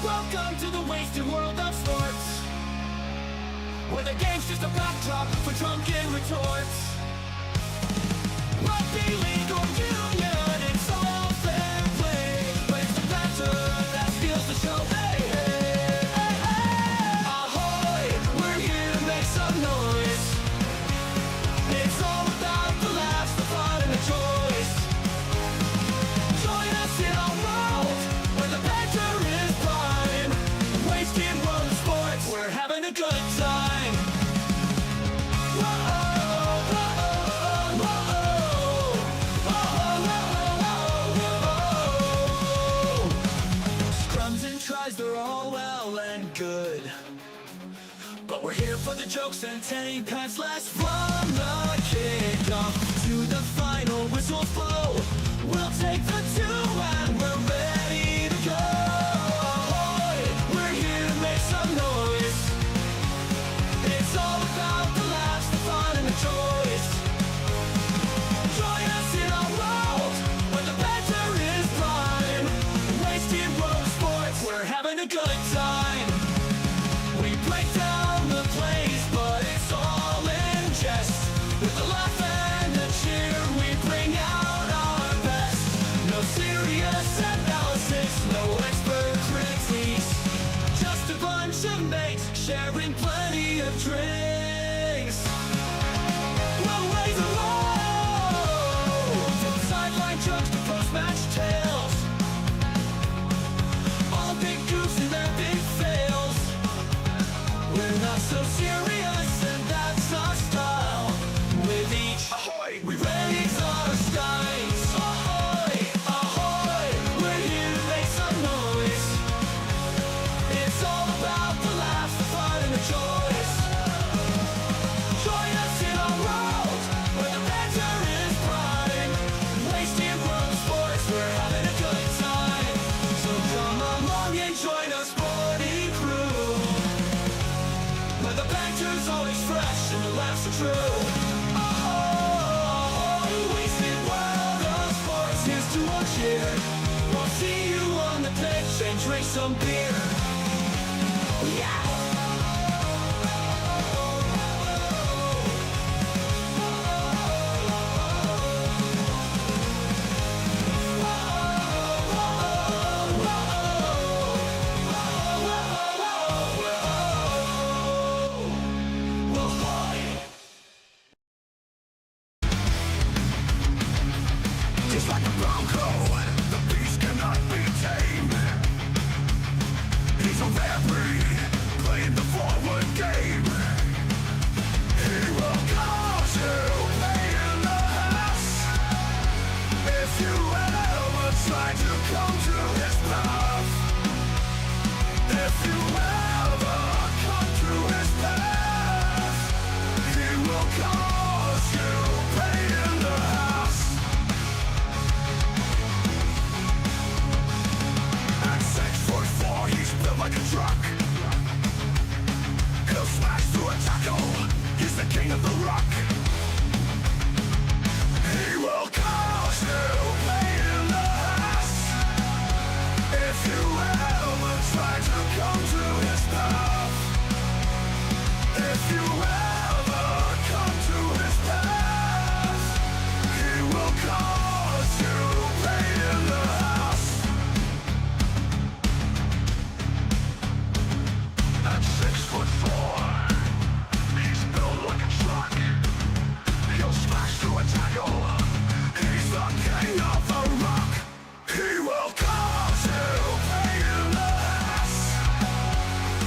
Welcome to the wasted world of sports, where the game's just a backdrop for drunken retorts. Rugby league or union, it's all fair play, but it's the banter that steals the show. Hey, hey, hey, hey. Ahoy, we're here to make some noise. It's all about the laughs, the fun, and the choice. Join us in our world, where the banter is prime. The wasted world of sports, we're having a good time. Scrums and tries, they're all well and good, but we're here for the jokes and tank pads last from the kickoff to the final whistle blow. We'll take the two and we're ready to go. Ahoy, we're here to make some noise. It's all about the laughs, the fun, and the choice. Join us in our world, where the banter is prime. Wasted world of sports, we're having a good time. We break down the plays, but it's all in jest. With a laugh and a cheer, we bring out our best. No serious analysis, no expert critiques, just a bunch of mates sharing plenty of drinks. We'll raise a load, from sideline jokes to post-match tales, all big goofs and their big fails. We're not so serious, and that's our style. With each ahoy, we raise our skies. Ahoy, ahoy, we're here to make some noise. It's all about the laughs, the fun, and the choice. Join us in our world, where the banter is prime. Wasted world of sports, we're having a good time. So come along and join our sporting crew, where the banter's always fresh and the laughs are true. Oh, wasted world of sports, here's to our cheer. We'll see you on the pitch and drink some beer. Yeah! Just like a bronco, the beast cannot be tamed. He's a rare breed, playing the forward game. He will cause you pain in the house if you ever try to come to his path. If you ever come to his path, he will cause you pain in the house. At 6'4", he's built like a truck. He'll smash through a tackle, he's the king of the rock. He will cause you pain in the ass if you ever try to come to his path. If you ever come to his path, he will cause you pain in the ass. At 6'4", he's built like a truck. He'll smash through a tackle, he's the king of the rock. He will cause you pain in the ass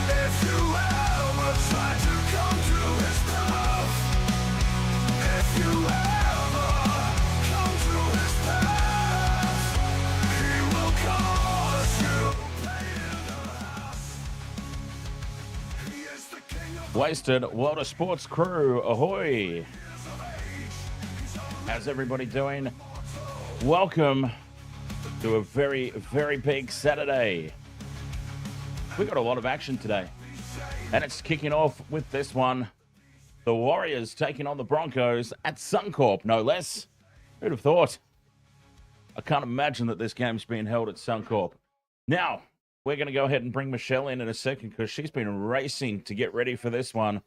if you ever try to come to his path. If you ever come to his path, he will cause you pain in the ass. He is the king of Wasted World of Sports crew, ahoy! How's everybody doing? Welcome to a very, very big Saturday. We got a lot of action today, and it's kicking off with this one. The Warriors taking on the Broncos at Suncorp, no less. Who'd have thought? I can't imagine that this game's being held at Suncorp. Now, we're going to go ahead and bring Michelle in a second because she's been racing to get ready for this one.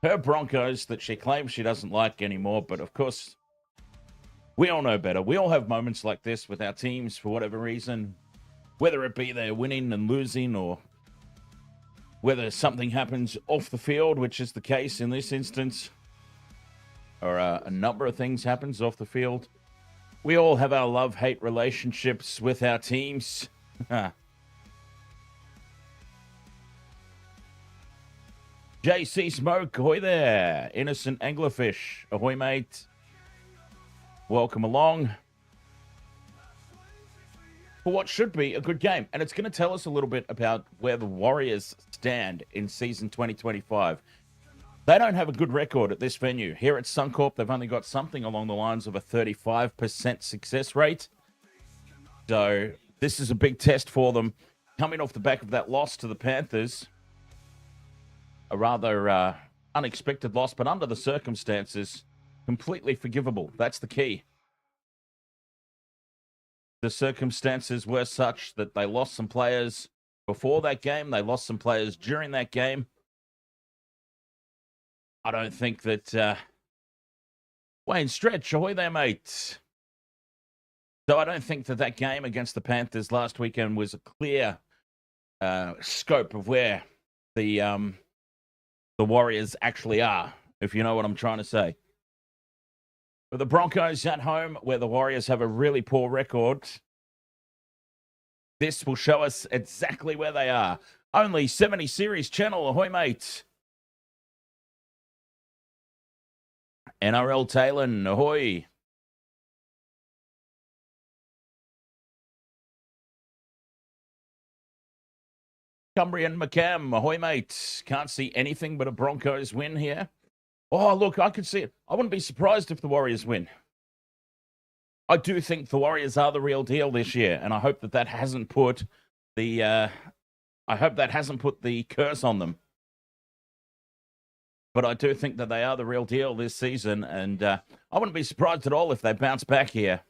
Her Broncos that she claims she doesn't like anymore, but of course, we all know better. We all have moments like this with our teams for whatever reason, whether it be they're winning and losing or whether something happens off the field, which is the case in this instance, or a number of things happens off the field. We all have our love-hate relationships with our teams. JC Smoke, ahoy there. Innocent Anglerfish, ahoy mate. Welcome along for what should be a good game. And it's going to tell us a little bit about where the Warriors stand in season 2025. They don't have a good record at this venue. Here at Suncorp, they've only got something along the lines of a 35% success rate. So this is a big test for them. Coming off the back of that loss to the Panthers, a rather unexpected loss, but under the circumstances, completely forgivable. That's the key. The circumstances were such that they lost some players before that game. They lost some players during that game. I don't think that... Wayne Stretch, ahoy there, mate. So I don't think that that game against the Panthers last weekend was a clear scope of where the Warriors actually are, if you know what I'm trying to say. For the Broncos at home, where the Warriors have a really poor record, this will show us exactly where they are. Only 70 Series channel, ahoy mate. NRL Talon, ahoy. Cumbrian McCam, ahoy mate. Can't see anything but a Broncos win here. Oh, look, I could see it. I wouldn't be surprised if the Warriors win. I do think the Warriors are the real deal this year, and I hope that hasn't put the curse on them. But I do think that they are the real deal this season, and I wouldn't be surprised at all if they bounce back here.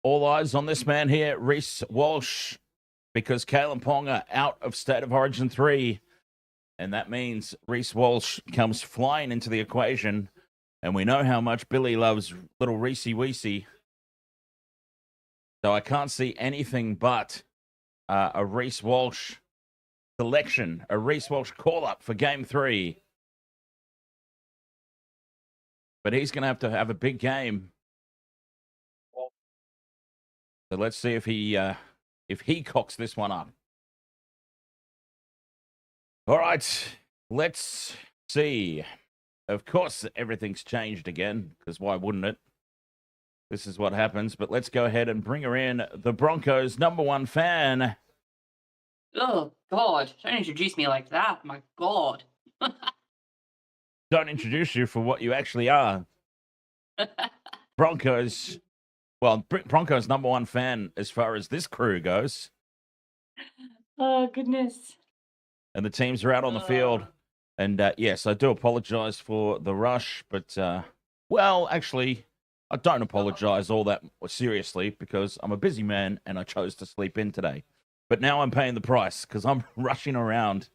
All eyes on this man here, Reece Walsh, because Kalen Ponga out of State of Origin 3. And that means Reece Walsh comes flying into the equation. And we know how much Billy loves little Reecey Weecey. So I can't see anything but a Reece Walsh selection, a Reece Walsh call-up for Game 3. But he's going to have a big game. So let's see if he cocks this one up. All right, let's see. Of course, everything's changed again, because why wouldn't it? This is what happens, but let's go ahead and bring her in, the Broncos' #1 fan. Oh, God. Don't introduce me like that. My God. Don't introduce you for what you actually are. Broncos... Well, Broncos' #1 fan as far as this crew goes. Oh, goodness. And the teams are out on the field. And yes, I do apologize for the rush. But, well, actually, I don't apologize all that seriously because I'm a busy man and I chose to sleep in today. But now I'm paying the price because I'm rushing around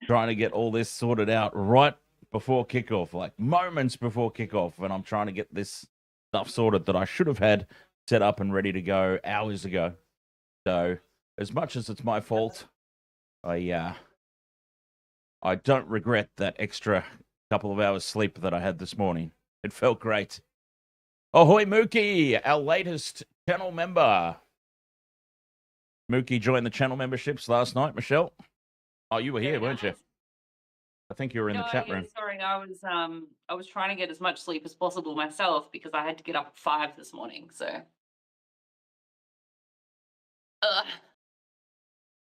trying to get all this sorted out right before kickoff, like moments before kickoff. And I'm trying to get this stuff sorted that I should have had set up and ready to go hours ago. So as much as it's my fault, I don't regret that extra couple of hours sleep that I had this morning. It felt great. Ahoy Mookie, our latest channel member. Mookie joined the channel memberships last night, Michelle. Oh, you were here, weren't you? I think you were in the chat room. Sorry, I was trying to get as much sleep as possible myself because I had to get up at 5 this morning. So,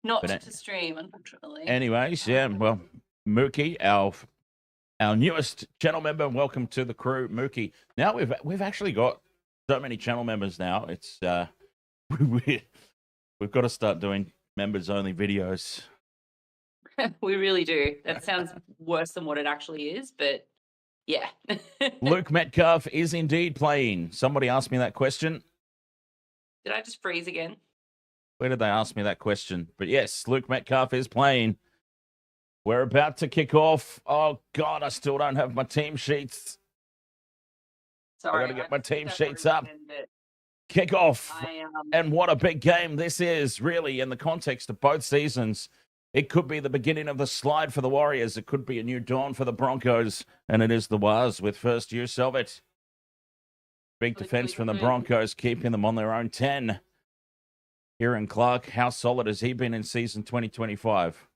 not to stream, unfortunately. Anyways, yeah. Well, Mookie, our newest channel member, welcome to the crew, Mookie. Now we've actually got so many channel members now. It's we've got to start doing members only videos. We really do. That sounds worse than what it actually is, but yeah. Luke Metcalf is indeed playing. Somebody asked me that question. Did I just freeze again? Where did they ask me that question? But yes, Luke Metcalf is playing. We're about to kick off. Oh, God, I still don't have my team sheets. Sorry. I got to get my team that sheets frozen up. again, but Kick off. I And what a big game this is, really, in the context of both seasons. It could be the beginning of the slide for the Warriors. It could be a new dawn for the Broncos. And it is the Waz with first use of it. Big defense from the Broncos, keeping them on their own 10. Kieran Clark, how solid has he been in season 2025?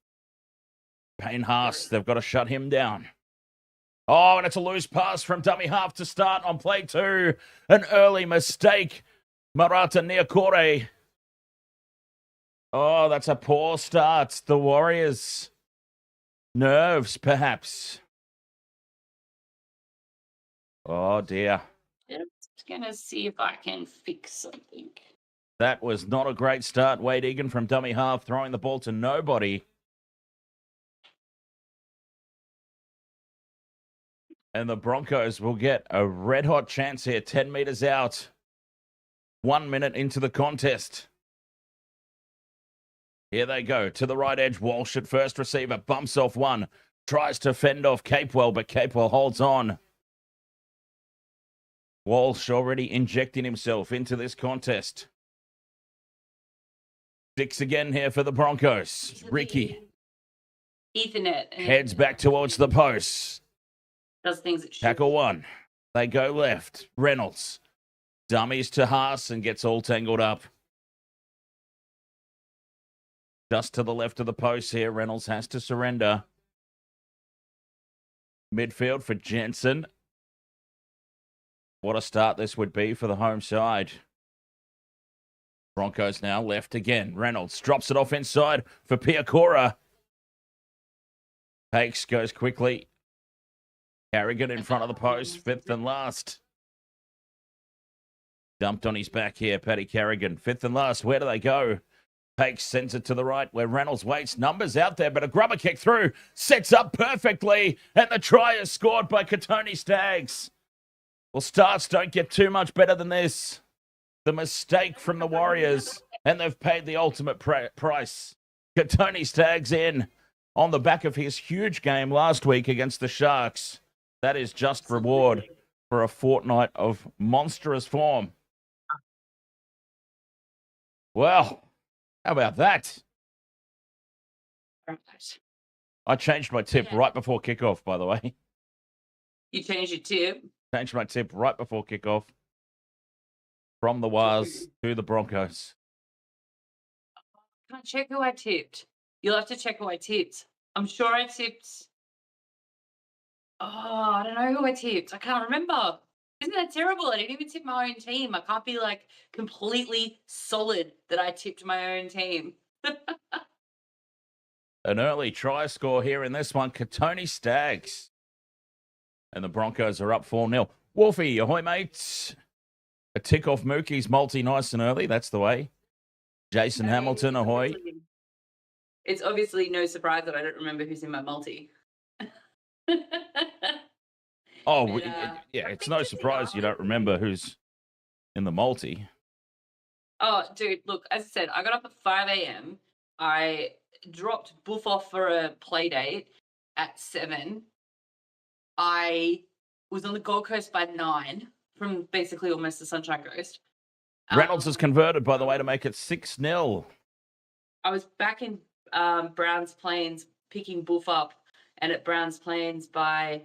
Payne Haas, they've got to shut him down. Oh, and it's a loose pass from dummy half to start on play 2. An early mistake. Marata Niokore. Oh, that's a poor start. The Warriors. Nerves, perhaps. Oh, dear. Just going to see if I can fix something. That was not a great start. Wade Egan from dummy half, throwing the ball to nobody. And the Broncos will get a red-hot chance here. 10 meters out. 1 minute into the contest. Here they go. To the right edge. Walsh at first receiver. Bumps off one. Tries to fend off Capewell, but Capewell holds on. Walsh already injecting himself into this contest. 6 again here for the Broncos. Ricky. Ethernet. Heads back towards the post. Does things it should. Tackle 1. They go left. Reynolds. Dummies to Haas and gets all tangled up. Just to the left of the post here. Reynolds has to surrender. Midfield for Jensen. What a start this would be for the home side. Broncos now left again. Reynolds drops it off inside for Piakora. Hakes goes quickly. Carrigan in front of the post, 5th and last. Dumped on his back here, Paddy Carrigan. 5th and last. Where do they go? Hakes sends it to the right where Reynolds waits. Numbers out there, but a grubber kick through. Sets up perfectly. And the try is scored by Katoni Staggs. Well, starts don't get too much better than this. The mistake from the Warriors. And they've paid the ultimate price. Katoni Staggs in on the back of his huge game last week against the Sharks. That is just reward for a fortnight of monstrous form. Well, how about that? I changed my tip right before kickoff, by the way. You changed your tip? Changed my tip right before kickoff. From the Waz to the Broncos. Can't check who I tipped. You'll have to check who I tipped. I'm sure I tipped. Oh, I don't know who I tipped. I can't remember. Isn't that terrible? I didn't even tip my own team. I can't be like completely solid that I tipped my own team. An early try score here in this one. Katoni Staggs. And the Broncos are up 4-0. Wolfie, ahoy, mates. A tick off Mookie's multi nice and early. That's the way. Jason Hamilton, ahoy. It's obviously no surprise that I don't remember who's in my multi. Oh, yeah, it's no surprise you don't remember who's in the multi. Oh, dude, look, as I said, I got up at 5 a.m. I dropped Boof off for a play date at 7. I was on the Gold Coast by 9 from basically almost the Sunshine Coast. Reynolds has converted, by the way, to make it 6-0. I was back in Browns Plains picking Boof up and at Browns Plains by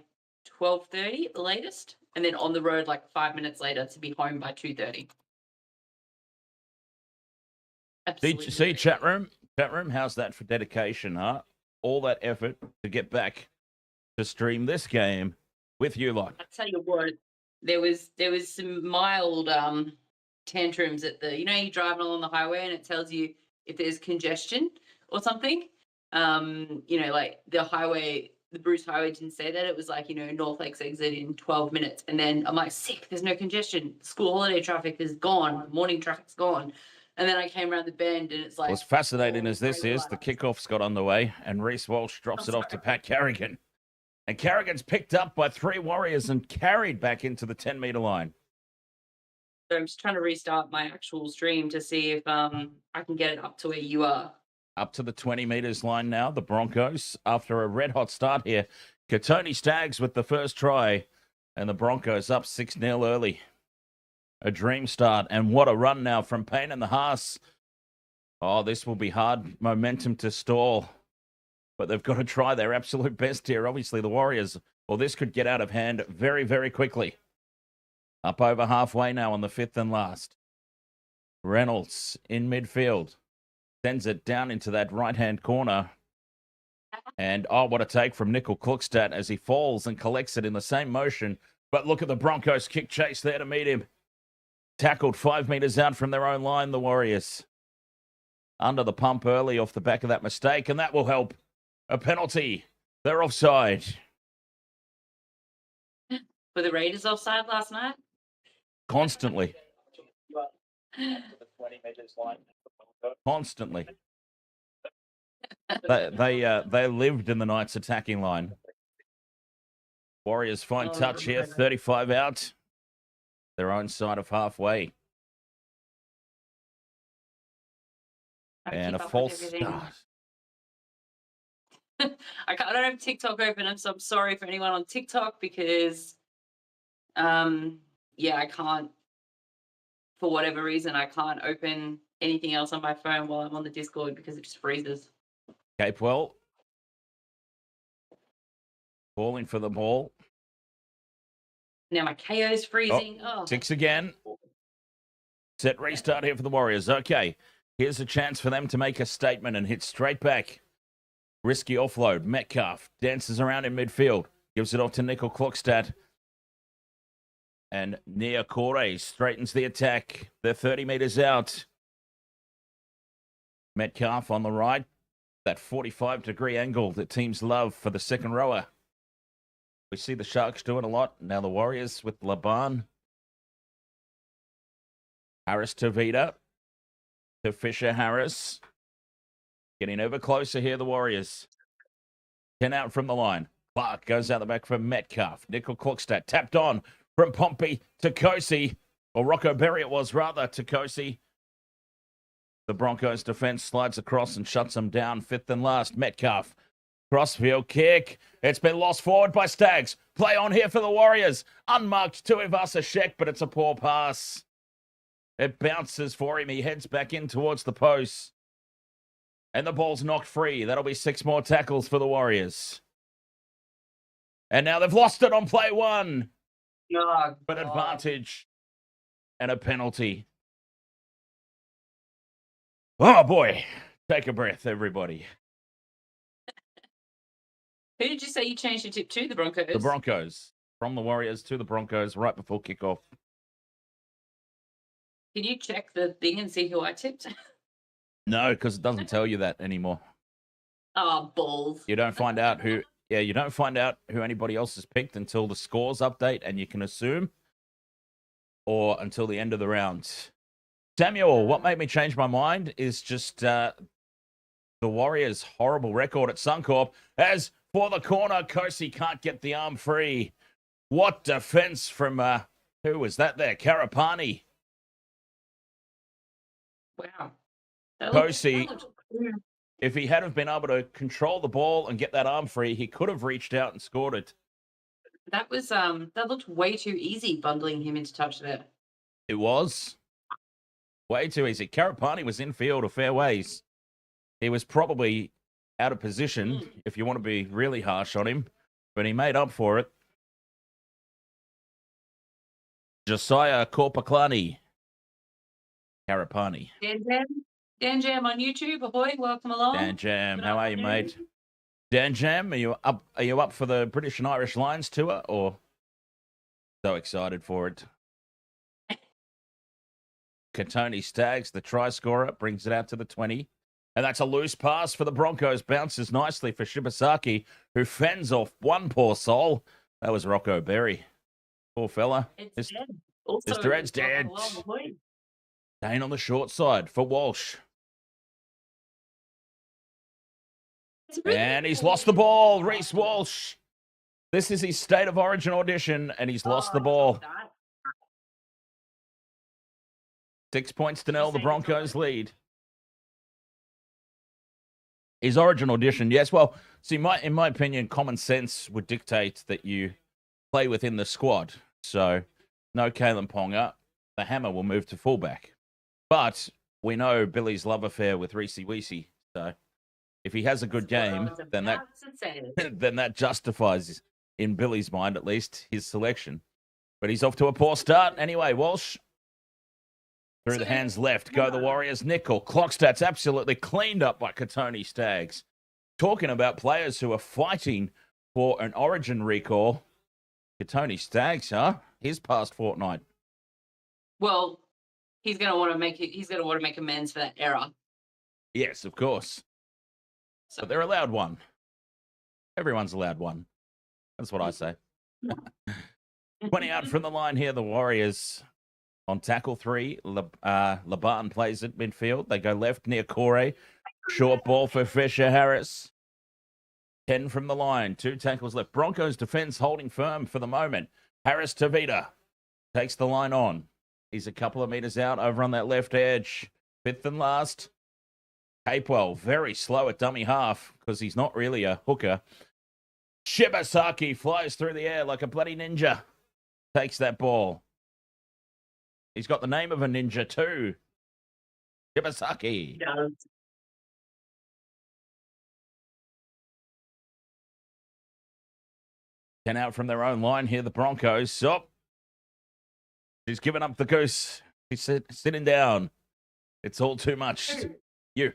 12:30 at the latest, and then on the road like 5 minutes later to be home by 2:30. See, chat room, how's that for dedication, huh? All that effort to get back to stream this game with you lot. I tell you what, there was some mild tantrums at the, you're driving along the highway and it tells you if there's congestion or something. Like the highway, the Bruce Highway didn't say that. It was like, North Lakes exit in 12 minutes. And then I'm like, sick, there's no congestion. School holiday traffic is gone. Morning traffic's gone. And then I came around the bend, and it's like. Well, as fascinating as this is, the kickoff's got underway, and Reece Walsh drops it off to Pat Carrigan. And Carrigan's picked up by 3 Warriors and carried back into the 10-metre line. So I'm just trying to restart my actual stream to see if I can get it up to where you are. Up to the 20 metres line now, the Broncos, after a red-hot start here. Katoni Staggs with the first try, and the Broncos up 6-0 early. A dream start, and what a run now from Payne and the Haas. Oh, this will be hard momentum to stall, but they've got to try their absolute best here. Obviously, the Warriors, well, this could get out of hand very, very quickly. Up over halfway now on the 5th and last. Reynolds in midfield. Sends it down into that right-hand corner. And, oh, what a take from Nickel Klukstad as he falls and collects it in the same motion. But look at the Broncos kick chase there to meet him. Tackled 5 metres out from their own line, the Warriors. Under the pump early off the back of that mistake, and that will help. A penalty. They're offside. Were the Raiders offside last night? Constantly. Constantly. They lived in the Knights' attacking line. Warriors find touch here, 35 out. Their own side of halfway. And a false start. I don't have TikTok open, so I'm sorry for anyone on TikTok because, yeah, I can't, for whatever reason, I can't open anything else on my phone while I'm on the Discord because it just freezes. Capewell. Calling for the ball. Now my KO's freezing. Oh. 6 again. Set restart here for the Warriors. Okay, here's a chance for them to make a statement and hit straight back. Risky offload. Metcalf dances around in midfield. Gives it off to Nickel Klukstad. And Nia Corey straightens the attack. They're 30 metres out. Metcalf on the right. That 45-degree angle that teams love for the second rower. We see the Sharks doing a lot. Now the Warriors with Laban. Harris to Vida. To Fisher Harris. Getting ever closer here, the Warriors. 10 out from the line. Clark goes out the back for Metcalf. Nickel Klukstad tapped on from Pompey to Kosi. Or Rocco Berry it was, rather, to Kosi. The Broncos defense slides across and shuts them down. 5th and last, Metcalf. Crossfield kick. It's been lost forward by Staggs. Play on here for the Warriors. Unmarked to Ivasa, but it's a poor pass. It bounces for him. He heads back in towards the post. And the ball's knocked free. That'll be 6 more tackles for the Warriors. And now they've lost it on play 1. Oh, but advantage and a penalty. Oh, boy. Take a breath, everybody. Who did you say you changed your tip to? The Broncos? The Broncos. From the Warriors to the Broncos right before kickoff. Can you check the thing and see who I tipped? No, because it doesn't tell you that anymore. Oh, balls. You don't find out who... Yeah, you don't find out who anybody else has picked until the scores update, and you can assume, or until the end of the round. Samuel, what made me change my mind is just the Warriors' horrible record at Suncorp. As for the corner, Kosi can't get the arm free. What defense from, who was that there? Karapani. Wow. Kosi, if he had have been able to control the ball and get that arm free, he could have reached out and scored it. That was that looked way too easy bundling him into touch there. It was way too easy. Karapani was in field a fair ways. He was probably out of position, if you want to be really harsh on him, but he made up for it. Josiah Korpaklani. Karapani. Dan Jam on YouTube, ahoy, welcome along. Dan Jam, how are you, mate? Dan Jam, are you up for the British and Irish Lions tour, or so excited for it? Katoni Staggs, the try scorer, brings it out to the 20. And that's a loose pass for the Broncos. Bounces nicely for Shibasaki, who fends off one poor soul. That was Rocco Berry. Poor fella. It's dead. Also, Mr. Ed's dead. Staying on the short side for Walsh. And he's lost the ball. Reece Walsh. This is his State of Origin audition, and he's lost the ball. 6 points to 0, the Broncos lead. His Origin audition, yes. Well, see, in my opinion, common sense would dictate that you play within the squad. So, no Kalen Ponga. The hammer will move to fullback. But we know Billy's love affair with Reese Weesey. So, if he has a good game, then that justifies, in Billy's mind at least, his selection. But he's off to a poor start. Anyway, Walsh. Through the hands left, go the Warriors. Nickel. Clock stats absolutely cleaned up by Katoni Staggs. Talking about players who are fighting for an Origin recall. Katoni Staggs, huh? His past fortnight. Well, he's going to want to make it. He's going to want to make amends for that error. Yes, of course. But they're allowed one. Everyone's allowed one. That's what I say. 20 out from the line here, the Warriors. On tackle 3, Laban plays at midfield. They go left near Corey. Short ball for Fisher Harris. 10 from the line. 2 tackles left. Broncos defense holding firm for the moment. Harris Tavita takes the line on. He's a couple of meters out over on that left edge. 5th and last. Capewell very slow at dummy half because he's not really a hooker. Shibasaki flies through the air like a bloody ninja. Takes that ball. He's got the name of a ninja too. Shibasaki. Yeah. 10 out from their own line here, the Broncos. Oh, he's given up the goose. He's sitting down. It's all too much. The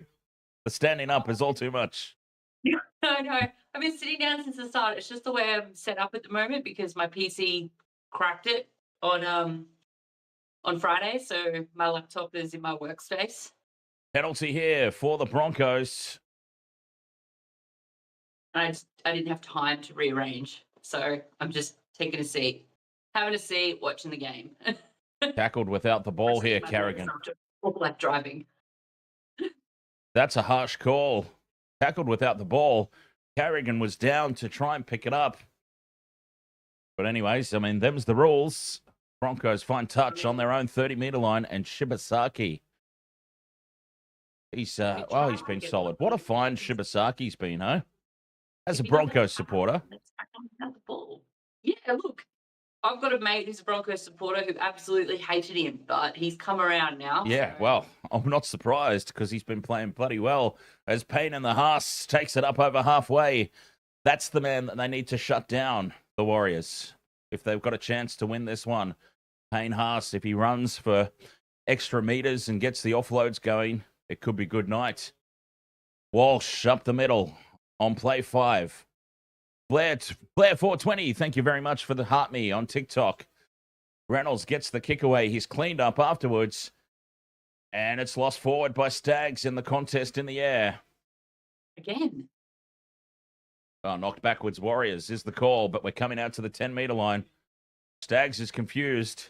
standing up is all too much. No. I've been sitting down since the start. It's just the way I'm set up at the moment because my PC cracked it on Friday, so my laptop is in my workspace. Penalty here for the Broncos. I didn't have time to rearrange, so I'm just taking a seat, having a seat, watching the game. Tackled without the ball here, Carrigan. All black driving. That's a harsh call. Tackled without the ball. Carrigan was down to try and pick it up. But anyways, I mean, them's the rules. Broncos find touch on their own 30-meter line, and Shibasaki. He's been solid. What a find Shibasaki's been, huh? As a Broncos supporter. Yeah, look, I've got a mate who's a Broncos supporter who absolutely hated him, but he's come around now. Yeah, well, I'm not surprised because he's been playing bloody well. As Payne in the Haas takes it up over halfway, that's the man that they need to shut down, the Warriors, if they've got a chance to win this one. Payne Haas, if he runs for extra meters and gets the offloads going, it could be good night. Walsh up the middle on play 5. Blair 420, thank you very much for the heart me on TikTok. Reynolds gets the kick away. He's cleaned up afterwards. And it's lost forward by Staggs in the contest in the air. Again. Oh, knocked backwards Warriors is the call, but we're coming out to the 10-meter line. Staggs is confused.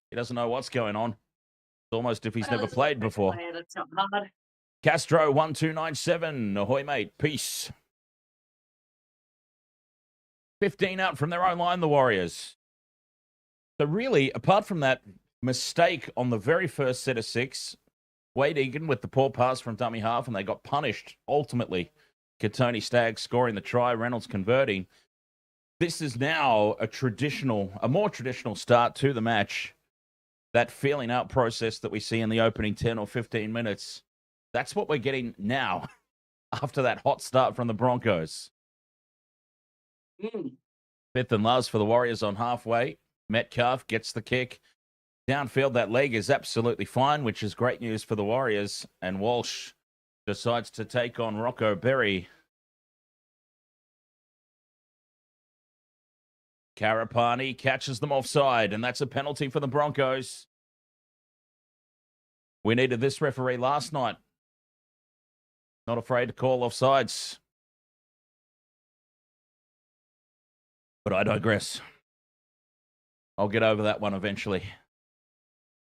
He doesn't know what's going on. It's almost if he's never played before. That's not hard. Castro 1297. Ahoy, mate. Peace. 15 out from their own line, the Warriors. So really, apart from that mistake on the very first set of 6, Wade Egan with the poor pass from dummy half, and they got punished ultimately. Katoni Staggs scoring the try, Reynolds converting. This is now a more traditional start to the match. That feeling out process that we see in the opening 10 or 15 minutes. That's what we're getting now after that hot start from the Broncos. 5th and last for the Warriors on halfway. Metcalf gets the kick. Downfield, that leg is absolutely fine, which is great news for the Warriors. And Walsh decides to take on Rocco Berry. Karapani catches them offside, and that's a penalty for the Broncos. We needed this referee last night. Not afraid to call offsides. But I digress. I'll get over that one eventually.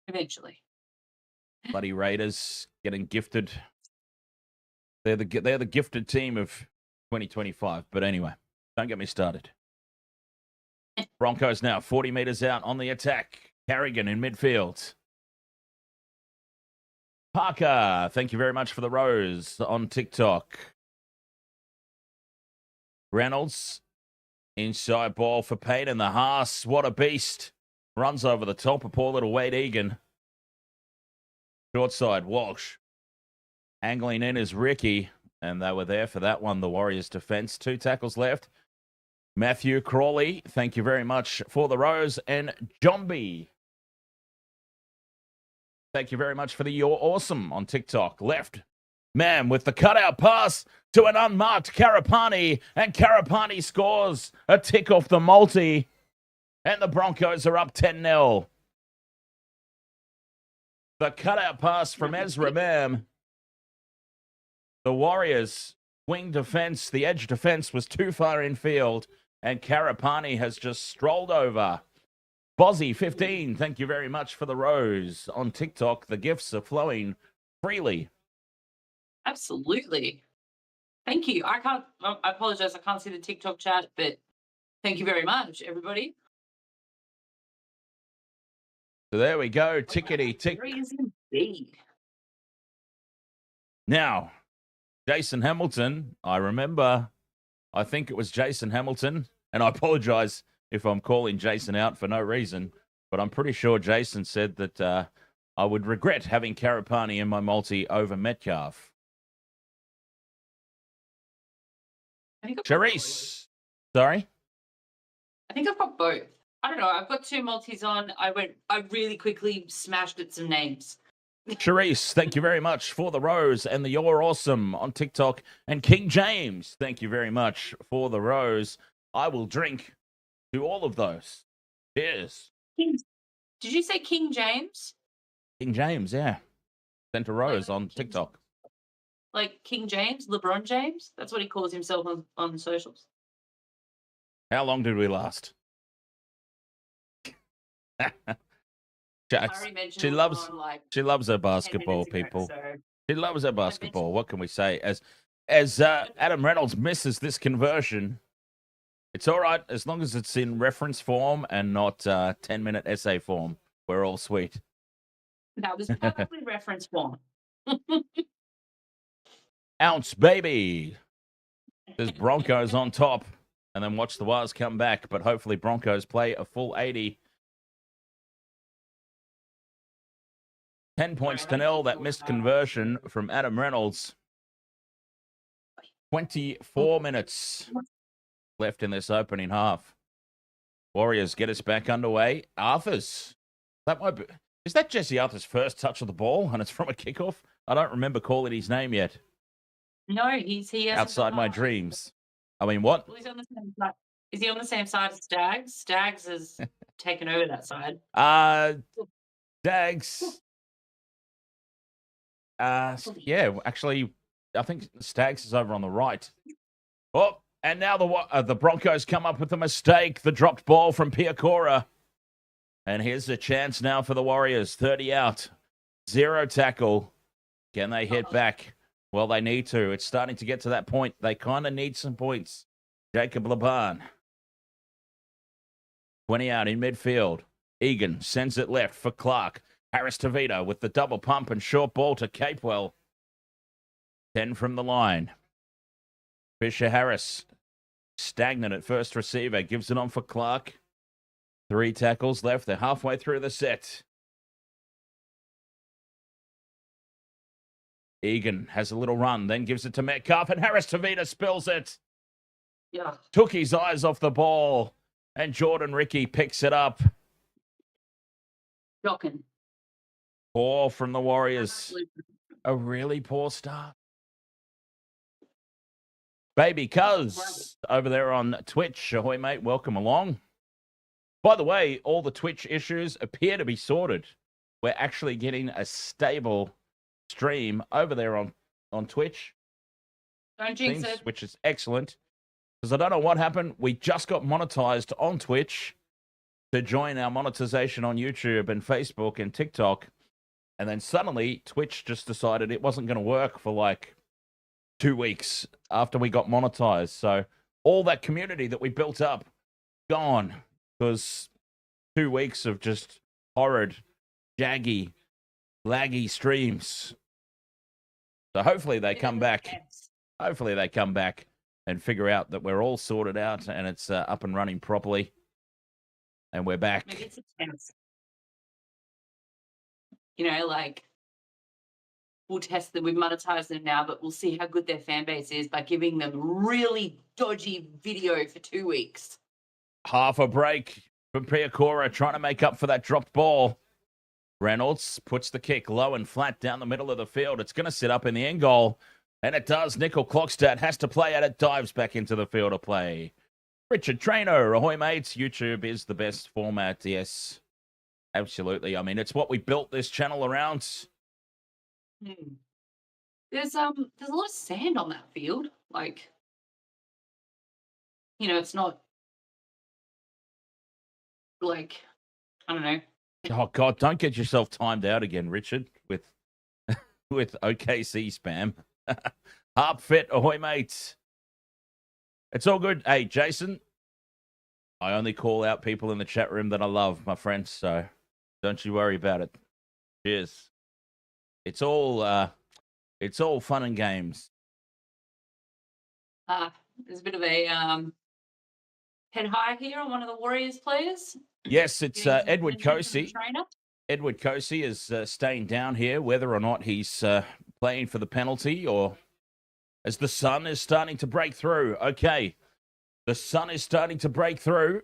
Eventually. Bloody Raiders getting gifted. They're the gifted team of 2025. But anyway, don't get me started. Broncos now 40 meters out on the attack. Carrigan in midfield. Parker, thank you very much for the rose on TikTok. Reynolds, inside ball for Payne and the Haas. What a beast. Runs over the top of poor little Wade Egan. Short side, Walsh. Angling in is Ricky, and they were there for that one, the Warriors defense. 2 tackles left. Matthew Crawley, thank you very much for the rose. And Jombi, thank you very much for the You're Awesome on TikTok. Left, man with the cutout pass to an unmarked Karapani, and Karapani scores a tick off the multi, and the Broncos are up 10-0. The cutout pass from Ezra Mam. The Warriors' wing defense, the edge defense was too far in field, and Karapani has just strolled over. Bozzy 15, thank you very much for the rose on TikTok. The gifts are flowing freely. Absolutely. Thank you. I apologize. I can't see the TikTok chat, but thank you very much, everybody. So there we go. Tickety tick. Indeed. Now, Jason Hamilton, I think it was Jason Hamilton, and I apologize if I'm calling Jason out for no reason, but I'm pretty sure Jason said that I would regret having Karapani in my multi over Metcalf. Charisse. Sorry? I think I've got both. I don't know. I've got 2 multis on. I really quickly smashed at some names. Charisse, thank you very much for the rose and the You're Awesome on TikTok. And King James, thank you very much for the rose. I will drink to all of those. Cheers. Did you say King James? King James, yeah. Sent a rose on TikTok. Like King James? LeBron James? That's what he calls himself on the socials. How long did we last? She loves her basketball, people. So she loves her basketball. What can we say? As Adam Reynolds misses this conversion, it's all right as long as it's in reference form and not 10-minute essay form. We're all sweet. That was probably reference form. Ounce, baby. There's Broncos on top. And then watch the Wires come back. But hopefully Broncos play a full 80. 10 points to 0. That missed conversion from Adam Reynolds. 24 minutes left in this opening half. Warriors get us back underway. Arthur's. Is that Jesse Arthur's first touch of the ball and it's from a kickoff? I don't remember calling his name yet. No, he outside my dreams. I mean, what? Well, he's on the same side. Is he on the same side as Stags? Stags has taken over that side. Stags. Yeah, actually, I think Stags is over on the right. Oh, and now the Broncos come up with a mistake. The dropped ball from Piakora. And here's a chance now for the Warriors. 30 out. 0 tackle. Can they hit back? Well, they need to. It's starting to get to that point. They kind of need some points. Jacob Laban. 20 out in midfield. Egan sends it left for Clark. Harris Tavita with the double pump and short ball to Capewell. 10 from the line. Fisher Harris. Stagnant at first receiver. Gives it on for Clark. 3 tackles left. They're halfway through the set. Egan has a little run, then gives it to Metcalf, and Harris Tavita spills it. Yeah. Took his eyes off the ball, and Jordan Ricky picks it up. Shocking. Poor from the Warriors. A really poor start. Baby Cuz over there on Twitch. Ahoy, mate. Welcome along. By the way, all the Twitch issues appear to be sorted. We're actually getting a stable stream over there on Twitch. Don't jinx it. Which is excellent. Because I don't know what happened. We just got monetized on Twitch to join our monetization on YouTube and Facebook and TikTok. And then suddenly Twitch just decided it wasn't going to work for like 2 weeks after we got monetized. So all that community that we built up, gone. Because 2 weeks of just horrid, jaggy, laggy streams. So hopefully they come back. Hopefully they come back and figure out that we're all sorted out and it's up and running properly. And we're back. Maybe it's intense. You know, like, we'll test them. We've monetized them now, but we'll see how good their fan base is by giving them really dodgy video for 2 weeks. Half a break from Piakora trying to make up for that dropped ball. Reynolds puts the kick low and flat down the middle of the field. It's going to sit up in the end goal. And it does. Nickel Clockstad has to play at it. Dives back into the field of play. Richard Trainer, ahoy mates. YouTube is the best format. Yes, absolutely. I mean, it's what we built this channel around. There's a lot of sand on that field. Like, you know, it's not like, I don't know. Oh God, don't get yourself timed out again, Richard, with OKC spam. Harp fit, ahoy mates. It's all good. Hey, Jason, I only call out people in the chat room that I love, my friends, so don't you worry about it. Cheers. It's all fun and games. There's a bit of a head high here on one of the Warriors players. Yes, it's Edward Cosey. Edward Cosey is staying down here, whether or not he's playing for the penalty or as the sun is starting to break through. Okay, the sun is starting to break through.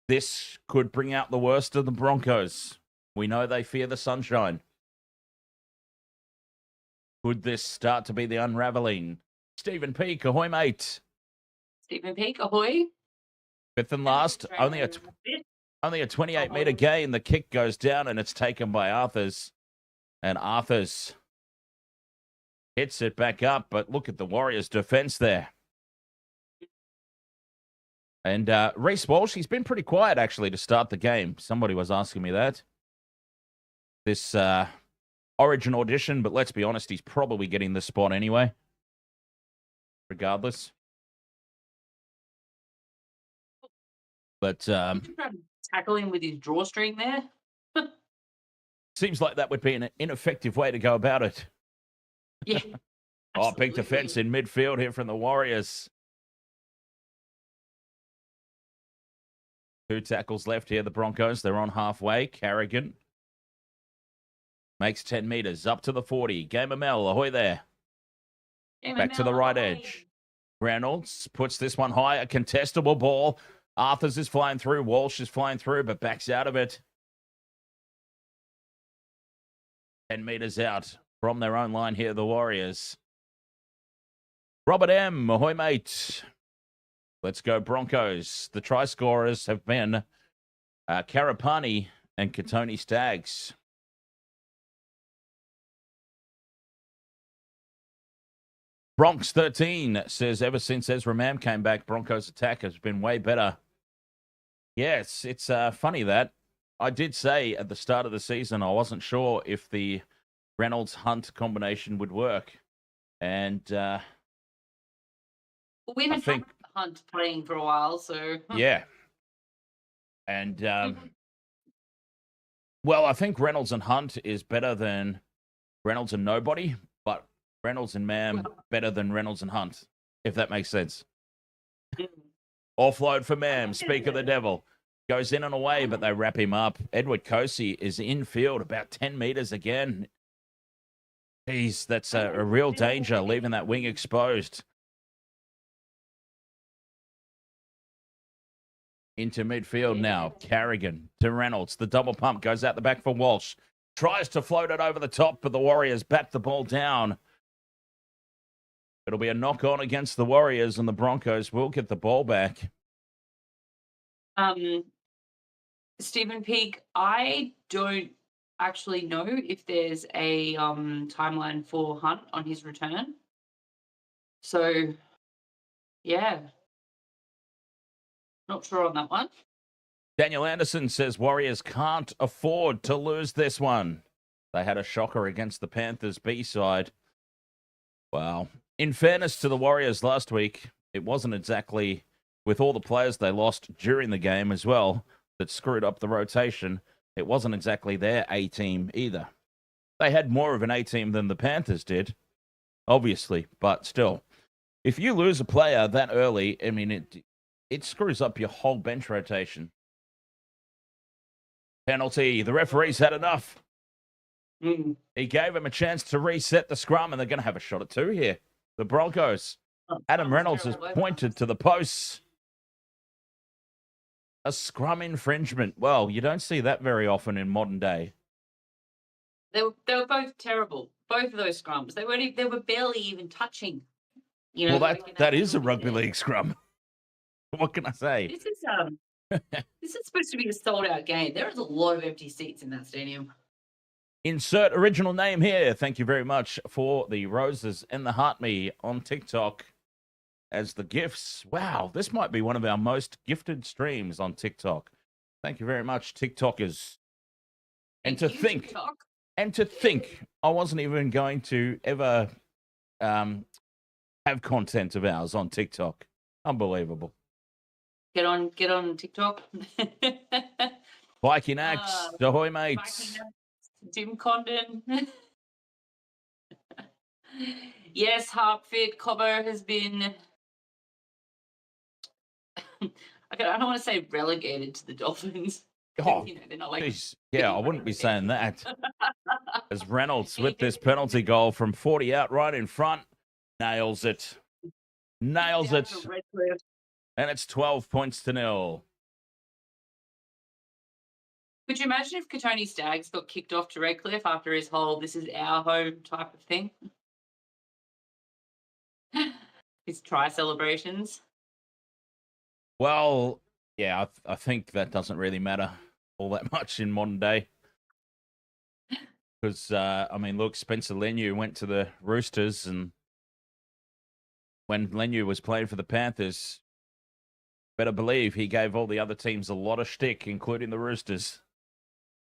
This could bring out the worst of the Broncos. We know they fear the sunshine. Could this start to be the unraveling? Stephen Peake, ahoy, mate. Stephen Peake, ahoy. Fifth and last, only a 28-meter gain. The kick goes down and it's taken by Arthurs. And Arthurs hits it back up, but look at the Warriors' defense there. And Reece Walsh, he's been pretty quiet actually to start the game. Somebody was asking me that. This Origin audition, but let's be honest, he's probably getting the spot anyway. Regardless. But tackle him with his drawstring there. Seems like that would be an ineffective way to go about it. Yeah. Oh, big defense in midfield here from the Warriors. 2 tackles left here, the Broncos. They're on halfway. Carrigan makes 10 meters up to the 40. Gamer Mel, ahoy there. Back to the right edge. Reynolds puts this one high. A contestable ball. Arthurs is flying through. Walsh is flying through, but backs out of it. 10 meters out from their own line here, the Warriors. Robert M, ahoy, mate. Let's go, Broncos. The try scorers have been Karapani and Katoni Staggs. Bronx 13 says, ever since Ezra Mam came back, Broncos attack has been way better. Yes, it's funny that. I did say at the start of the season I wasn't sure if the Reynolds-Hunt combination would work. And we haven't had Hunt playing for a while, so... Yeah. And, well, I think Reynolds and Hunt is better than Reynolds and nobody, but Reynolds and Mam better than Reynolds and Hunt, if that makes sense. Offload for Mam, speak of the devil. Goes in and away, but they wrap him up. Edward Cosey is in field about 10 meters again. Jeez, that's a real danger, leaving that wing exposed. Into midfield now. Carrigan to Reynolds. The double pump goes out the back for Walsh. Tries to float it over the top, but the Warriors bat the ball down. It'll be a knock-on against the Warriors, and the Broncos will get the ball back. Stephen Peake, I don't actually know if there's a timeline for Hunt on his return. So, yeah. Not sure on that one. Daniel Anderson says Warriors can't afford to lose this one. They had a shocker against the Panthers B side. Well, in fairness to the Warriors last week, it wasn't exactly, with all the players they lost during the game as well, that screwed up the rotation. It wasn't exactly their A-team either. They had more of an A-team than the Panthers did, obviously, but still. If you lose a player that early, I mean, it screws up your whole bench rotation. Penalty. The referee's had enough. He gave him a chance to reset the scrum, and they're going to have a shot at two here. The Broncos. Adam Reynolds has pointed to the posts. A scrum infringement. Well, you don't see that very often in modern day. They were both terrible. Both of those scrums. They were barely even touching. You know, well, that is a rugby league scrum. What can I say? This is supposed to be a sold-out game. There is a lot of empty seats in that stadium. Insert original name here. Thank you very much for the roses and the heart me on TikTok as the gifts. Wow, this might be one of our most gifted streams on TikTok. Thank you very much, TikTokers. And to think I wasn't even going to ever have content of ours on TikTok. Unbelievable. Get on TikTok. Viking Axe, ahoy mates. Tim Condon. Yes, Harpfit Cobbo has been I don't want to say relegated to the Dolphins. Oh, they're not like yeah, I wouldn't be saying that. As Reynolds with this penalty goal from 40 out right in front, nails it. And it's 12 points to 0. Could you imagine if Katoni Staggs got kicked off to Redcliffe after his whole "this is our home" type of thing? His try celebrations. Well, yeah, I think that doesn't really matter all that much in modern day. Because, I mean, look, Spencer Leniu went to the Roosters, and when Leniu was playing for the Panthers, better believe he gave all the other teams a lot of shtick, including the Roosters.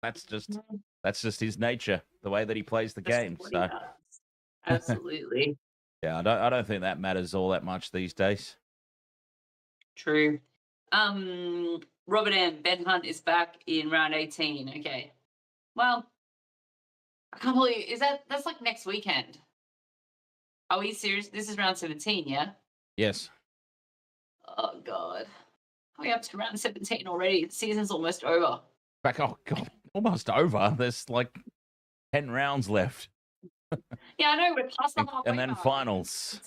That's just his nature, the way that he plays the game. So, absolutely. Yeah, I don't think that matters all that much these days. True. Robert M. Ben Hunt is back in round 18. Okay. Well, I can't believe that's like next weekend. Are we serious? This is round 17, yeah? Yes. Oh God. Are we up to round 17 already? The season's almost over. Oh God, almost over. There's like 10 rounds left. Yeah, I know, we're past the halfway and then mark. finals.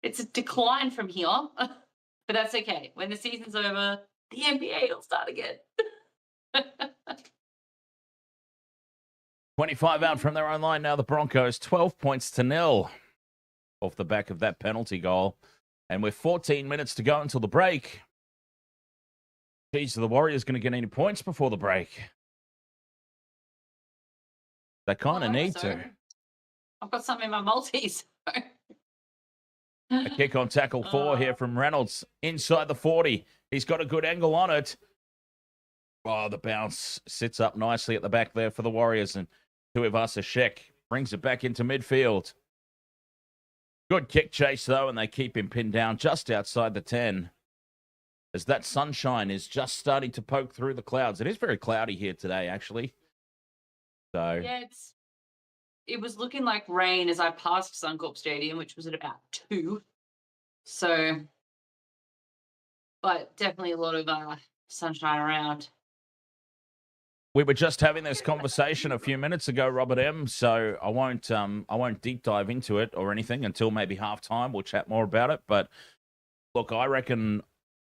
It's a decline from here. But that's okay. When the season's over, the NBA will start again. 25 out from their own line now, the Broncos, 12 points to 0 off the back of that penalty goal. And with 14 minutes to go until the break, geez, are the Warriors going to get any points before the break? They kind of need to. I've got something in my multis. A kick on tackle 4 here from Reynolds inside the 40. He's got a good angle on it. Oh, the bounce sits up nicely at the back there for the Warriors. And Tuivasa-Sheck brings it back into midfield. Good kick chase, though, and they keep him pinned down just outside the 10. As that sunshine is just starting to poke through the clouds. It is very cloudy here today, actually. So yeah, it was looking like rain as I passed Suncorp Stadium, which was at about 2. So, but definitely a lot of sunshine around. We were just having this conversation a few minutes ago, Robert M. So I won't deep dive into it or anything until maybe halftime. We'll chat more about it. But look, I reckon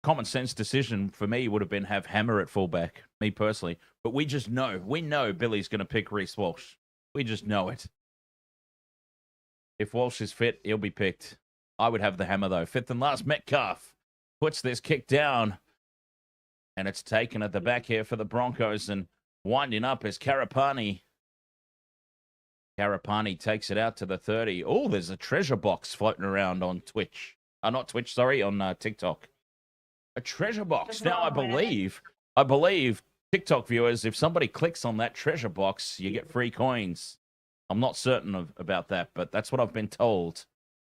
common sense decision for me would have been have Hammer at fullback, me personally. But we know Billy's going to pick Reece Walsh. We just know it. If Walsh is fit, he'll be picked. I would have the Hammer, though. Fifth and last, Metcalf puts this kick down. And it's taken at the back here for the Broncos. And winding up is Karapani. Karapani takes it out to the 30. Oh, there's a treasure box floating around on Twitch. Not Twitch, sorry, on TikTok. A treasure box. Now, I believe TikTok viewers, if somebody clicks on that treasure box, you get free coins. I'm not certain about that, but that's what I've been told.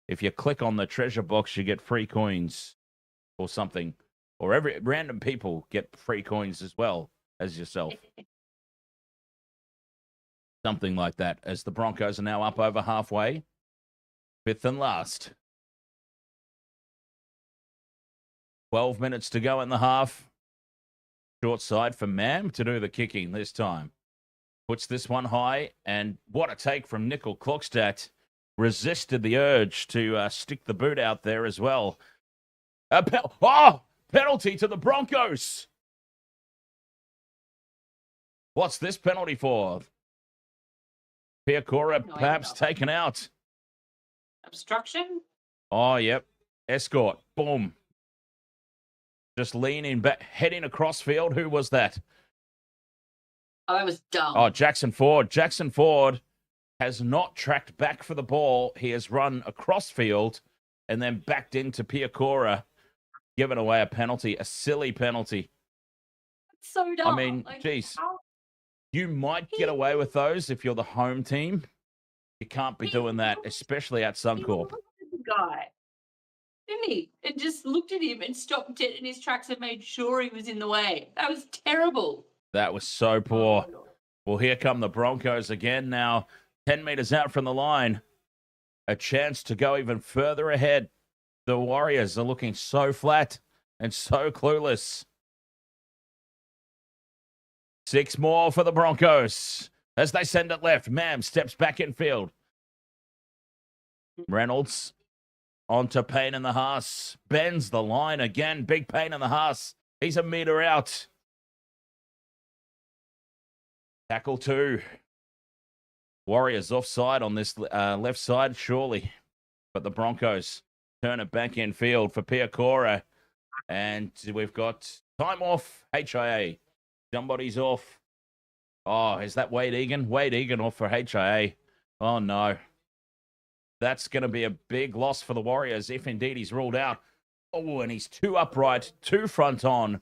If you click on the treasure box, you get free coins or something. Or every random people get free coins as well as yourself. Something like that, as the Broncos are now up over halfway. Fifth and last. 12 minutes to go in the half. Short side for Mam to do the kicking this time. Puts this one high, and what a take from Nickel Klokstad. Resisted the urge to stick the boot out there as well. Penalty to the Broncos. What's this penalty for? Piakora perhaps taken out. Obstruction? Oh, yep. Escort. Boom. Just leaning back, heading across field. Who was that? Oh, that was dumb. Oh, Jackson Ford. Jackson Ford has not tracked back for the ball. He has run across field and then backed into Piakora, giving away a penalty, a silly penalty. That's so dumb. I mean, geez. You might get away with those if you're the home team. You can't be doing that, especially at Suncorp. Guy, didn't he? And just looked at him and stopped dead in his tracks and made sure he was in the way. That was terrible. That was so poor. Well, here come the Broncos again now. 10 meters out from the line. A chance to go even further ahead. The Warriors are looking so flat and so clueless. 6 more for the Broncos. As they send it left, Mam steps back in field. Reynolds onto Payne in the Haas. Bends the line again. Big Payne in the Haas. He's a meter out. Tackle 2. Warriors offside on this left side, surely. But the Broncos turn it back in field for Piakora. And we've got time off, HIA. Somebody's off. Oh, is that Wade Egan? Wade Egan off for HIA. Oh, no. That's going to be a big loss for the Warriors if indeed he's ruled out. Oh, and he's 2 upright, 2 front on.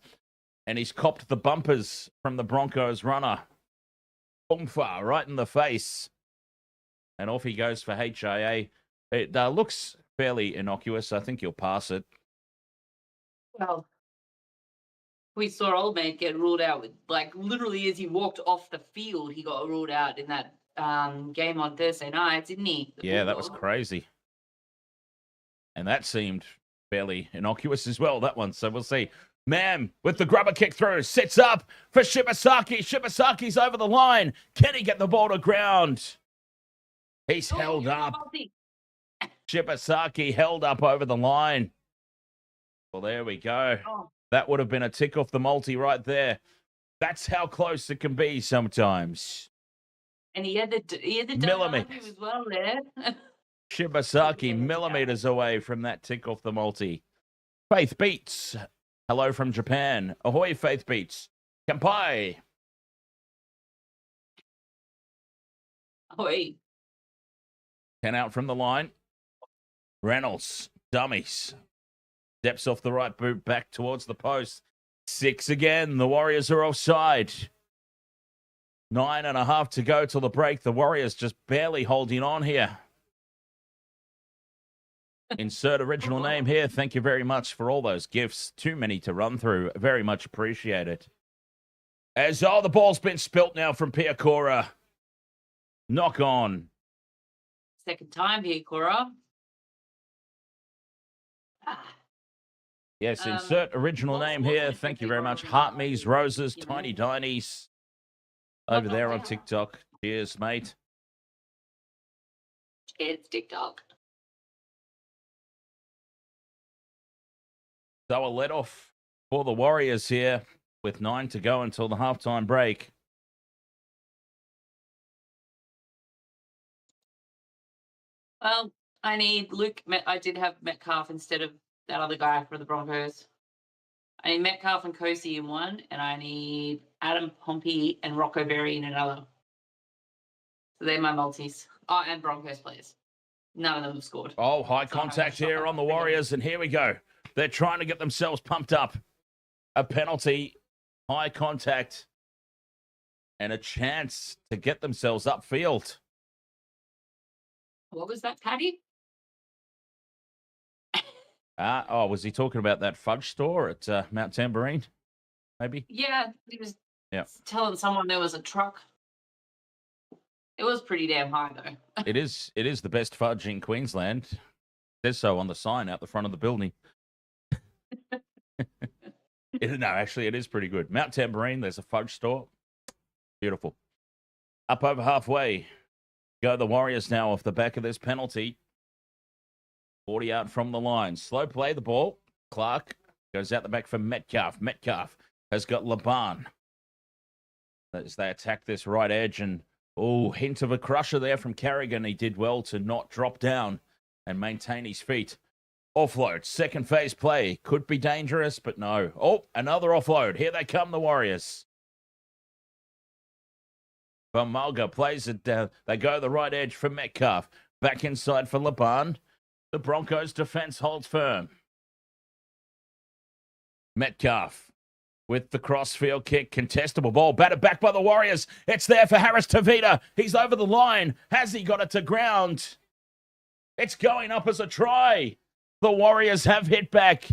And he's copped the bumpers from the Broncos runner. Boomfa, right in the face. And off he goes for HIA. It looks fairly innocuous. I think you'll pass it. Well, we saw old mate get ruled out with, like, literally as he walked off the field, he got ruled out in that game on Thursday night, didn't he? Yeah, that was crazy. And that seemed fairly innocuous as well, that one. So we'll see. Mam with the grubber kick through, sits up for Shibasaki. Shibasaki's over the line. Can he get the ball to ground? He's held up. Shibasaki held up over the line. Well, there we go. That would have been a tick off the multi right there. That's how close it can be sometimes. And he had the millimeters as well there. Shibasaki millimeters away from that tick off the multi. Faith Beats. Hello from Japan. Ahoy, Faith Beats. Kampai. Ahoy. 10 out from the line. Reynolds. Dummies. Steps off the right boot back towards the post. 6 again. The Warriors are offside. 9.5 to go till the break. The Warriors just barely holding on here. Insert original name here. Thank you very much for all those gifts. Too many to run through. Very much appreciated. As the ball's been spilt now from Piakora. Knock on. Second time here, Cora. Yes, insert original name here. Thank you very much. Heart Me's, Roses, Tiny Dinies. Over there on TikTok. Cheers, mate. Cheers, TikTok. So a let off for the Warriors here with 9 to go until the halftime break. Well, I need Luke. I did have Metcalf instead of that other guy for the Broncos. I need Metcalf and Kosi in one, and I need Adam Pompey and Rocco Berry in another. So they're my multis. Oh, and Broncos players. None of them have scored. Oh, high contact here on the Warriors, and here we go. They're trying to get themselves pumped up. A penalty, high contact. and a chance to get themselves upfield. What was that, Paddy? Was he talking about that fudge store at Mount Tambourine? Maybe? Yeah, he was Yeah. telling someone there was a truck. It was pretty damn high, though. It is the best fudge in Queensland. It says so on the sign out the front of the building. No, actually, it is pretty good. Mount Tambourine, there's a fudge store. Beautiful. Up over halfway. Go the Warriors now off the back of this penalty. 40 out from the line. Slow play the ball. Clark goes out the back for Metcalf. Metcalf has got Laban. As they attack this right edge, and hint of a crusher there from Carrigan. He did well to not drop down and maintain his feet. Offload, second phase play. Could be dangerous, but no. Oh, another offload. Here they come, the Warriors. From Mulga plays it down. They go the right edge for Metcalf. Back inside for Laban. The Broncos defense holds firm. Metcalf with the crossfield kick. Contestable ball. Batted back by the Warriors. It's there for Harris Tavita. He's over the line. Has he got it to ground? It's going up as a try. The Warriors have hit back.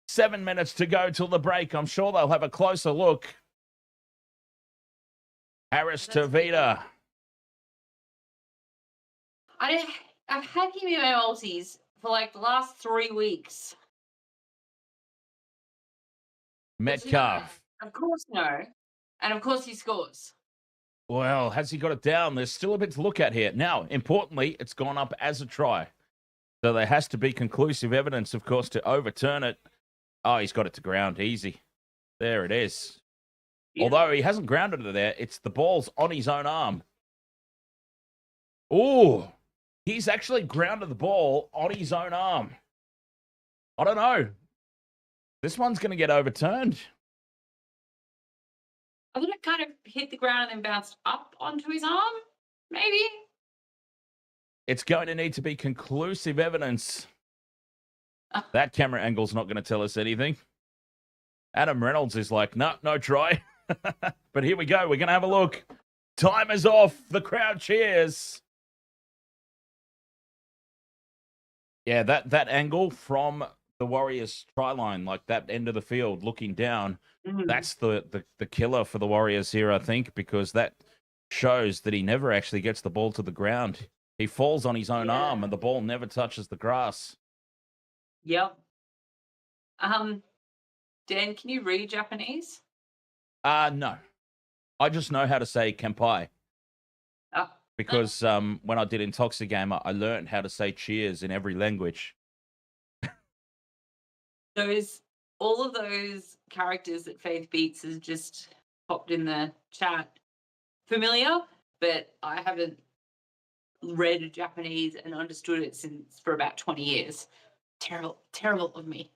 7 minutes to go till the break. I'm sure they'll have a closer look. Harris Tavita. I've had him in my multis for like the last 3 weeks. Metcalf. Of course, no. And of course he scores. Well, has he got it down? There's still a bit to look at here. Now, importantly, it's gone up as a try. So there has to be conclusive evidence, of course, to overturn it. Oh, he's got it to ground. Easy. There it is. Yeah. Although he hasn't grounded it there, it's the ball's on his own arm. Oh, he's actually grounded the ball on his own arm. I don't know. This one's going to get overturned. I thought it kind of hit the ground and then bounced up onto his arm, maybe? It's going to need to be conclusive evidence. That camera angle's not going to tell us anything. Adam Reynolds is like, no try. But here we go. We're going to have a look. Time is off. The crowd cheers. Yeah, that angle from the Warriors try line, like that end of the field looking down, that's the killer for the Warriors here, I think, because that shows that he never actually gets the ball to the ground. He falls on his own arm and the ball never touches the grass. Yep. Dan, can you read Japanese? No. I just know how to say Kenpai. Oh. Because when I did Intoxigame, I learned how to say cheers in every language. All of those characters that Faith Beats has just popped in the chat familiar, but I haven't read Japanese and understood it for about 20 years. Terrible of me.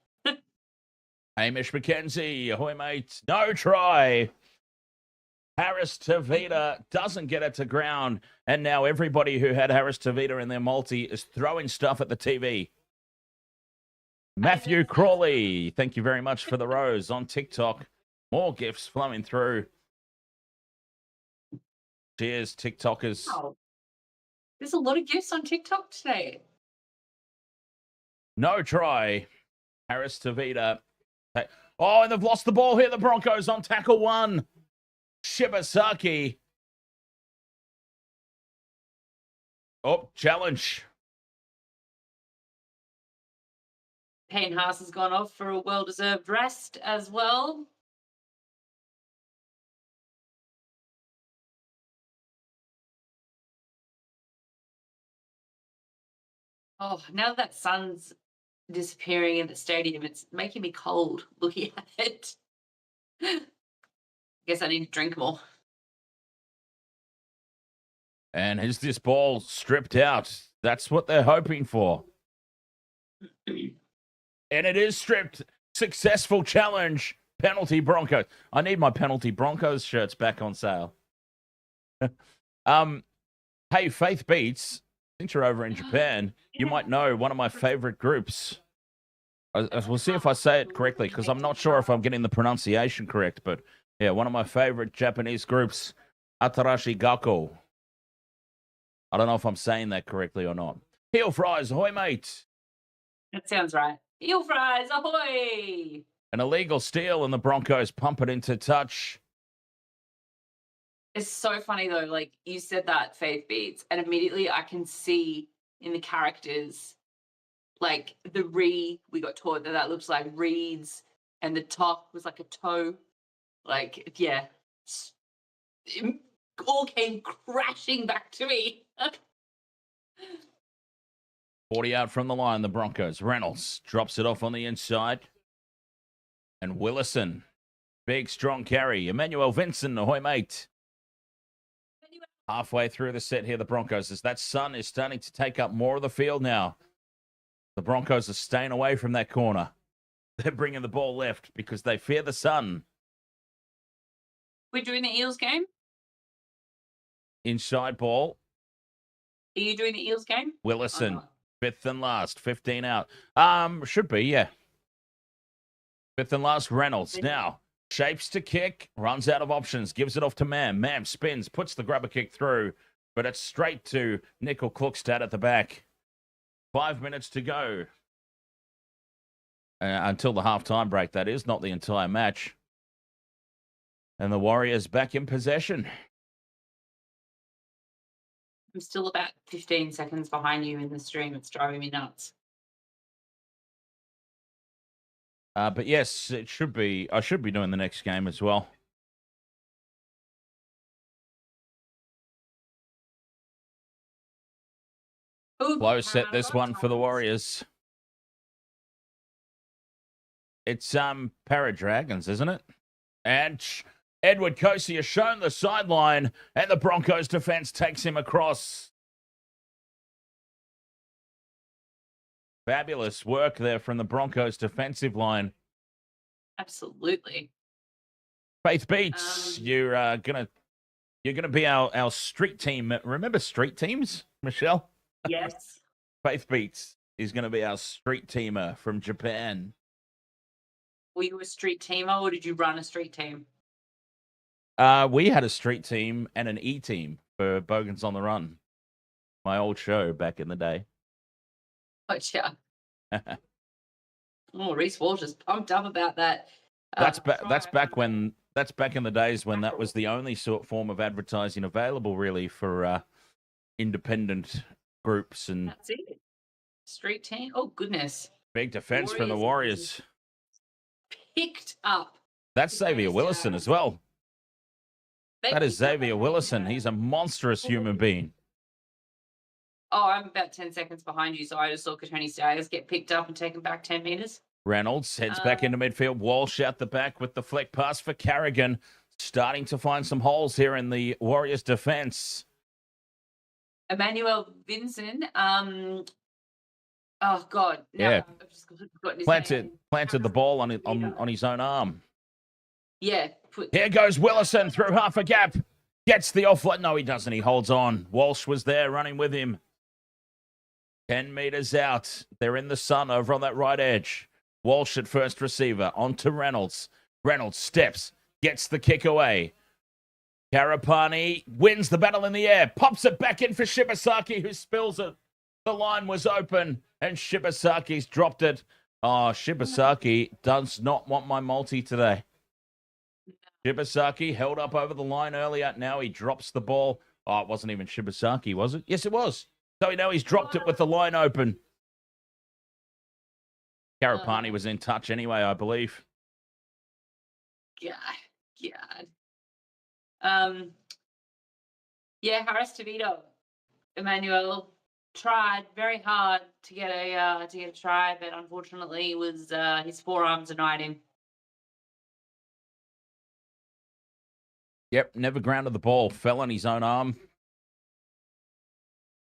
Hamish McKenzie, ahoy mate, no try. Harris Tavita doesn't get it to ground, and now everybody who had Harris Tavita in their multi is throwing stuff at the TV. Matthew Crawley, thank you very much for the rose on TikTok. More gifts flowing through. Cheers, TikTokers. Wow. There's a lot of gifts on TikTok today. No try. Harris Tavita. Oh, and they've lost the ball here. The Broncos on tackle one. Shibasaki. Oh, challenge. Payne Haas has gone off for a well-deserved rest as well. Oh, now that sun's disappearing in the stadium, it's making me cold looking at it. Guess I need to drink more. And is this ball stripped out? That's what they're hoping for. And it is stripped. Successful challenge. Penalty Broncos. I need my penalty Broncos shirts back on sale. Hey, Faith Beats, since you're over in Japan, you might know one of my favorite groups. We'll see if I say it correctly, because I'm not sure if I'm getting the pronunciation correct, but Yeah, one of my favorite Japanese groups, Atarashi Gakko. I don't know if I'm saying that correctly or not. Heel fries, ahoy, mate. That sounds right. Eel fries, ahoy! An illegal steal, and the Broncos pump it into touch. It's so funny though, like you said that, Faith Beats, and immediately I can see in the characters, like we got taught that looks like reeds, and the top was like a toe. Like, yeah, it all came crashing back to me. 40 out from the line, the Broncos. Reynolds drops it off on the inside. And Willison, big, strong carry. Emmanuel Vincent, ahoy, mate. Halfway through the set here, the Broncos, as that sun is starting to take up more of the field now. The Broncos are staying away from that corner. They're bringing the ball left because they fear the sun. We're doing the Eels game? Inside ball. Are you doing the Eels game? Willison, fifth and last, 15 out. Should be, yeah. Fifth and last, Reynolds. Now, shapes to kick, runs out of options, gives it off to Mam. Mam spins, puts the grubber kick through, but it's straight to Nickel Klukstad at the back. 5 minutes to go. Until the halftime break, that is, not the entire match. And the Warriors back in possession. I'm still about 15 seconds behind you in the stream. It's driving me nuts. But yes, it should be. I should be doing the next game as well. Ooh, Low set this one for the Warriors. It's Para Dragons, isn't it? And Edward Kosey has shown the sideline, and the Broncos defense takes him across. Fabulous work there from the Broncos defensive line. Absolutely. Faith Beats, you're gonna be our street team. Remember street teams, Michelle? Yes. Faith Beats is gonna be our street teamer from Japan. Were you a street teamer or did you run a street team? We had a street team and an E team for Bogans on the Run. My old show back in the day. Gotcha. Oh, Reece Walsh is pumped up about that. That's back in the days when that was the only form of advertising available, really, for independent groups. And that's it. Street team. Oh goodness. Big defense from the Warriors. Picked up. That's Xavier Willison as well. That is Xavier Willison. He's a monstrous human being. Oh, I'm about 10 seconds behind you, so I just saw Katoni Staggs get picked up and taken back 10 metres. Reynolds heads back into midfield. Walsh out the back with the flick pass for Carrigan. Starting to find some holes here in the Warriors' defence. Emmanuel Vincent. Oh, God. No, Yeah. I've just forgotten his name. Planted the ball on his own arm. Yeah. Here goes Willison through half a gap. Gets the offload. No, he doesn't. He holds on. Walsh was there running with him. 10 metres out. They're in the sun over on that right edge. Walsh at first receiver. On to Reynolds. Reynolds steps. Gets the kick away. Karapani wins the battle in the air. Pops it back in for Shibasaki, who spills it. The line was open, and Shibasaki's dropped it. Oh, Shibasaki does not want my multi today. Shibasaki held up over the line earlier. Now he drops the ball. Oh, it wasn't even Shibasaki, was it? Yes, it was. So now he's dropped it with the line open. Karapani was in touch anyway, I believe. God. Yeah, Harris Tavito. Emmanuel tried very hard to get a try, but unfortunately was his forearms denied him. Yep, never grounded the ball. Fell on his own arm.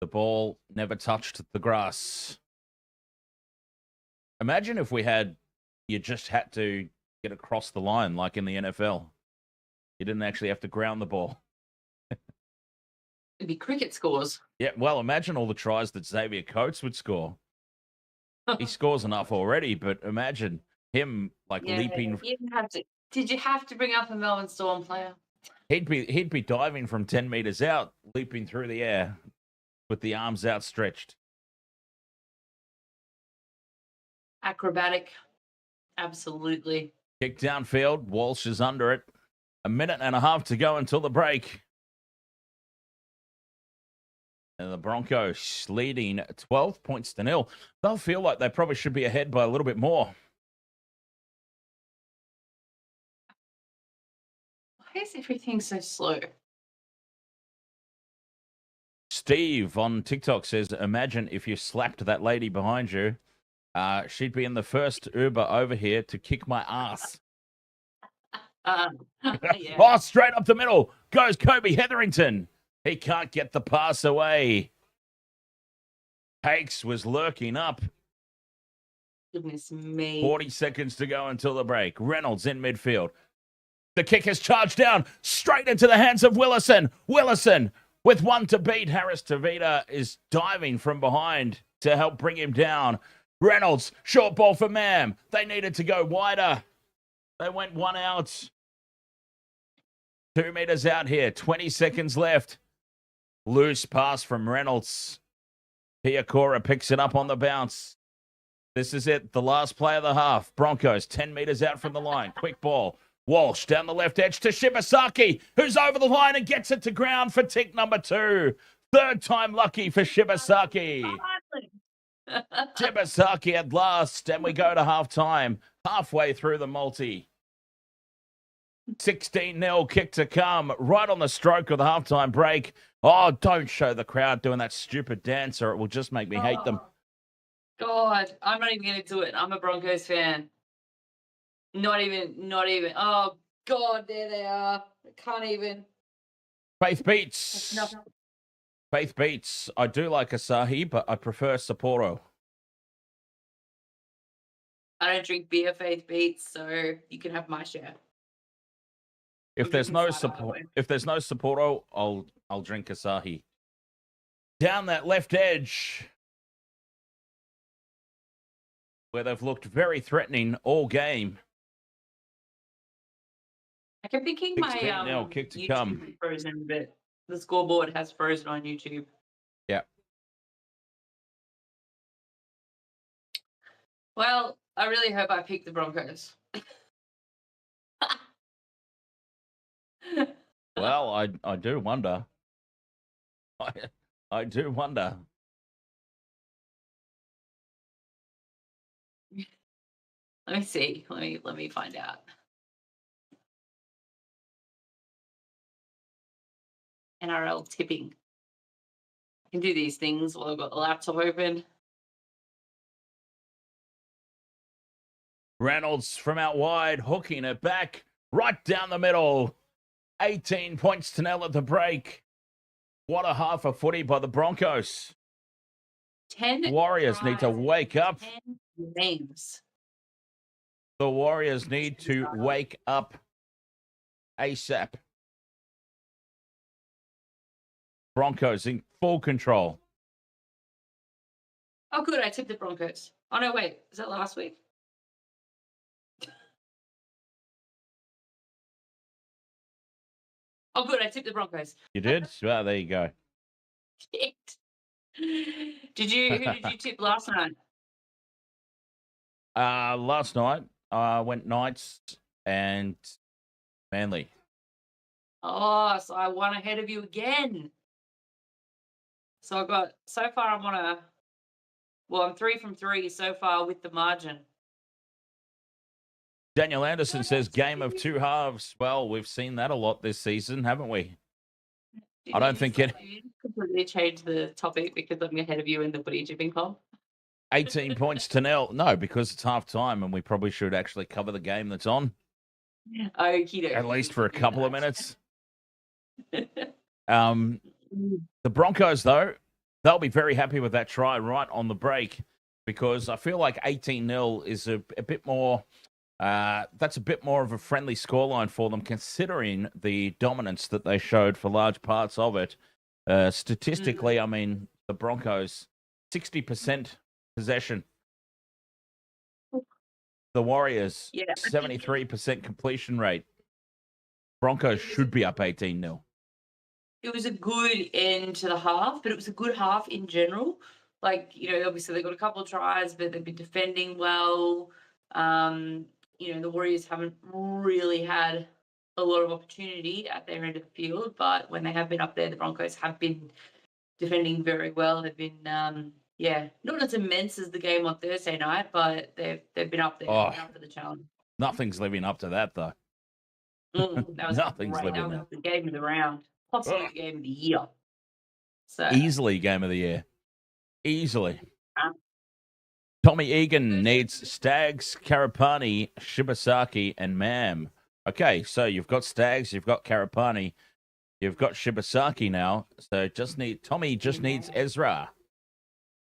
The ball never touched the grass. Imagine if you just had to get across the line like in the NFL. You didn't actually have to ground the ball. It'd be cricket scores. Yeah, well, imagine all the tries that Xavier Coates would score. He scores enough already, but imagine him leaping. He didn't have to Did you have to bring up a Melbourne Storm player? He'd be diving from 10 meters out, leaping through the air with the arms outstretched. Acrobatic. Absolutely. Kick downfield. Walsh is under it. 1.5 minutes to go until the break. And the Broncos leading 12 points to 0. They'll feel like they probably should be ahead by a little bit more. Why is everything so slow? Steve on TikTok says, imagine if you slapped that lady behind you. She'd be in the first Uber over here to kick my ass. Yeah. Oh, straight up the middle goes Kobe Hetherington. He can't get the pass away. Hakes was lurking up. Goodness me. 40 seconds to go until the break. Reynolds in midfield. The kick is charged down straight into the hands of Willison. Willison with one to beat. Harris Tavita is diving from behind to help bring him down. Reynolds, short ball for Mam. They needed to go wider. They went one out. 2 meters out here. 20 seconds left. Loose pass from Reynolds. Piakora picks it up on the bounce. This is it. The last play of the half. Broncos 10 meters out from the line. Quick ball. Walsh down the left edge to Shibasaki, who's over the line and gets it to ground for tick number 2. Third time lucky for Shibasaki. Shibasaki at last, and we go to halftime. Halfway through the multi. 16-0 kick to come, right on the stroke of the halftime break. Oh, don't show the crowd doing that stupid dance or it will just make me hate them. God, I'm not even going to do it. I'm a Broncos fan. Not even. Oh, God, there they are. I can't even. Faith beats. Faith beats. I do like Asahi, but I prefer Sapporo. I don't drink beer, Faith beats, so you can have my share. If there's no Sapporo, I'll drink Asahi. Down that left edge, where they've looked very threatening all game. I kept thinking my kick to YouTube come. is frozen, but the scoreboard has frozen on YouTube. Yeah. Well, I really hope I picked the Broncos. Well, I do wonder. I do wonder. Let me see. Let me find out. NRL tipping. I can do these things while I've got the laptop open. Reynolds from out wide, hooking it back right down the middle. 18 points to 0 at the break. What a half of footy by the Broncos. 10 Warriors need to wake up. 10 names. The Warriors need to wake up ASAP. Broncos in full control. Oh, good. I tipped the Broncos. Oh, no, wait. Is that last week? Oh, good. I tipped the Broncos. You did? Well, there you go. Shit. Who did you tip last night? Last night, I went Knights and Manly. Oh, so I won ahead of you again. So I'm 3 from 3 so far with the margin. Daniel Anderson says game of two halves. Well, we've seen that a lot this season, haven't we? I don't think it. Completely changed the topic because I'm ahead of you in the footy tipping comp. 18 points to 0. No, because it's half time and we probably should actually cover the game that's on. Okey-dokey. At least for a couple of minutes. The Broncos, though, they'll be very happy with that try right on the break because I feel like 18-0 is a bit more. That's a bit more of a friendly scoreline for them, considering the dominance that they showed for large parts of it. Statistically, I mean, the Broncos, 60% possession. The Warriors, Yeah, 73% completion rate. Broncos should be up 18-0. it was a good end to the half, but it was a good half in general. Like, obviously they got a couple of tries, but they've been defending well. The Warriors haven't really had a lot of opportunity at their end of the field, but when they have been up there, the Broncos have been defending very well. They've been, not as immense as the game on Thursday night, but they've been up there, been up for the challenge. Nothing's living up to that, though. That was Nothing's great. living That was up. the game of the round, possibly the game of the year. So Easily game of the year. Easily. Um, Tommy Egan needs Stags, Karapani, Shibasaki, and Mam. Okay, so you've got Stags, you've got Karapani, you've got Shibasaki now. So Tommy just needs Ezra.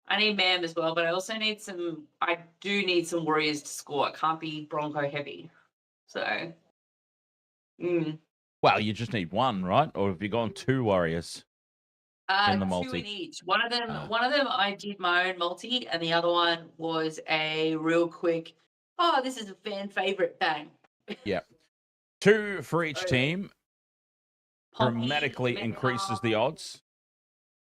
I need Mam as well, but I also need I do need some Warriors to score. It can't be Bronco heavy. So, Well, you just need one, right? Or have you gone two Warriors in the multi? Two in each. One of them, I did my own multi, and the other one was a real quick. Oh, this is a fan favorite. Bang. Yeah, two for each team dramatically increases the odds.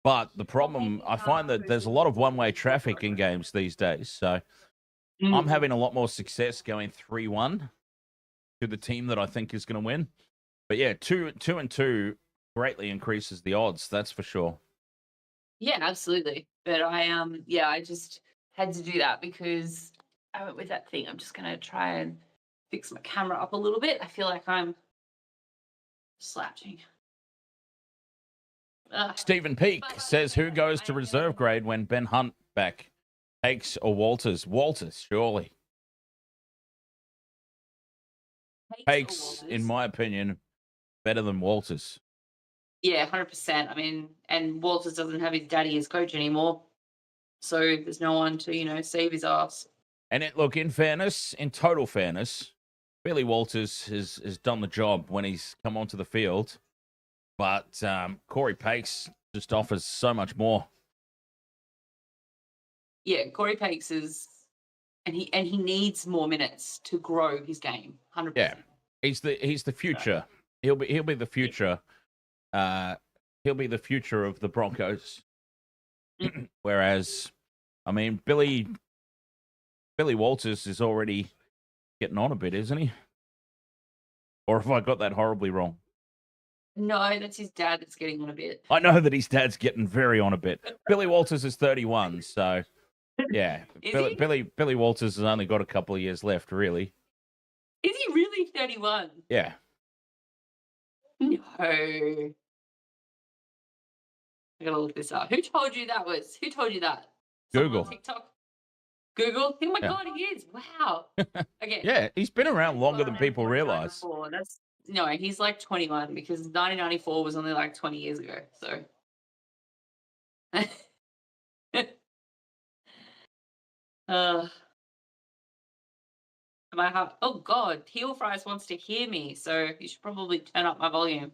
But the problem, I find that there's a lot of one-way traffic in games these days. So I'm having a lot more success going 3-1 to the team that I think is going to win. But yeah, 2-2 greatly increases the odds. That's for sure. Yeah, absolutely. But I just had to do that because I went with that thing. I'm just going to try and fix my camera up a little bit. I feel like I'm slouching. Stephen Peake says, who goes to reserve grade when Ben Hunt back? Hakes or Walters? Walters, surely. Hakes, in my opinion, better than Walters. Yeah, 100%. I mean, and Walters doesn't have his daddy as coach anymore. So there's no one to, save his ass. And in fairness, in total fairness, Billy Walters has done the job when he's come onto the field. But Corey Pakes just offers so much more. Yeah, Corey Pakes is, and he needs more minutes to grow his game. 100%. Yeah, he's the future. He'll be the future. He'll be the future of the Broncos. Whereas, I mean, Billy Walters is already getting on a bit, isn't he? Or have I got that horribly wrong? No, that's his dad that's getting on a bit. I know that his dad's getting very on a bit. Billy Walters is 31, so yeah. Billy Walters has only got a couple of years left, really. Is he really 31? Yeah. No. I gotta look this up. Who told you that? Someone Google. on TikTok. Google? Oh my Yeah. God, he is. Wow. Okay. Yeah, he's been around longer than people realize. No, he's like 21 because 1994 was only like 20 years ago. So. Oh God, Heel Fries wants to hear me, so you should probably turn up my volume.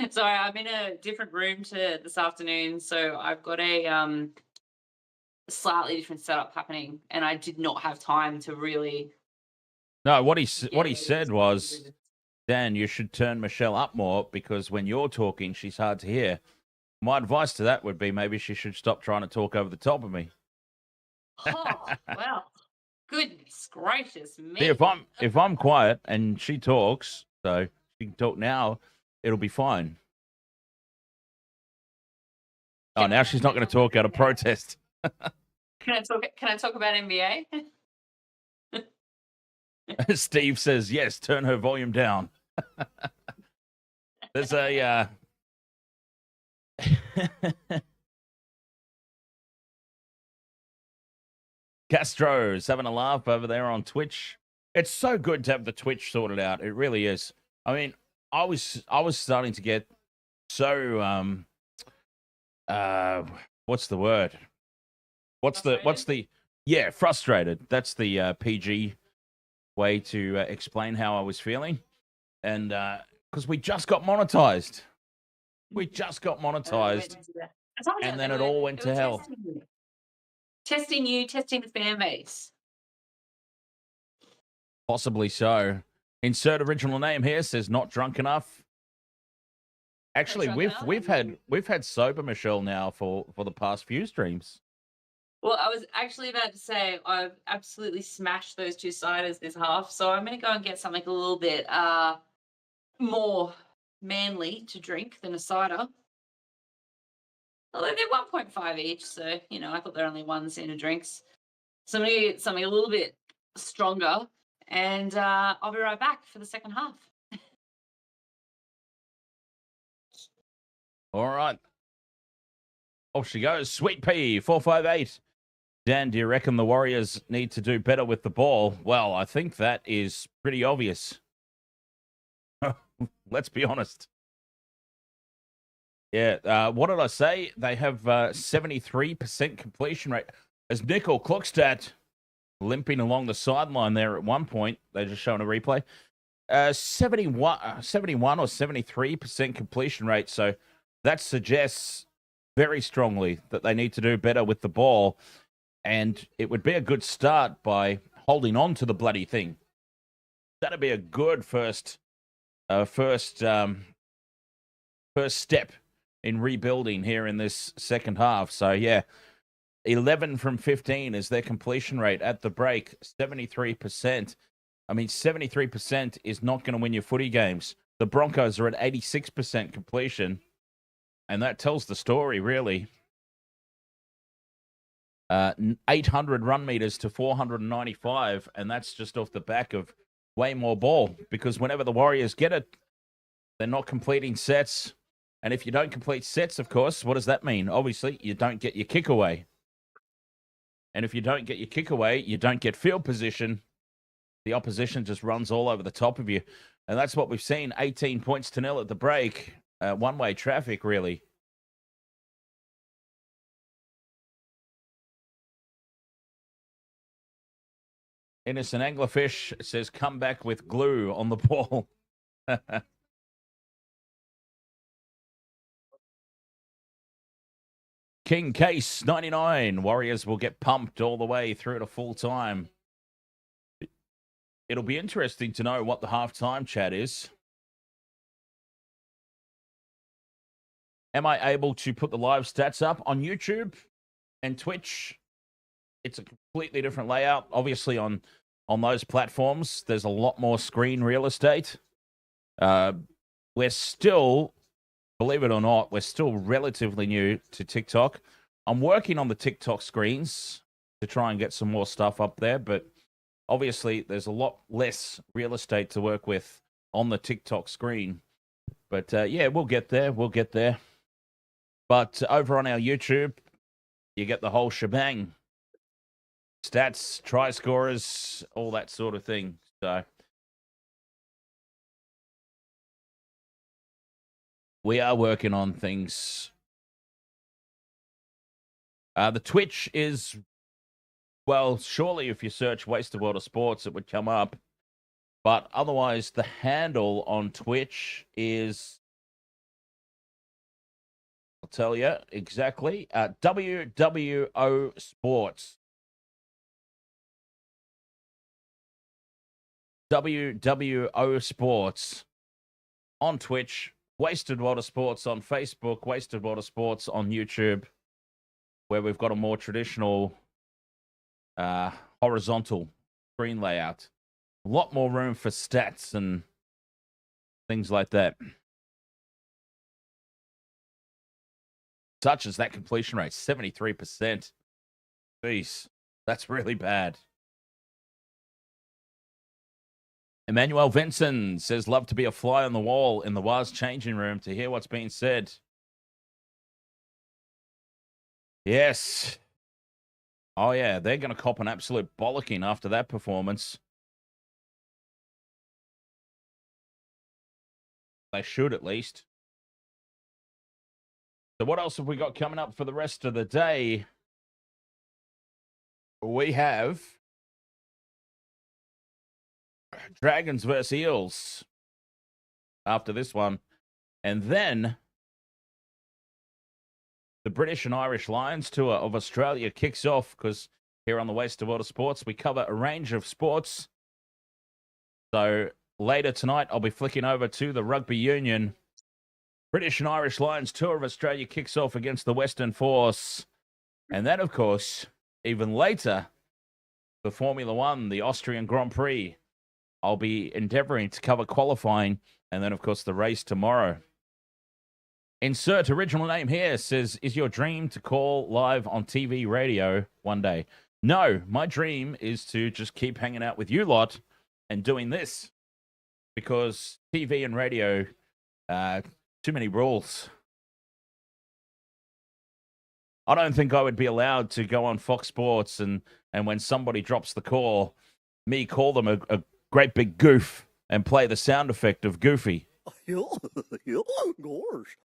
Sorry, I'm in a different room to this afternoon, so I've got a slightly different setup happening, and I did not have time to really. No, what he said was, Dan, you should turn Michelle up more because when you're talking, she's hard to hear. My advice to that would be maybe she should stop trying to talk over the top of me. Oh, well, goodness gracious me! See, if I'm quiet and she talks, so she can talk now, it'll be fine. Oh, now she's not going to talk out of protest. Can I talk about NBA? Steve says yes. Turn her volume down. There's a. Castro's having a laugh over there on Twitch. It's so good to have the Twitch sorted out. It really is. I mean, I was starting to get so what's the word? Frustrated. That's the PG way to explain how I was feeling. And because we just got monetized. And then it all went to hell. testing you, testing the fan base. Possibly so. Insert original name here, says not drunk enough. Actually, we've had sober Michelle now for the past few streams. Well, I was actually about to say I've absolutely smashed those 2 ciders this half, so I'm going to go and get something a little bit more manly to drink than a cider. Although they're 1.5 each, so, I thought they're only 1 cent of drinks. So I'm going to get something a little bit stronger, and I'll be right back for the second half. All right. Off she goes. Sweet Pea, 458. Dan, do you reckon the Warriors need to do better with the ball? Well, I think that is pretty obvious. Let's be honest. Yeah, what did I say? They have 73% completion rate. As Nickel Klukstad limping along the sideline there at one point, they're just showing a replay. 71 or 73% completion rate. So that suggests very strongly that they need to do better with the ball. And it would be a good start by holding on to the bloody thing. That'd be a good first step in rebuilding here in this second half. So, yeah, 11 from 15 is their completion rate at the break, 73%. I mean, 73% is not going to win your footy games. The Broncos are at 86% completion, and that tells the story, really. 800 run meters to 495, and that's just off the back of way more ball, because whenever the Warriors get it, they're not completing sets. And if you don't complete sets, of course, what does that mean? Obviously, you don't get your kick away. And if you don't get your kick away, you don't get field position. The opposition just runs all over the top of you. And that's what we've seen, 18 points to 0 at the break. One-way traffic, really. Innocent Anglerfish says, come back with glue on the ball. King Case 99. Warriors will get pumped all the way through to full time. It'll be interesting to know what the halftime chat is. Am I able to put the live stats up on YouTube and Twitch? It's a completely different layout. Obviously, on those platforms, there's a lot more screen real estate. We're still, believe it or not, we're still relatively new to TikTok. I'm working on the TikTok screens to try and get some more stuff up there, but obviously there's a lot less real estate to work with on the TikTok screen. But yeah, we'll get there. We'll get there. But over on our YouTube, you get the whole shebang. Stats, try scorers, all that sort of thing. So we are working on things. The Twitch is, well, surely if you search Wasted World of Sports, it would come up. But otherwise, the handle on Twitch is, I'll tell you exactly, WWO Sports. WWO Sports on Twitch, Wasted World of Sports on Facebook, Wasted World of Sports on YouTube, where we've got a more traditional horizontal screen layout. A lot more room for stats and things like that. Such as that completion rate, 73%. Jeez, that's really bad. Emmanuel Vincent says, love to be a fly on the wall in the Waz changing room to hear what's being said. Yes. Oh, yeah, they're going to cop an absolute bollocking after that performance. They should, at least. So what else have we got coming up for the rest of the day? We have Dragons versus Eels after this one. And then The British and Irish Lions tour of Australia kicks off because here on the Waste of Water Sports, we cover a range of sports. So later tonight, I'll be flicking over to the Rugby Union. British and Irish Lions tour of Australia kicks off against the Western Force. And then, of course, even later, the Formula One, the Austrian Grand Prix. I'll be endeavoring to cover qualifying and then, of course, the race tomorrow. Insert original name here says, is your dream to call live on TV radio one day? No, my dream is to just keep hanging out with you lot and doing this because TV and radio, too many rules. I don't think I would be allowed to go on Fox Sports and when somebody drops the call, me call them a great big goof and play the sound effect of Goofy. Gosh.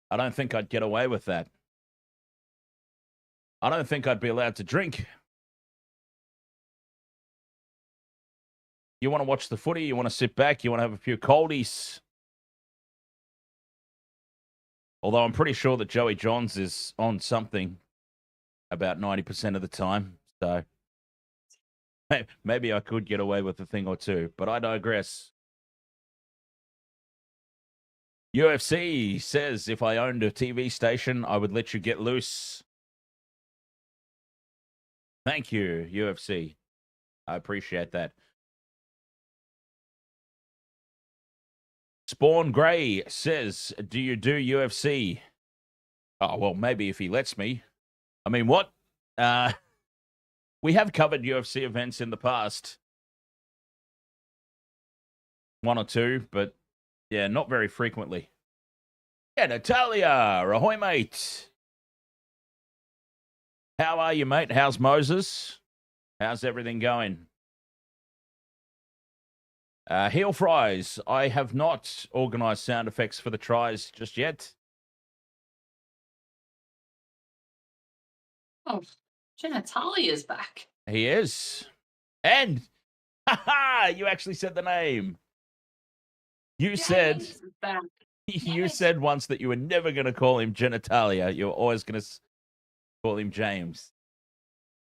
I don't think I'd get away with that. I don't think I'd be allowed to drink. You want to watch the footy, you want to sit back, you want to have a few coldies. Although I'm pretty sure that Joey Johns is on something about 90% of the time. So maybe I could get away with a thing or two, but I digress. UFC says if I owned a TV station, I would let you get loose. Thank you, UFC. I appreciate that. Spawn Gray says, do you do UFC? Oh, well, maybe if he lets me. I mean, what? We have covered UFC events in the past. One or two, but yeah, not very frequently. Yeah, Natalia, ahoy, mate. How are you, mate? How's Moses? How's everything going? Heel Fries, I have not organized sound effects for the tries just yet. Oh, Genitalia's back. He is. And, haha, you actually said the name. You said, James is back. you Yes. said once that you were never going to call him Genitalia. You were always going to call him James.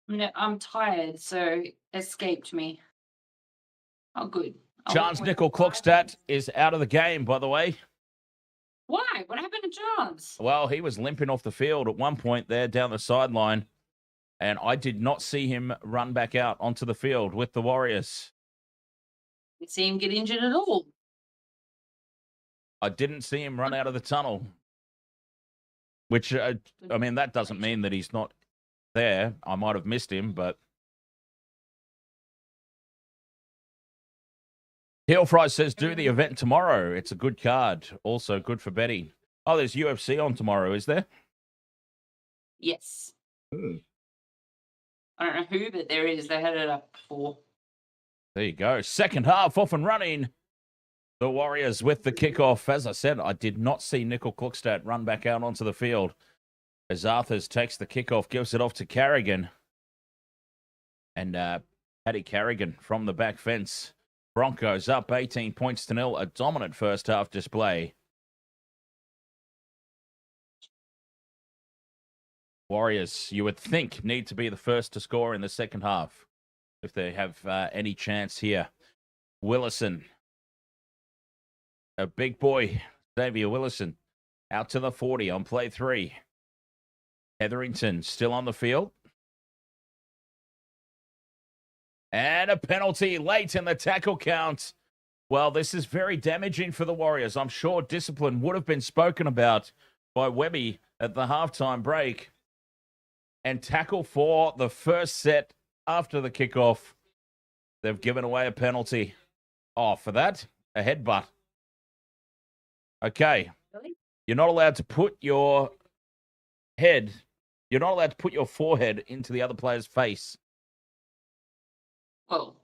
No, I'm tired, so escaped me. Oh, good. Chance Nickel Clockstat is out of the game, by the way. Why? What happened to Chance? Well, he was limping off the field at one point there down the sideline, and I did not see him run back out onto the field with the Warriors. Didn't see him get injured at all. I didn't see him run out of the tunnel, which, I mean, that doesn't mean that he's not there. I might have missed him, but... Heel Fry says, do the event tomorrow. It's a good card. Also good for betting. Oh, there's UFC on tomorrow, is there? Yes. I don't know who, but there is. They had it up before. There you go. Second half off and running. The Warriors with the kickoff. As I said, I did not see Nickel Kluckstadt run back out onto the field. As Arthurs takes the kickoff, gives it off to Carrigan. And Paddy Carrigan from the back fence. Broncos up 18 points to 0. A dominant first half display. Warriors, you would think, need to be the first to score in the second half if they have any chance here. Willison. A big boy, Xavier Willison, out to the 40 on play 3. Hetherington still on the field. And a penalty late in the tackle count. Well, this is very damaging for the Warriors. I'm sure discipline would have been spoken about by Webby at the halftime break. And tackle for the first set after the kickoff. They've given away a penalty. Oh, for that, a headbutt. Okay. Really? You're not allowed to put your head, you're not allowed to put your forehead into the other player's face. Well,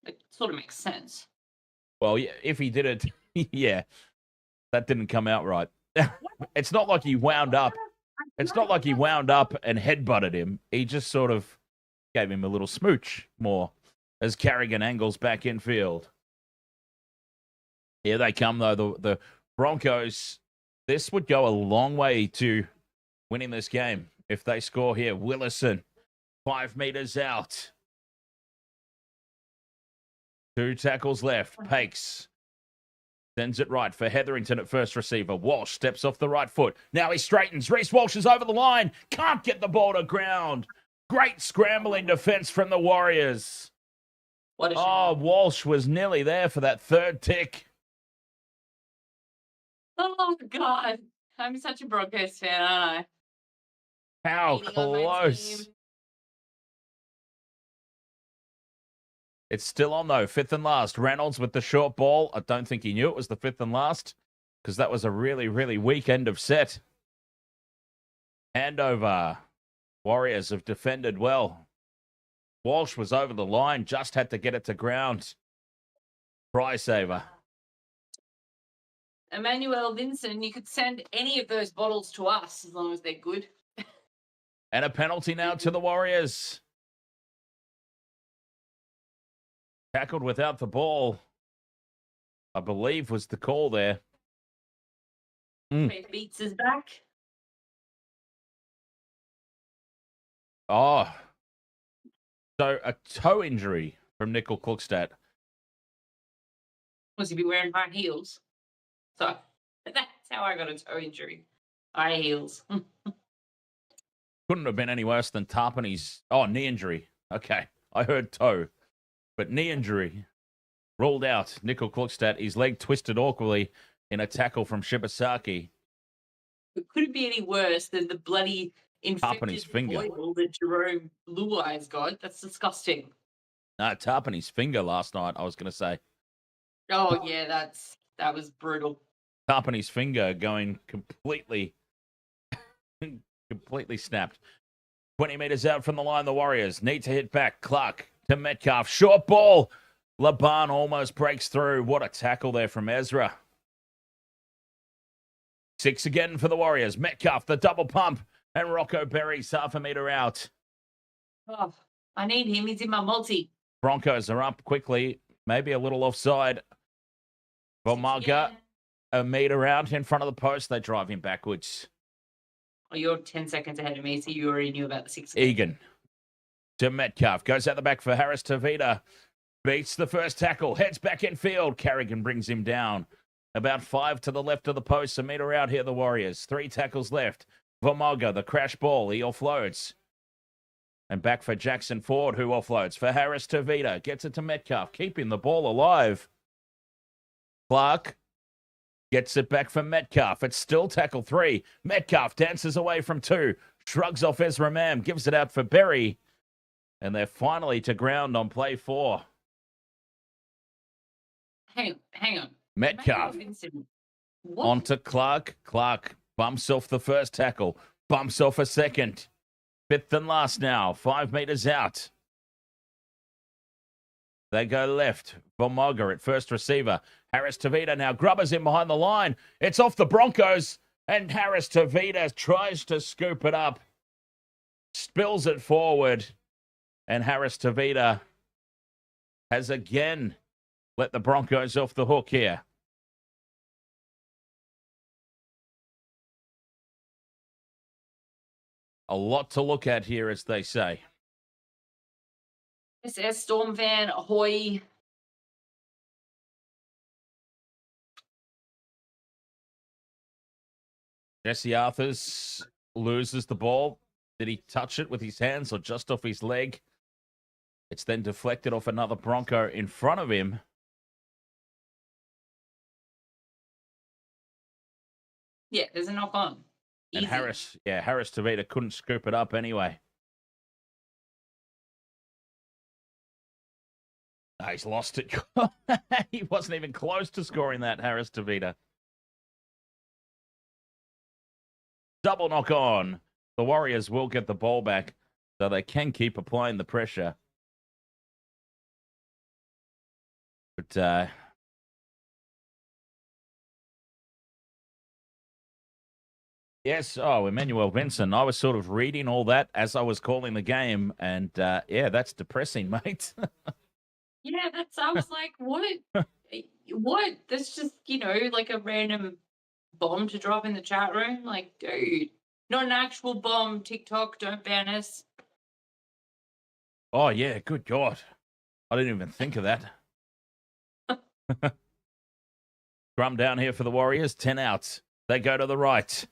it sort of makes sense. Well, yeah, if he did it, yeah, that didn't come out right. It's not like he wound up. It's not like he wound up and headbutted him. He just sort of gave him a little smooch more as Carrigan angles back infield. Here they come, though, the Broncos. This would go a long way to winning this game if they score here. Willison, 5 meters out. 2 tackles left. Pakes sends it right for Hetherington at first receiver. Walsh steps off the right foot. Now he straightens. Reece Walsh is over the line. Can't get the ball to ground. Great scrambling defense from the Warriors. What a Oh, Walsh was nearly there for that third tick. Oh, God. I'm such a Broncos fan, aren't I? How Hating on my close. team. It's still on, though. 5th and last. Reynolds with the short ball. I don't think he knew it was the 5th and last because that was a really, really weak end of set. Handover. Warriors have defended well. Walsh was over the line, just had to get it to ground. Try saver. Emmanuel Vincent, you could send any of those bottles to us as long as they're good. And a penalty now to the Warriors. Tackled without the ball, I believe was the call there. Beats is back. Oh. So a toe injury from Nickel Klukstad. Must he be wearing high heels? So that's how I got a toe injury. High heels. Couldn't have been any worse than Tarpany's. Oh, knee injury. Okay. I heard toe. But knee injury. Ruled out. Nickel Klukstad, his leg twisted awkwardly in a tackle from Shibasaki. It couldn't be any worse than the bloody Tarpany's infected finger. boil that Jerome Blue Eyes got. That's disgusting. Tarpany's finger last night, I was going to say. Oh, yeah, that was brutal. Tarpany's finger going completely snapped. 20 meters out from the line, the Warriors need to hit back. Clark to Metcalf. Short ball. Laban almost breaks through. What a tackle there from Ezra. 6 again for the Warriors. Metcalf, the double pump. And Rocco Berry's half a meter out. Oh, I need him. He's in my multi. Broncos are up quickly. Maybe a little offside. Vomaga, a meter out in front of the post. They drive him backwards. Oh, you're 10 seconds ahead of me, so you already knew about the 6. Egan to Metcalf. Goes out the back for Harris Tavita. Beats the first tackle. Heads back in field. Carrigan brings him down. About 5 to the left of the post. A meter out here, the Warriors. 3 tackles left. Vomaga, the crash ball. He offloads. And back for Jackson Ford, who offloads for Harris Tavita. Gets it to Metcalf, keeping the ball alive. Clark gets it back for Metcalf. It's still tackle 3. Metcalf dances away from 2. Shrugs off Ezra Mam. Gives it out for Berry. And they're finally to ground on play 4. Hang on. Metcalf What? onto Clark. Clark bumps off the first tackle. Bumps off a second. 5th and last now. 5 meters out. They go left. Vomaga at first receiver. Harris Tavita now grubbers in behind the line. It's off the Broncos. And Harris Tavita tries to scoop it up. Spills it forward. And Harris Tavita has again let the Broncos off the hook here. A lot to look at here, as they say. SS Storm Van, ahoy. Jesse Arthurs loses the ball. Did he touch it with his hands or just off his leg? It's then deflected off another Bronco in front of him. Yeah, there's a knock on. And Easy. Harris Tavita couldn't scoop it up anyway. Oh, he's lost it. He wasn't even close to scoring that, Harris Tavita. Double knock on. The Warriors will get the ball back, so they can keep applying the pressure. But yes, Emmanuel Vincent. I was sort of reading all that as I was calling the game, and yeah, that's depressing, mate. Yeah, I was like, what? What? That's just, like a random bomb to drop in the chat room. Like, dude. Not an actual bomb. TikTok, don't ban us. Oh, yeah, good God. I didn't even think of that. Scrum down here for the Warriors, 10 outs. They go to the right.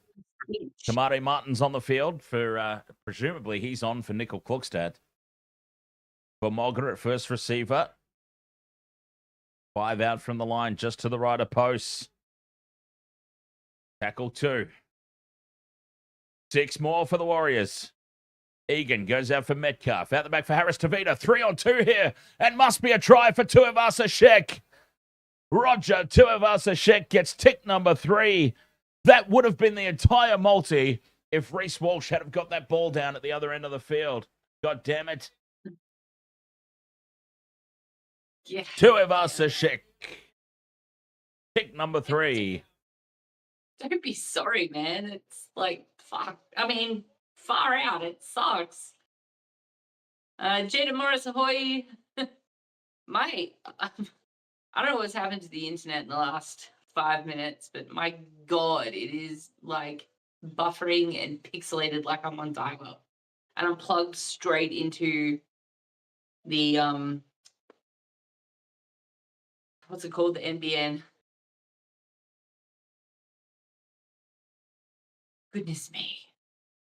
Tomato Martin's on the field for, presumably, he's on for Nickel Klukstad. For Mulger at first receiver. 5 out from the line, just to the right of posts. Tackle 2. 6 more for the Warriors. Egan goes out for Metcalf. Out the back for Harris Tavita. 3-on-2 here. And must be a try for Tuivasa-Sheck. Roger Tuivasa-Sheck gets tick number 3. That would have been the entire multi if Reece Walsh had have got that ball down at the other end of the field. God damn it. Yeah. Tuivasa-Sheck. Tick number 3. Don't be sorry, man. It's like, fuck. I mean, far out. It sucks. Jaden Morris, ahoy. Mate, I don't know what's happened to the internet in the last 5 minutes, but my God, it is like buffering and pixelated like I'm on dial-up. And I'm plugged straight into the, what's it called? The NBN. Goodness me.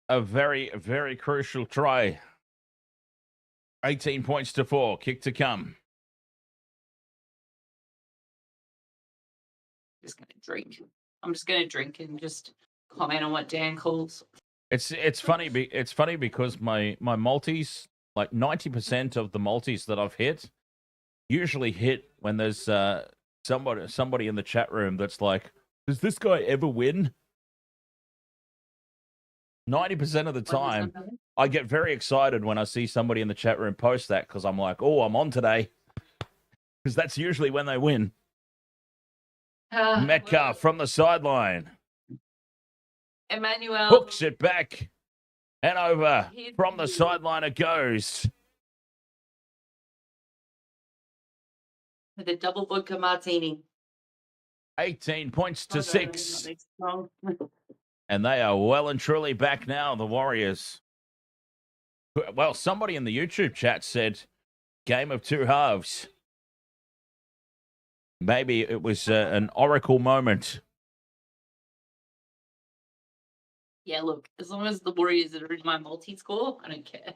A very, very crucial try. 18 points to 4. Kick to come. Just gonna drink. I'm just gonna drink and just comment on what Dan calls. It's funny. It's funny because my multis, like 90% of the multis that I've hit, usually hit when there's somebody in the chat room that's like, "Does this guy ever win?" 90% of the time, I get very excited when I see somebody in the chat room post that because I'm like, "Oh, I'm on today," because that's usually when they win. Metcalf from the sideline. Emmanuel Hooks it back and over from the sideline it goes. with a double vodka martini. 18 points to 6. No. And they are well and truly back now, the Warriors. Well, somebody in the YouTube chat said, game of 2 halves. Maybe it was an oracle moment. Yeah, look, as long as the Warriors are in my multi-score, I don't care.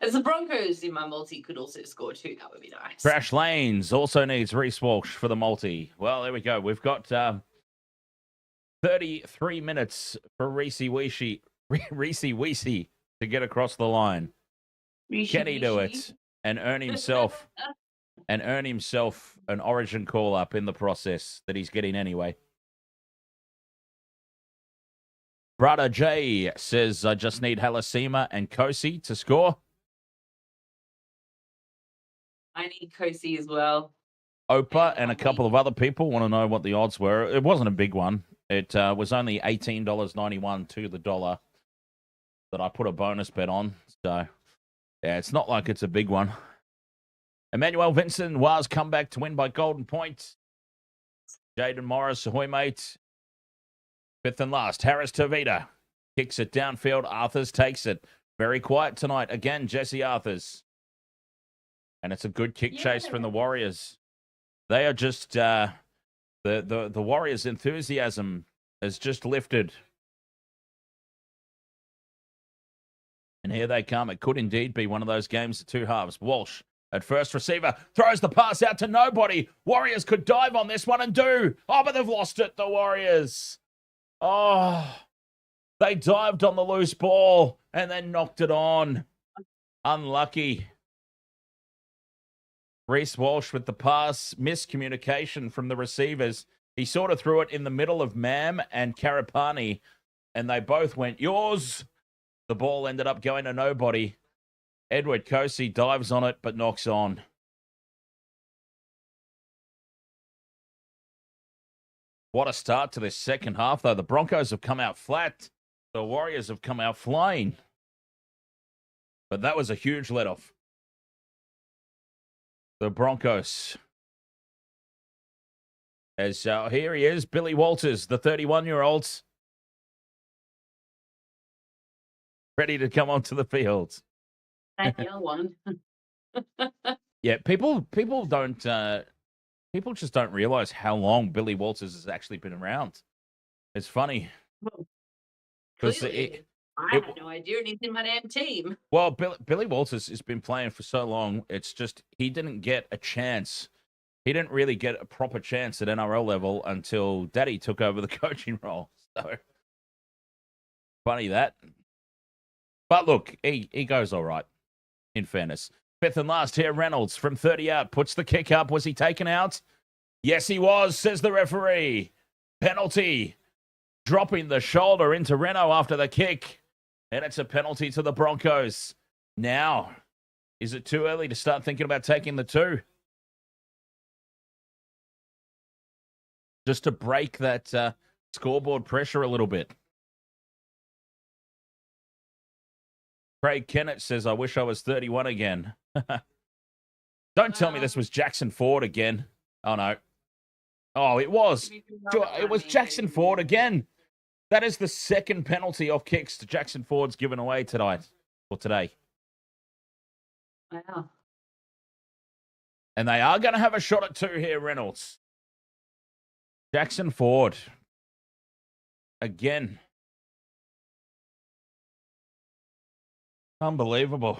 As the Broncos in my multi could also score too, that would be nice. Crash Lanes also needs Reece Walsh for the multi. Well, there we go. We've got 33 minutes for Reece Weesey to get across the line. Can he do it and earn himself an origin call up in the process that he's getting anyway? Brother Jay says, I just need Halasima and Kosi to score. I need Kosi as well. Opa and a couple of other people want to know what the odds were. It wasn't a big one. It was only $18.91 to the dollar that I put a bonus bet on. So, yeah, it's not like it's a big one. Emmanuel Vincent was come back to win by golden points. Jaden Morris, ahoy, mate. 5th and last, Harris Tavita kicks it downfield. Arthurs takes it. Very quiet tonight. Again, Jesse Arthurs. And it's a good kick chase from the Warriors. They are just, the Warriors' enthusiasm has just lifted. And here they come. It could indeed be one of those games of 2 halves. Walsh at first receiver throws the pass out to nobody. Warriors could dive on this one and do. Oh, but they've lost it, the Warriors. Oh, they dived on the loose ball and then knocked it on. Unlucky. Reece Walsh with the pass. Miscommunication from the receivers. He sort of threw it in the middle of Mam and Karapani, and they both went, yours. The ball ended up going to nobody. Edward Kosi dives on it, but knocks on. What a start to this second half, though. The Broncos have come out flat. The Warriors have come out flying. But that was a huge let-off. The Broncos. As here he is, Billy Walters, the 31-year-old. ready to come onto the field. Danielle one. Yeah, people don't people just don't realize how long Billy Walters has actually been around. It's funny Well, because clearly, I it- had no idea, and he's in my damn team. well, Billy Walters has been playing for so long. It's just he didn't get a chance. He didn't really get a proper chance at NRL level until Daddy took over the coaching role. So funny that. But look, he goes all right, in fairness. Fifth and last here, Reynolds from 30 out, puts the kick up. Was he taken out? Yes, he was, says the referee. Penalty. Dropping the shoulder into Reno after the kick. And it's a penalty to the Broncos. Now, is it too early to start thinking about taking the 2? Just to break that scoreboard pressure a little bit. Craig Kennett says, I wish I was 31 again. Don't tell me this was Jackson Ford again. Oh, no. Oh, it was. It was Jackson Ford again. That is the second penalty off kicks to Jackson Ford's given away tonight or today. Wow. And they are going to have a shot at 2 here, Reynolds. Jackson Ford. Again. Unbelievable.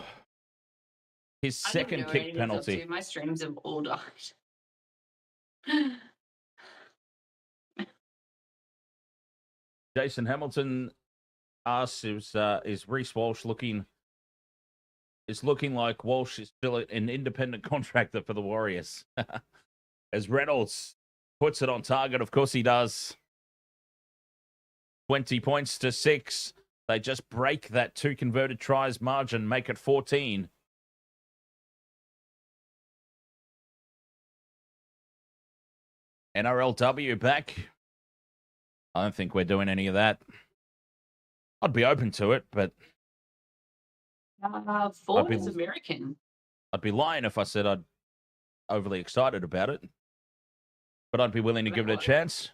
His second kick penalty. My streams have all died. Jason Hamilton asks, is Reece Walsh looking like Walsh is still an independent contractor for the Warriors? As Reynolds puts it on target, of course he does. 20 points to 6. They just break that 2 converted tries margin, make it 14. NRLW back. I don't think we're doing any of that. I'd be open to it, but Ford is American. I'd be lying if I said I'd overly excited about it. But I'd be willing to give it a chance.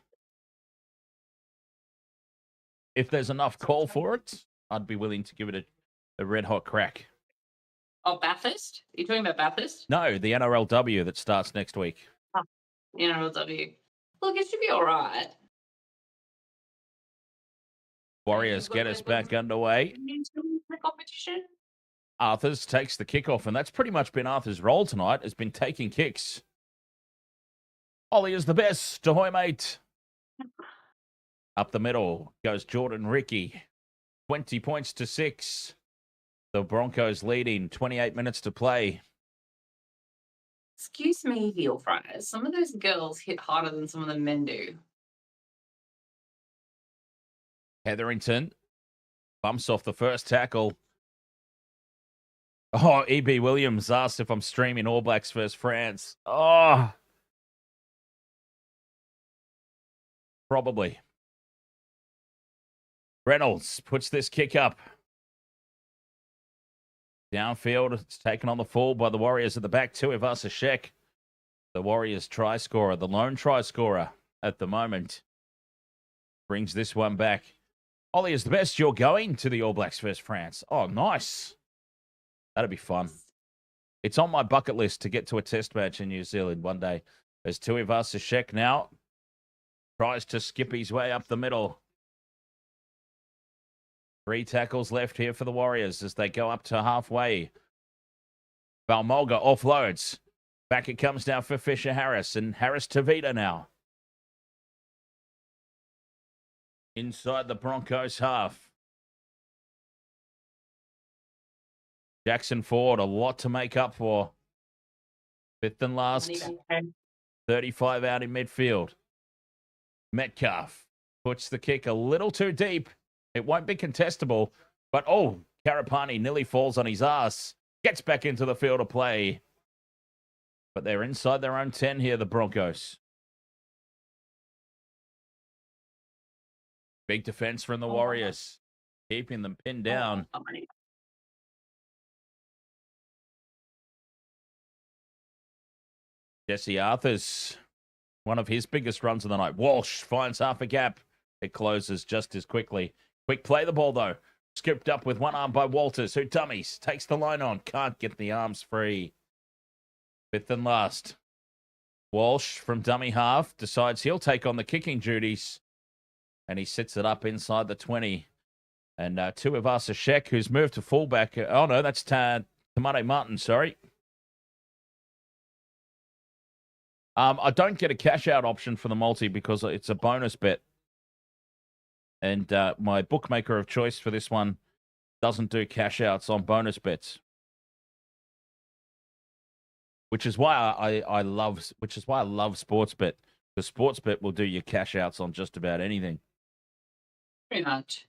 If there's enough call for it, I'd be willing to give it a red hot crack. Oh, Bathurst? Are you talking about Bathurst? No, the NRLW that starts next week. Oh, the NRLW. Look, it should be all right. Warriors get us back underway. Competition. Arthurs takes the kickoff, and that's pretty much been Arthur's role tonight, has been taking kicks. Ollie is the best. Ahoy, mate. Up the middle goes Jordan Ricky. 20 points to 6. The Broncos leading, 28 minutes to play. Excuse me, heel fries. Some of those girls hit harder than some of the men do. Hetherington bumps off the first tackle. Oh, E.B. Williams asked if I'm streaming All Blacks versus France. Oh, probably. Reynolds puts this kick up. Downfield, it's taken on the fall by the Warriors at the back. Tuivasa-Sheck, the Warriors try scorer, the lone try scorer at the moment, brings this one back. Ollie is the best. You're going to the All Blacks versus France. Oh, nice. That'd be fun. It's on my bucket list to get to a test match in New Zealand one day. As Tuivasa-Sheck now tries to skip his way up the middle. 3 tackles left here for the Warriors as they go up to halfway. Balmolga offloads. Back it comes now for Fisher Harris, and Harris to Vita now. Inside the Broncos half. Jackson Ford, a lot to make up for. 5th and last. 35 out in midfield. Metcalf puts the kick a little too deep. It won't be contestable, but oh, Karapani nearly falls on his ass. Gets back into the field of play. But they're inside their own 10 here, the Broncos. Big defense from the Warriors. Keeping them pinned down. Jesse Arthurs, one of his biggest runs of the night. Walsh finds half a gap. It closes just as quickly. Quick play the ball, though. Scooped up with one arm by Walters, who dummies. Takes the line on. Can't get the arms free. Fifth and last. Walsh from dummy half decides he'll take on the kicking duties. And he sits it up inside the 20. And Tuivasa-Sheck, who's moved to fullback. Oh, no, that's Tamate Martin, sorry. I don't get a cash-out option for the multi because it's a bonus bet. And my bookmaker of choice for this one doesn't do cash-outs on bonus bets. Which is why I love Sportsbet. Because Sportsbet will do your cash-outs on just about anything. Pretty much.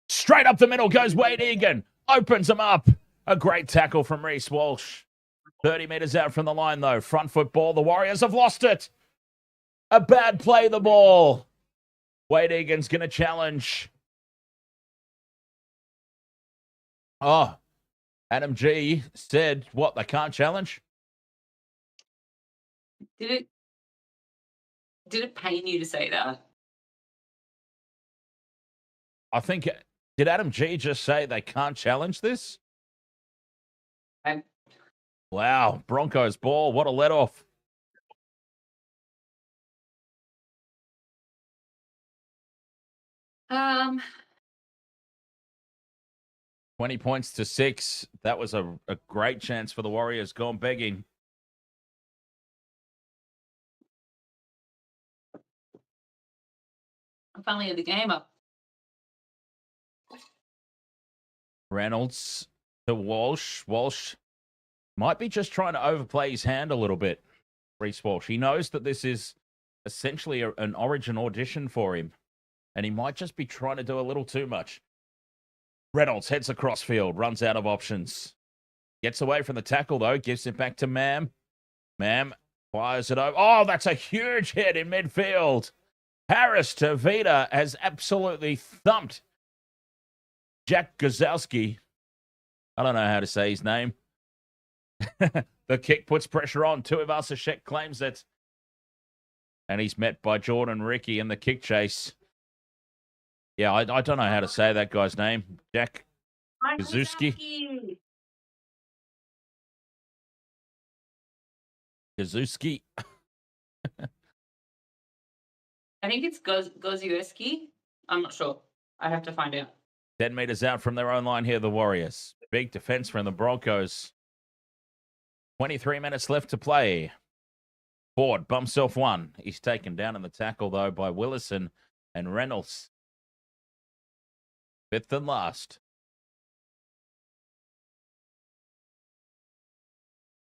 Straight up the middle goes Wade Egan. Opens him up. A great tackle from Reece Walsh. 30 metres out from the line, though. Front foot ball. The Warriors have lost it. A bad play, the ball. Wade Egan's going to challenge. Oh, Adam G said, what, they can't challenge? Did it pain you to say that? I think, did Adam G just say they can't challenge this? Wow, Broncos ball. What a let-off. Um, 20 points to 6. That was a great chance for the Warriors. Gone begging. I'm finally at the game up. Reynolds to Walsh. Walsh might be just trying to overplay his hand a little bit. Reece Walsh. He knows that this is essentially an Origin audition for him. And he might just be trying to do a little too much. Reynolds heads across field. Runs out of options. Gets away from the tackle, though. Gives it back to Mam. Mam fires it over. Oh, that's a huge hit in midfield. Harris to Vida has absolutely thumped Jack Gazowski. I don't know how to say his name. The kick puts pressure on. Tuivasa-Sheck claims it. And he's met by Jordan Ricky in the kick chase. Yeah, I don't know how to say that guy's name. Jack Gazowski. Gazowski. I think it's Gozieski. I'm not sure. I have to find out. 10 meters out from their own line here, the Warriors. Big defense from the Broncos. 23 minutes left to play. Ford bumps off one. He's taken down in the tackle, though, by Willison and Reynolds. Fifth and last.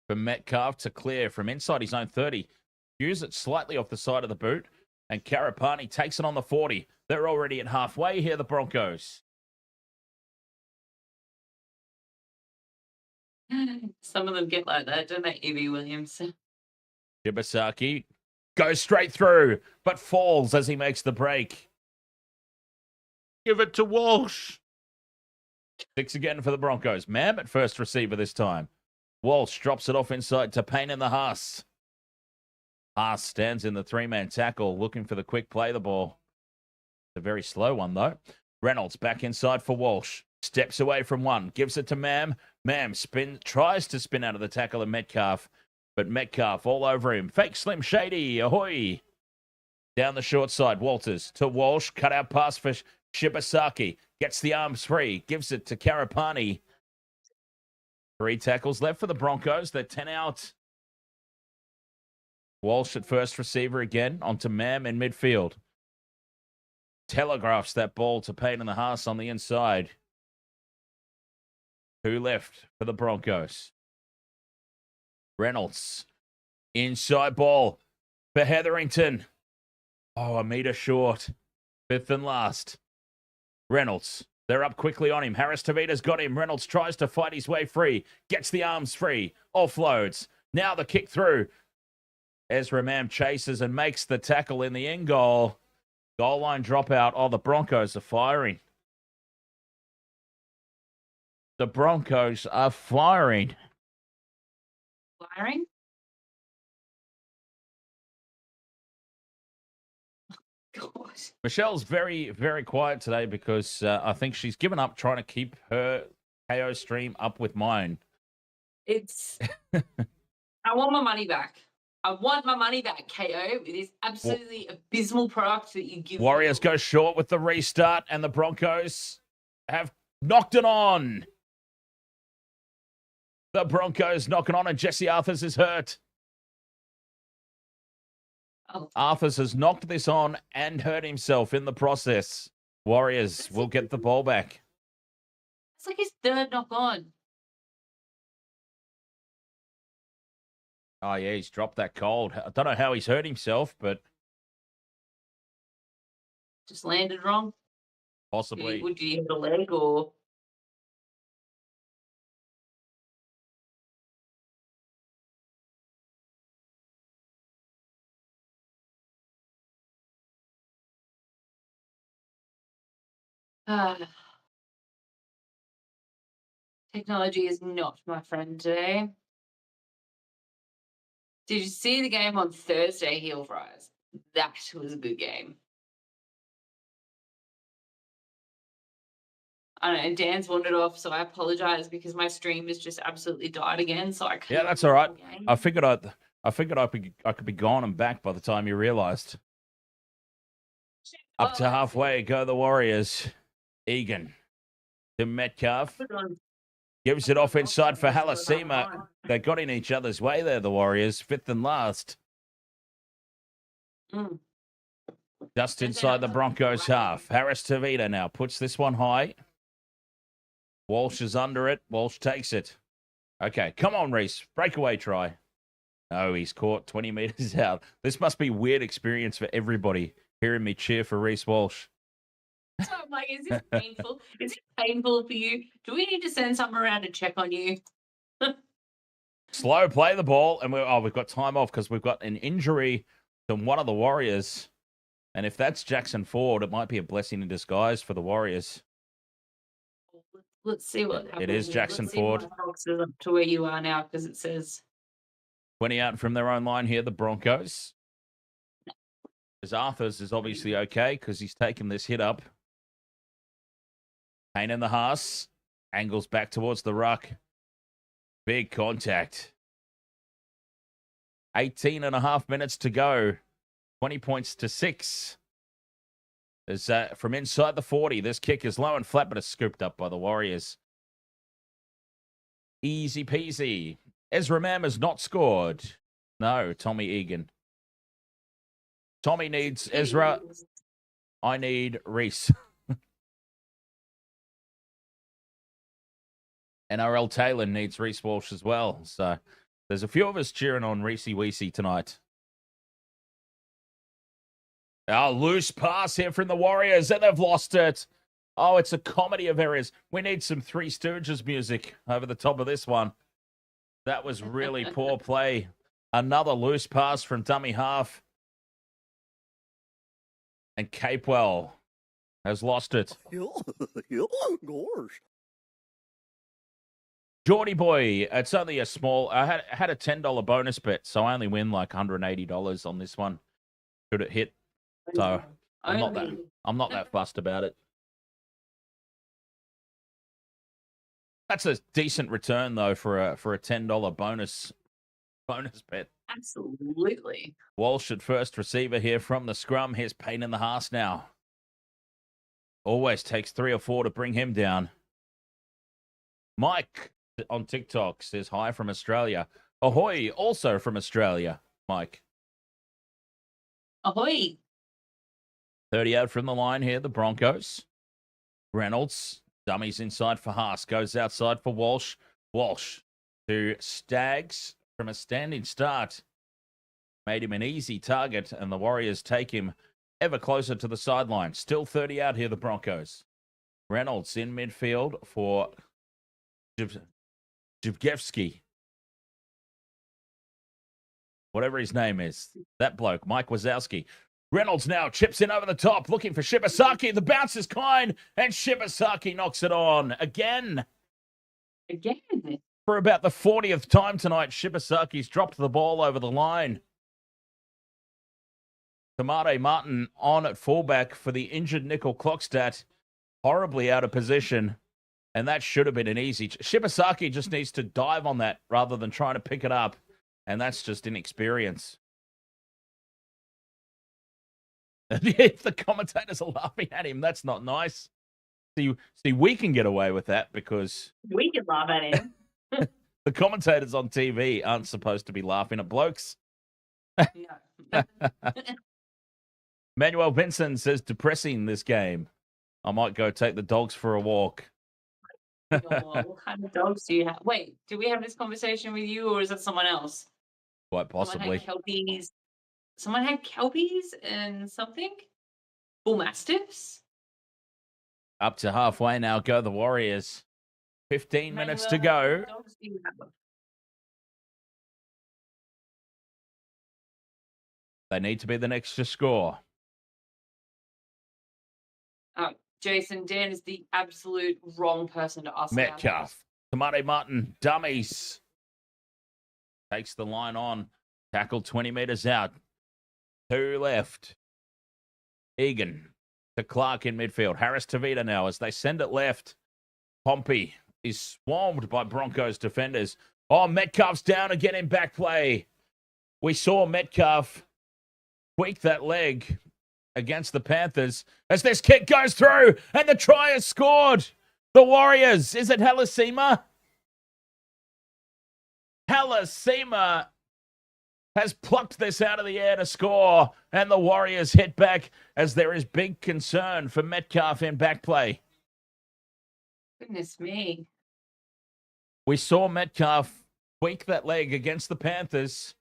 For Metcalf to clear from inside his own 30. Use it slightly off the side of the boot. And Karapani takes it on the 40. They're already at halfway here, the Broncos. Some of them get like that, don't they, Evie Williams? Shibasaki goes straight through, but falls as he makes the break. Give it to Walsh. 6 again for the Broncos. Mam at first receiver this time. Walsh drops it off inside to Payne in the Haas. Haas stands in the 3-man tackle, looking for the quick play the ball. It's a very slow one, though. Reynolds back inside for Walsh. Steps away from one. Gives it to Mam. Mam tries to spin out of the tackle of Metcalf. But Metcalf all over him. Fake Slim Shady. Ahoy. Down the short side. Walters to Walsh. Cut out pass for Shibasaki. Gets the arms free. Gives it to Karapani. 3 tackles left for the Broncos. They're 10 out. Walsh at first receiver again. Onto Mam in midfield. Telegraphs that ball to Payne in the Haas on the inside. 2 left for the Broncos. Reynolds. Inside ball for Hetherington. Oh, a metre short. 5th and last. Reynolds. They're up quickly on him. Harris Tavita's got him. Reynolds tries to fight his way free. Gets the arms free. Offloads. Now the kick through. Ezra Mam chases and makes the tackle in the end goal. Goal line dropout. Oh, the Broncos are firing. The Broncos are firing. Firing? God. Michelle's very, very quiet today because I think she's given up trying to keep her KO stream up with mine. It's. I want my money back. I want my money back, KO. It is absolutely abysmal product that you give. Warriors go short with the restart, and the Broncos have knocked it on. The Broncos knocking on, and Jesse Arthurs is hurt. Oh. Arthurs has knocked this on and hurt himself in the process. Warriors will get the ball back. It's like his third knock on. Oh, yeah, he's dropped that cold. I don't know how he's hurt himself, but Just landed wrong. possibly. Did he hit a leg or? Technology is not my friend today. Did you see the game on Thursday, Heel Fries? That was a good game. I don't know, Dan's wandered off, so I apologize because my stream has just absolutely died again. So I can't. Yeah, that's all right. I figured I could be gone and back by the time you realised. Up to halfway go the Warriors. Egan to Metcalf. Gives it off inside for Halasima. They got in each other's way there, the Warriors. Fifth and last. Just inside the Broncos half. Harris Tavita now puts this one high. Walsh is under it. Walsh takes it. Okay, come on, Reese. Breakaway try. No, he's caught 20 metres out. This must be a weird experience for everybody hearing me cheer for Reese Walsh. So I'm like, is this painful? Is it painful for you? Do we need to send someone around to check on you? Slow play the ball, and we've got time off because we've got an injury to one of the Warriors. And if that's Jackson Ford, it might be a blessing in disguise for the Warriors. Let's see what happens. It is Jackson Let's see Ford. what boxes up to where you are now, because it says 20 out from their own line here, the Broncos. As Arthurs is obviously okay because he's taken this hit up. Payne in the Haas. Angles back towards the ruck. Big contact. 18 and a half minutes to go. 20 points to 6. As from inside the 40, this kick is low and flat, but it's scooped up by the Warriors. Easy peasy. Ezra Mam has not scored. No, Tommy Egan. Tommy needs Ezra. I need Reese. NRL Taylor needs Reese Walsh as well. So there's a few of us cheering on Reese Weesey tonight. Oh, loose pass here from the Warriors, and they've lost it. Oh, it's a comedy of errors. We need some Three Stooges music over the top of this one. That was really poor play. Another loose pass from dummy half. And Capewell has lost it. Geordie boy, it's only a small. I had a $10 bonus bet, so I only win like $180 on this one. Should it hit? So I'm not that fussed about it. That's a decent return though for a $10 bonus bet. absolutely. Walsh at first receiver here from the scrum. Here's Payne in the Haas now. Always takes 3 or 4 to bring him down. Mike on TikTok says hi from Australia. Ahoy, also from Australia, Mike. Ahoy. 30 out from the line here, the Broncos. Reynolds, dummies inside for Haas, goes outside for Walsh. Walsh to Staggs from a standing start. Made him an easy target, and the Warriors take him ever closer to the sideline. Still 30 out here, the Broncos. Reynolds in midfield for Jivgevsky. Whatever his name is. That bloke, Mike Wazowski. Reynolds now chips in over the top, looking for Shibasaki. The bounce is kind, and Shibasaki knocks it on again. Again. For about the 40th time tonight, Shibasaki's dropped the ball over the line. Tamate Martin on at fullback for the injured Nickel Clockstat. Horribly out of position. And that should have been an easy. Shibasaki just needs to dive on that rather than trying to pick it up. And that's just inexperience. If the commentators are laughing at him, that's not nice. See, we can get away with that because we can laugh at him. the commentators on TV aren't supposed to be laughing at blokes. No. Manuel Benson says, depressing this game. I might go take the dogs for a walk. What kind of dogs do you have? Wait, do we have this conversation with you or is it someone else? Quite possibly. Someone had Kelpies and something? Bull Mastiffs? Up to halfway now go the Warriors. 15 minutes to go. Dogs do you have? They need to be the next to score. Jason, Dan is the absolute wrong person to ask. Metcalf, Tamate Martin, dummies. Takes the line on. Tackle 20 meters out. 2 left. Egan to Clark in midfield. Harris to Vita now as they send it left. Pompey is swarmed by Broncos defenders. Oh, Metcalf's down again in back play. We saw Metcalf tweak that leg against the Panthers as this kick goes through and the try is scored. The Warriors, is it Halasima? Halasima has plucked this out of the air to score, and the Warriors hit back as there is big concern for Metcalf in back play. Goodness me. We saw Metcalf tweak that leg against the Panthers,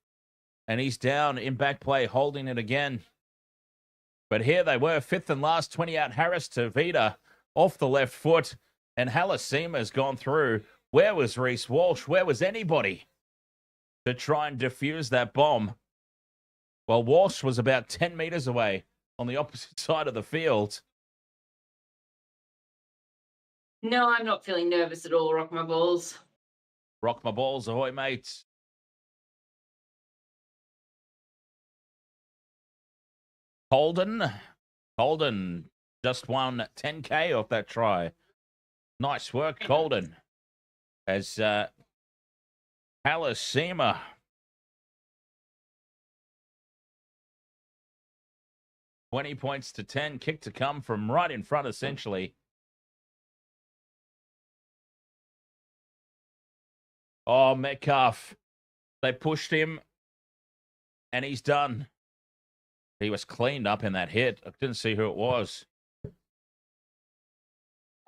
and he's down in back play, holding it again. But here they were, 5th and last, 20 out. Harris to Vida off the left foot, and Halasima's gone through. Where was Reece Walsh? Where was anybody to try and defuse that bomb? Well, Walsh was about 10 meters away on the opposite side of the field. No, I'm not feeling nervous at all. Rock my balls. Rock my balls, ahoy, mates. Holden just won 10K off that try. Nice work, Holden. As Halasima $20 points to 10. Kick to come from right in front, essentially. Oh, Metcalf. They pushed him, and he's done. He was cleaned up in that hit. I didn't see who it was.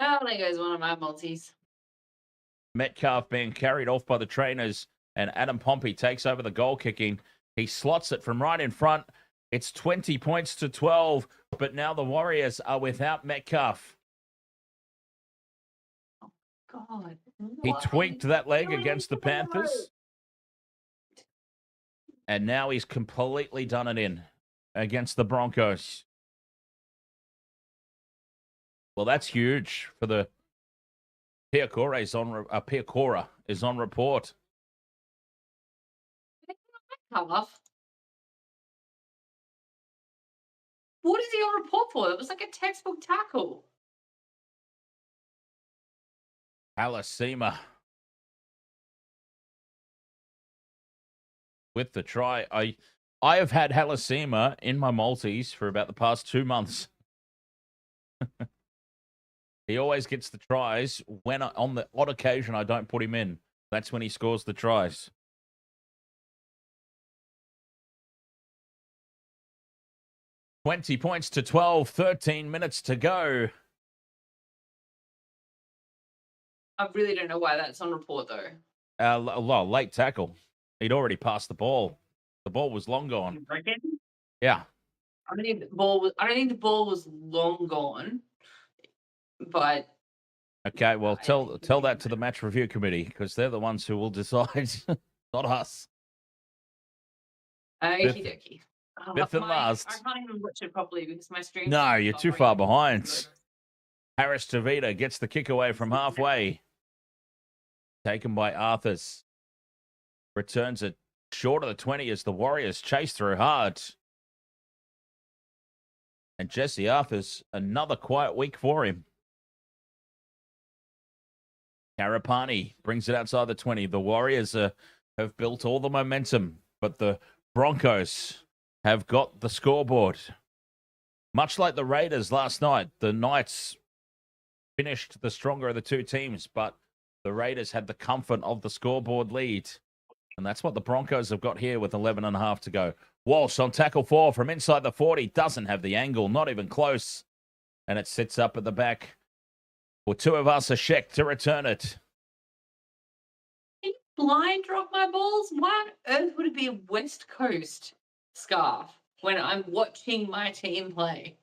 Oh, there goes one of my multis. Metcalf being carried off by the trainers, and Adam Pompey takes over the goal kicking. He slots it from right in front. It's 20 points to 12, but now the Warriors are without Metcalf. Oh, God. He tweaked that leg against the Panthers, and now he's completely done it in against the Broncos. Well, that's huge for the Piacora is on report. Tough. What is he on report for? It was like a textbook tackle. Halasima with the try. I have had Halasima in my multis for about the past 2 months. He always gets the tries. When on the odd occasion I don't put him in, that's when he scores the tries. $20 points to 12, 13 minutes to go. I really don't know why that's on report, though. Late tackle. He'd already passed the ball. The ball was long gone. You reckon? Yeah. I don't think the ball was long gone, but okay. Well, tell that to the match review committee because they're the ones who will decide, not us. Okie dokie. Fifth and last. I can't even watch it properly because my stream. No, you're too far behind. Harris Tavita gets the kick away from halfway. Taken by Arthurs. Returns it short of the 20 as the Warriors chase through hard. And Jesse Arthur's another quiet week for him. Karapani brings it outside the 20. The Warriors have built all the momentum, but the Broncos have got the scoreboard. Much like the Raiders last night, the Knights finished the stronger of the two teams, but the Raiders had the comfort of the scoreboard lead. And that's what the Broncos have got here with 11.5 to go. Walsh on tackle 4 from inside the 40. Doesn't have the angle, not even close. And it sits up at the back for Tuivasa-Sheck to return it. Can you blind drop my balls? Why on earth would it be a West Coast scarf when I'm watching my team play?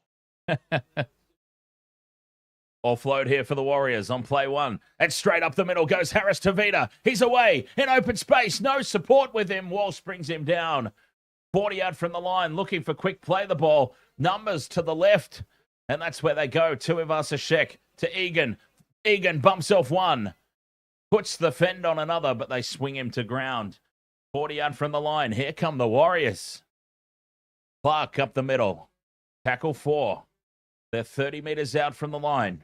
Offload here for the Warriors on play 1. And straight up the middle goes Harris Tavita. He's away in open space. No support with him. Walsh brings him down. 40 out from the line, looking for quick play the ball. Numbers to the left. And that's where they go. Tuivasa-Sheck to Egan. Egan bumps off one. Puts the fend on another, but they swing him to ground. 40 out from the line. Here come the Warriors. Clark up the middle. Tackle 4. They're 30 meters out from the line.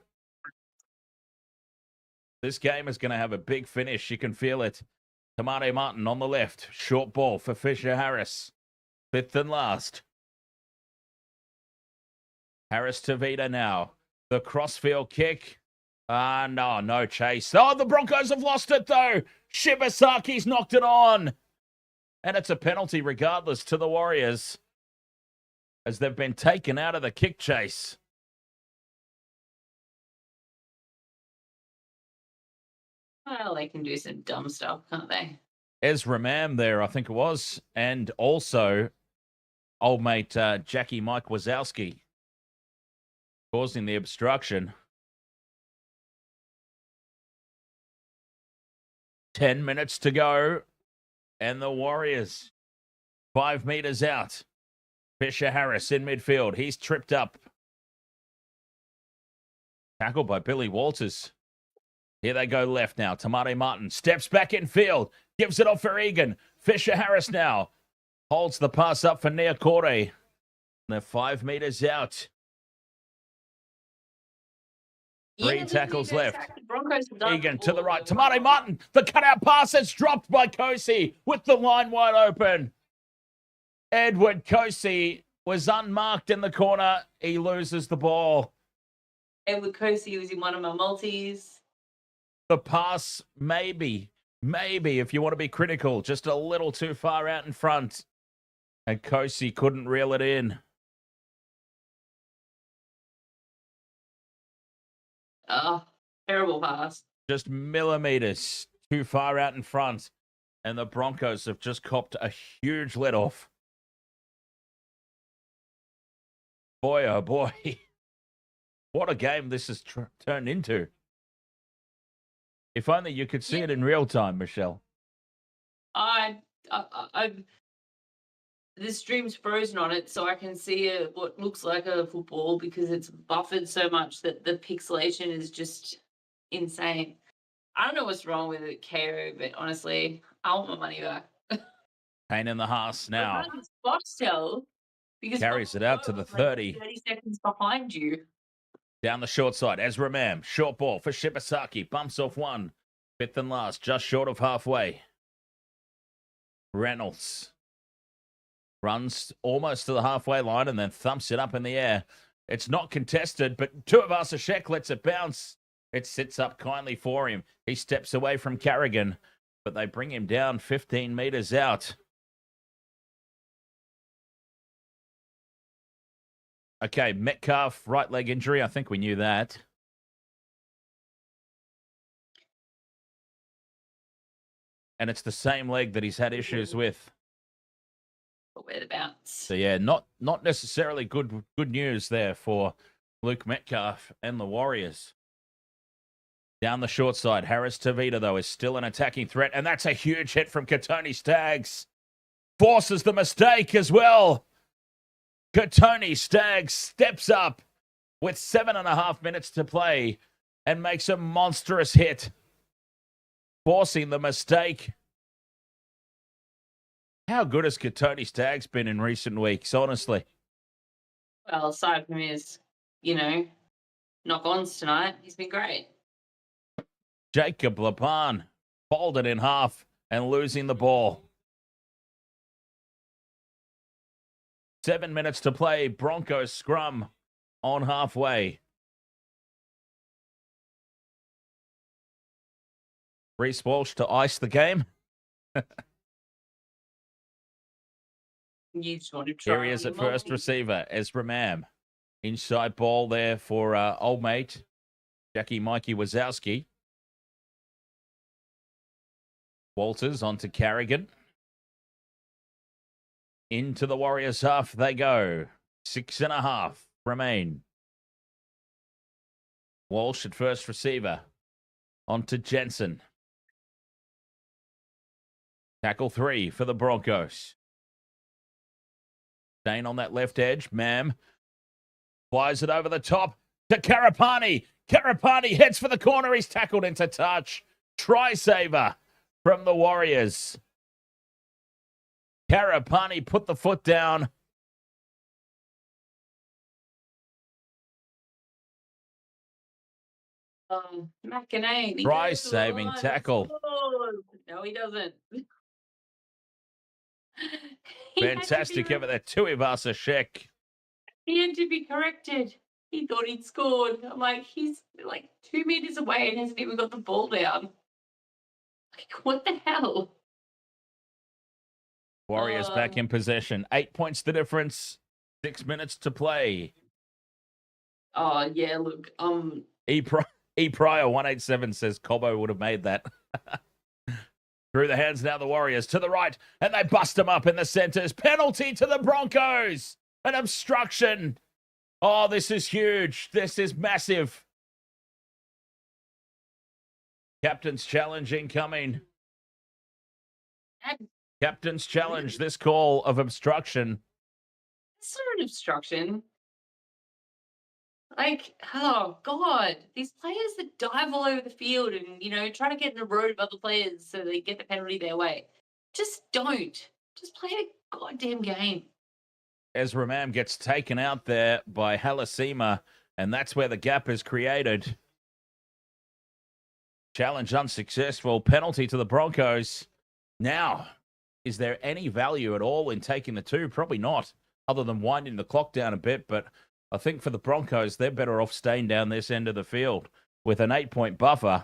This game is going to have a big finish. You can feel it. Tamate Martin on the left. Short ball for Fisher Harris. 5th and last. Harris Tavita now. The crossfield kick. No chase. Oh, the Broncos have lost it though. Shibasaki's knocked it on. And it's a penalty regardless to the Warriors, as they've been taken out of the kick chase. Well, they can do some dumb stuff, can't they? Ezra Mam there, I think it was. And also old mate Jackie Mike Wazowski causing the obstruction. 10 minutes to go. And the Warriors 5 meters out. Fisher Harris in midfield. He's tripped up. Tackled by Billy Walters. Here they go left now. Tamate Martin steps back in field. Gives it off for Egan. Fisher Harris now holds the pass up for Niokore. They're 5 meters out. 3 tackles left. Egan to the right. Tamate Martin. The cutout pass is dropped by Kosi with the line wide open. Edward Kosi was unmarked in the corner. He loses the ball. Edward Kosi was in one of my multis. The pass, maybe, if you want to be critical, just a little too far out in front. And Kosi couldn't reel it in. Oh, terrible pass. Just millimeters too far out in front. And the Broncos have just copped a huge let off. Boy, oh boy. What a game this has turned into. If only you could see it in real time, Michelle. The stream's frozen on it, so I can see what looks like a football because it's buffered so much that the pixelation is just insane. I don't know what's wrong with it, KO, but honestly, I want my money back. Pain in the Haas now. Foxtel, because carries it out to the 30. 30 seconds behind you. Down the short side, Ezra Mam. Short ball for Shibasaki. Bumps off one. 5th and last, just short of halfway. Reynolds runs almost to the halfway line and then thumps it up in the air. It's not contested, but Tuivasa-Sheck lets it bounce. It sits up kindly for him. He steps away from Carrigan, but they bring him down 15 meters out. Okay, Metcalf, right leg injury. I think we knew that. And it's the same leg that he's had issues with. Whereabouts? So yeah, not necessarily good news there for Luke Metcalf and the Warriors. Down the short side, Harris Tavita, though, is still an attacking threat, and that's a huge hit from Katoni Staggs. Forces the mistake as well. Katoni Staggs steps up with 7.5 minutes to play and makes a monstrous hit, forcing the mistake. How good has Katoni Staggs been in recent weeks, honestly? Well, aside from his, knock-ons tonight, he's been great. Jacob Lapan folded in half and losing the ball. 7 minutes to play. Broncos scrum on halfway. Reece Walsh to ice the game. You just want to try. Here he is at first receiver, Ezra Mam. Inside ball there for old mate, Jackie Mikey Wazowski. Walters onto Carrigan. Into the Warriors half they go. 6.5 remain. Walsh at first receiver. Onto Jensen. Tackle 3 for the Broncos. Staying on that left edge. Mam flies it over the top to Karapani. Karapani heads for the corner. He's tackled into touch. Try saver from the Warriors. Karapani put the foot down. McInerney. Try saving tackle. No, he doesn't. Fantastic over there. Tuivasa Shek. He had to be corrected. He thought he'd scored. I'm like, he's like 2 meters away and hasn't even got the ball down. Like, what the hell? Warriors back in possession. 8 points the difference. 6 minutes to play. Oh, yeah, look. E Pryor 187 says Cobbo would have made that. Through the hands now, the Warriors to the right, and they bust him up in the centers. Penalty to the Broncos. An obstruction. Oh, this is huge. This is massive. Captain's challenge incoming. Captain's challenge, this call of obstruction. It's not an obstruction. Like, oh, God. These players that dive all over the field and, try to get in the road of other players so they get the penalty their way. Just don't. Just play a goddamn game. Ezra Mam gets taken out there by Halasima, and that's where the gap is created. Challenge unsuccessful. Penalty to the Broncos. Now, is there any value at all in taking the 2? Probably not, other than winding the clock down a bit. But I think for the Broncos, they're better off staying down this end of the field with an 8-point buffer.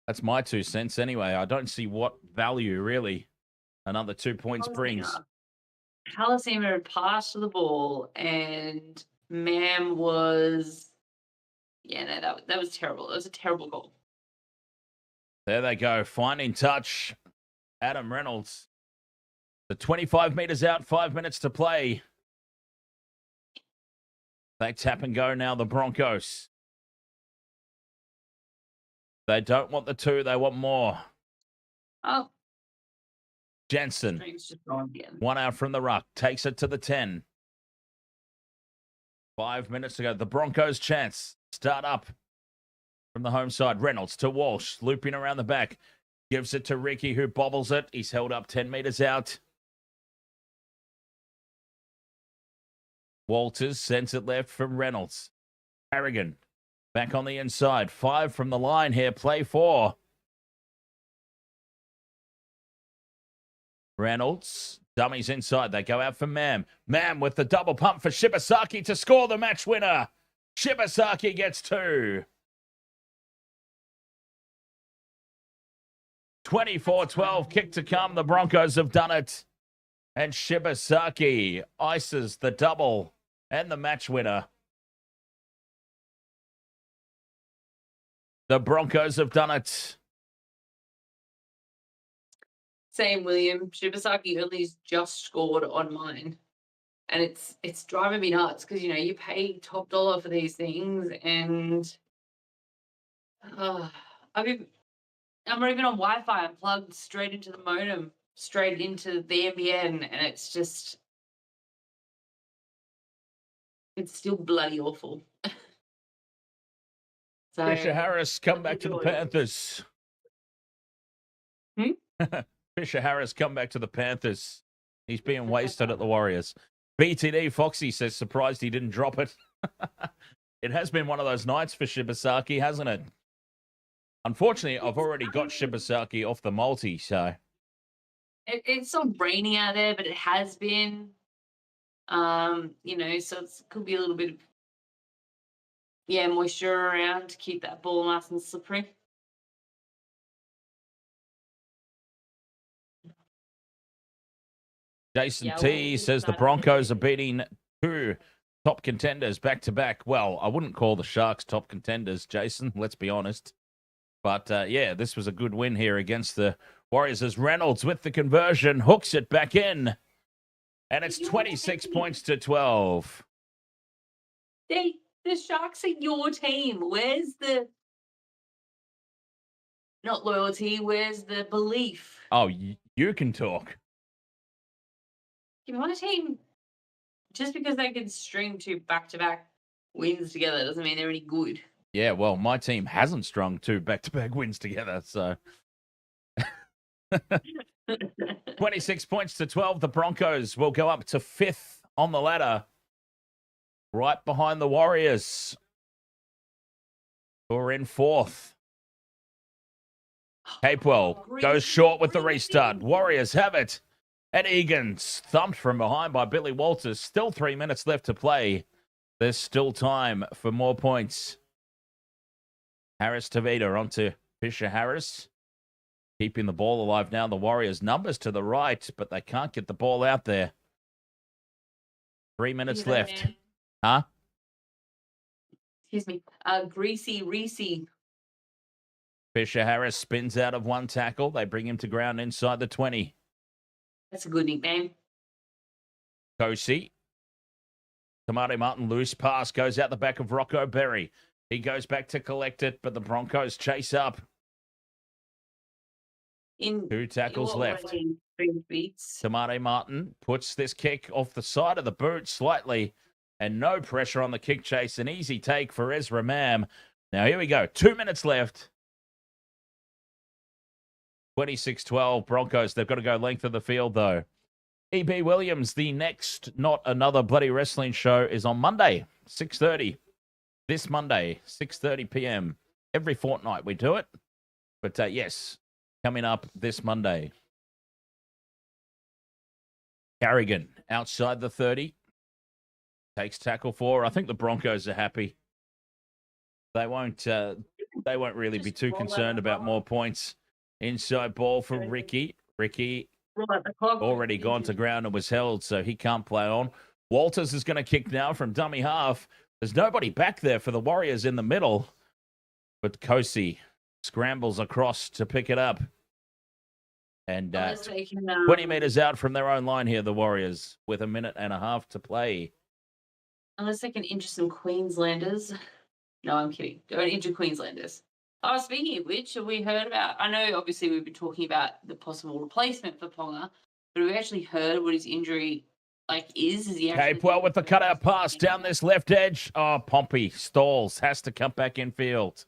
That's my 2 cents anyway. I don't see what value, really, another 2 points brings. Halasima had passed the ball, and Mam was... Yeah, no, that was terrible. That was a terrible goal. There they go. Finding touch. Adam Reynolds. The 25 meters out, 5 minutes to play. They tap and go now, the Broncos. They don't want the 2, they want more. Oh. Jensen. One out from the ruck. Takes it to the 10. 5 minutes to go. The Broncos' chance. Start up from the home side. Reynolds to Walsh. Looping around the back. Gives it to Ricky, who bobbles it. He's held up 10 meters out. Walters sends it left from Reynolds. Harrigan back on the inside. 5 from the line here. Play 4. Reynolds. Dummies inside. They go out for Mam. Mam with the double pump for Shibasaki to score the match winner. Shibasaki gets 2. 24-12 kick to come. The Broncos have done it. And Shibasaki ices the double and the match winner. The Broncos have done it. Same, William. Shibasaki only just scored on mine. And it's driving me nuts because, you pay top dollar for these things. And I'm not even on Wi-Fi. I'm plugged straight into the modem, straight into the NBN. And it's just... It's still bloody awful. So, Fisher Harris come back to the Panthers. Fisher Harris come back to the Panthers. He's being wasted at the Warriors. BTD Foxy says surprised he didn't drop it. It has been one of those nights for Shibasaki, hasn't it? Unfortunately, I've already got Shibasaki off the multi, so. It's not raining out there, but it has been. You know, so it could be a little bit of moisture around to keep that ball nice and slippery. Jason T says the Broncos are beating 2 top contenders back to back. Well, I wouldn't call the Sharks top contenders, Jason, let's be honest. But yeah, this was a good win here against the Warriors as Reynolds with the conversion hooks it back in. And it's 26 points to 12. The Sharks are your team. Where's the not loyalty? Where's the belief? Oh, you can talk. If you want a team, just because they can string 2 back-to-back wins together doesn't mean they're any good. Yeah, well, my team hasn't strung 2 back-to-back wins together, so. 26 points to 12. The Broncos will go up to 5th on the ladder, right behind the Warriors, who are in 4th. Capewell goes short with the restart. Warriors have it. And Egan's thumped from behind by Billy Walters. Still 3 minutes left to play. There's still time for more points. Harris Tavita onto Fisher Harris. Keeping the ball alive now. The Warriors numbers to the right, but they can't get the ball out there. 3 minutes left. Man. Huh? Excuse me. Greasy Reese. Fisher Harris spins out of one tackle. They bring him to ground inside the 20. That's a good nickname. Kosi. Tamate Martin loose pass goes out the back of Rocco Berry. He goes back to collect it, but the Broncos chase up. 2 tackles left. Tamate Martin puts this kick off the side of the boot slightly, and no pressure on the kick chase. An easy take for Ezra Mam. Now here we go. 2 minutes left. 26-12 Broncos. They've got to go length of the field, though. E.B. Williams, the next Not Another Bloody Wrestling show is on Monday, 6:30. This Monday, 6:30 p.m. Every fortnight we do it. But yes, coming up this Monday. Carrigan outside the 30. Takes tackle 4. I think the Broncos are happy. They won't really be too concerned about more points. Inside ball for Ricky. Ricky already gone to ground and was held, so he can't play on. Walters is going to kick now from dummy half. There's nobody back there for the Warriors in the middle. But Kosi scrambles across to pick it up. And 20 meters out from their own line here, the Warriors, with 1.5 minutes to play. Unless they can injure some Queenslanders. No, I'm kidding. Don't injure Queenslanders. Oh, speaking of which, have we heard about... I know, obviously, we've been talking about the possible replacement for Ponga, but have we actually heard what his injury, is? Is he actually... Capewell with the cutout pass down this left edge. Oh, Pompey stalls. Has to come back in field.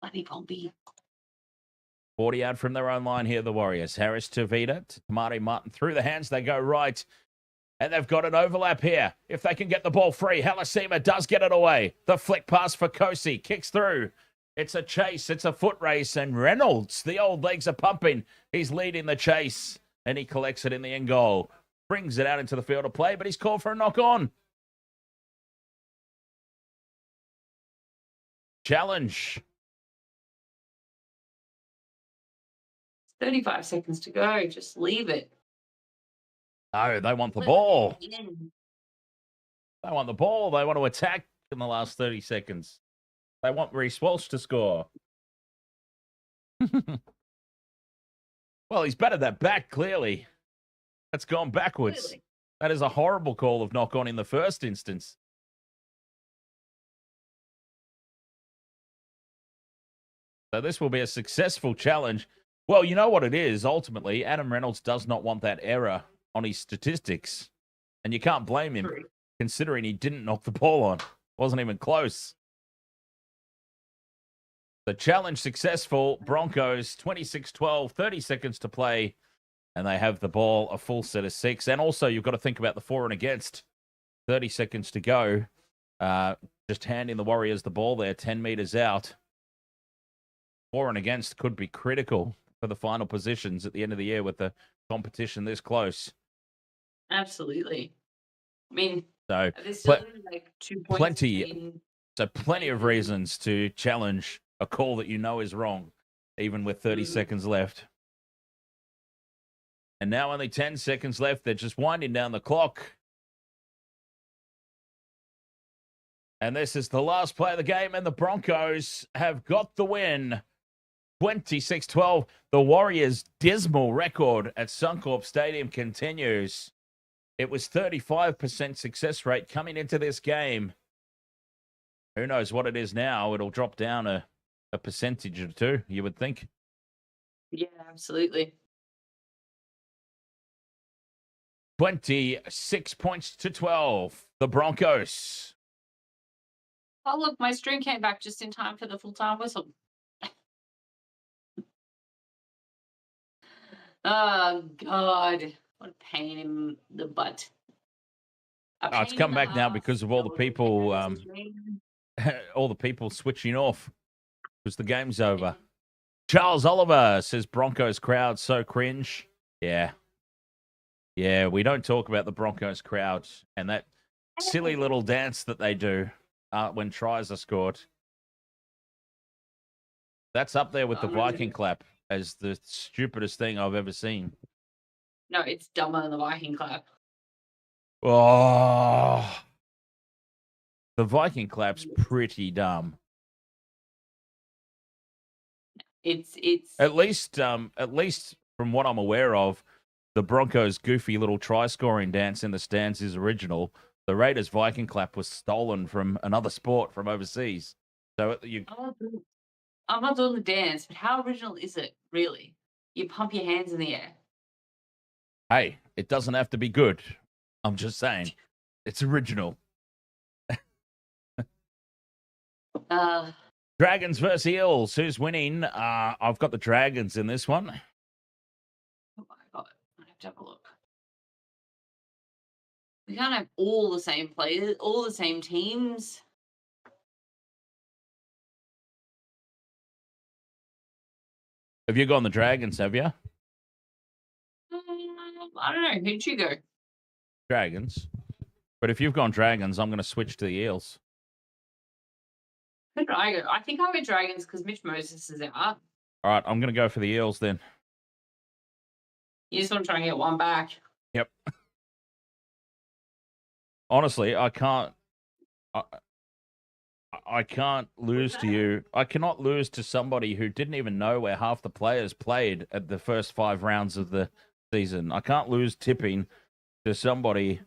Bloody Pompey. 40 out from their own line here, the Warriors. Harris to Vita, to Tamati Martin. Through the hands, they go right. And they've got an overlap here. If they can get the ball free, Halasima does get it away. The flick pass for Kosi. Kicks through. It's a chase. It's a foot race. And Reynolds, the old legs are pumping. He's leading the chase. And he collects it in the end goal. Brings it out into the field of play, but he's called for a knock on. Challenge. 35 seconds to go. Just leave it. No, they want the ball. They want the ball. They want to attack in the last 30 seconds. They want Reece Walsh to score. Well, he's batted that back, clearly. That's gone backwards. Clearly. That is a horrible call of knock on in the first instance. So this will be a successful challenge. Well, you know what it is, ultimately. Adam Reynolds does not want that error on his statistics. And you can't blame him, considering he didn't knock the ball on. Wasn't even close. The challenge successful. Broncos, 26-12, 30 seconds to play. and they have the ball a full set of 6. And also, you've got to think about the for and against. 30 seconds to go. Just handing the Warriors the ball there, 10 meters out. For and against could be critical for the final positions at the end of the year with the competition this close. Absolutely. I mean, so there's still like 2 points. Plenty of reasons to challenge a call that you know is wrong, even with 30 seconds left. And now only 10 seconds left. They're just winding down the clock. And this is the last play of the game, and the Broncos have got the win. 26-12. The Warriors' dismal record at Suncorp Stadium continues. It was 35% success rate coming into this game. Who knows what it is now? It'll drop down a percentage or two, you would think. Yeah, absolutely. 26 points to 12. The Broncos. Oh, look, my string came back just in time for the full-time whistle. Oh, God. What a pain in the butt. It's come back now because of all the people, all the people switching off because the game's over. Charles Oliver says Broncos crowd so cringe. Yeah, we don't talk about the Broncos crowd and that silly little dance that they do when tries are scored. That's up there with the Viking clap as the stupidest thing I've ever seen. No, it's dumber than the Viking clap. Oh, the Viking clap's pretty dumb. It's at least from what I'm aware of, the Broncos' goofy little try-scoring dance in the stands is original. The Raiders' Viking clap was stolen from another sport from overseas. So I'm not doing the dance, but how original is it, really? You pump your hands in the air. Hey, it doesn't have to be good. I'm just saying. It's original. Dragons versus Eels. Who's winning? I've got the Dragons in this one. Oh my God. I have to have a look. We can't have all the same players, all the same teams. Have you gone the Dragons, have you? I don't know. Who'd you go? Dragons. But if you've gone Dragons, I'm going to switch to the Eels. Who did I go? I think I went Dragons because Mitch Moses is out. All right, I'm going to go for the Eels then. You just want to try and get one back. Yep. Honestly, I can't lose to you. I cannot lose to somebody who didn't even know where half the players played at the first 5 rounds of the season. I can't lose tipping to somebody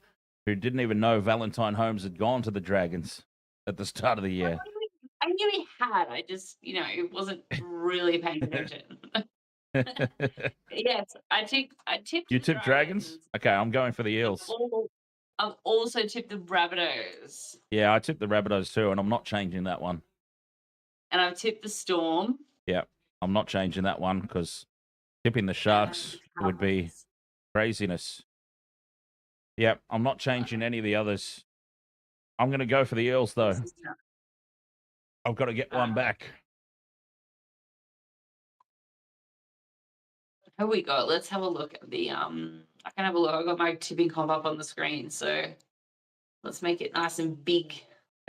who didn't even know Valentine Holmes had gone to the Dragons at the start of the year. I knew he had. I just, wasn't really paying attention. Yes, I tipped. You tipped Dragons? Okay, I'm going for the Eels. I've also tipped the Rabbitohs. Yeah, I tipped the Rabbitohs too, and I'm not changing that one. And I've tipped the Storm. Yeah, I'm not changing that one because tipping the Sharks would be craziness. Yeah, I'm not changing any of the others. I'm going to go for the Eels, though. I've got to get one back. Here we go. Let's have a look at the I can have a look. I've got my tipping comp up on the screen, so let's make it nice and big.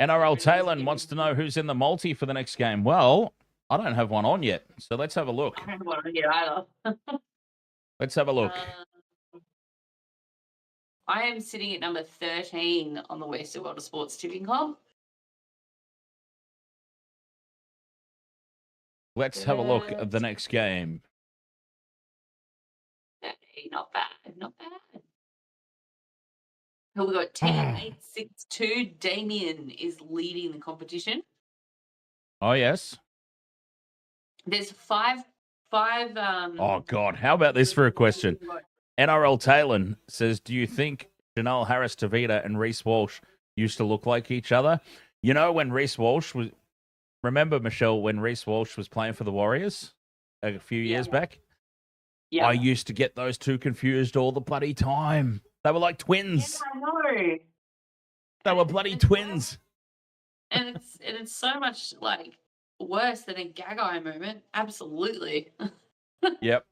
NRL Talon wants to know who's in the multi for the next game. Well, I don't have one on yet, so let's have a look. I don't have one on yet either. Let's have a look. I am sitting at number 13 on the Western World of Sports tipping comp. Let's have a look at the next game. Hey, not bad, not bad. We got 10-8-6-2. Damien is leading the competition. Oh, yes. There's five. Oh, God. How about this for a question? NRL Talon says, do you think Janelle Harris-Tavita and Reece Walsh used to look like each other? You know, when Reece Walsh was... Remember, Michelle, when Reece Walsh was playing for the Warriors a few years back? Yeah. I used to get those two confused all the bloody time. They were like twins. Yeah, I know. They were bloody It's worse- twins. and it's so much like worse than a Gagai moment. Absolutely. Yep.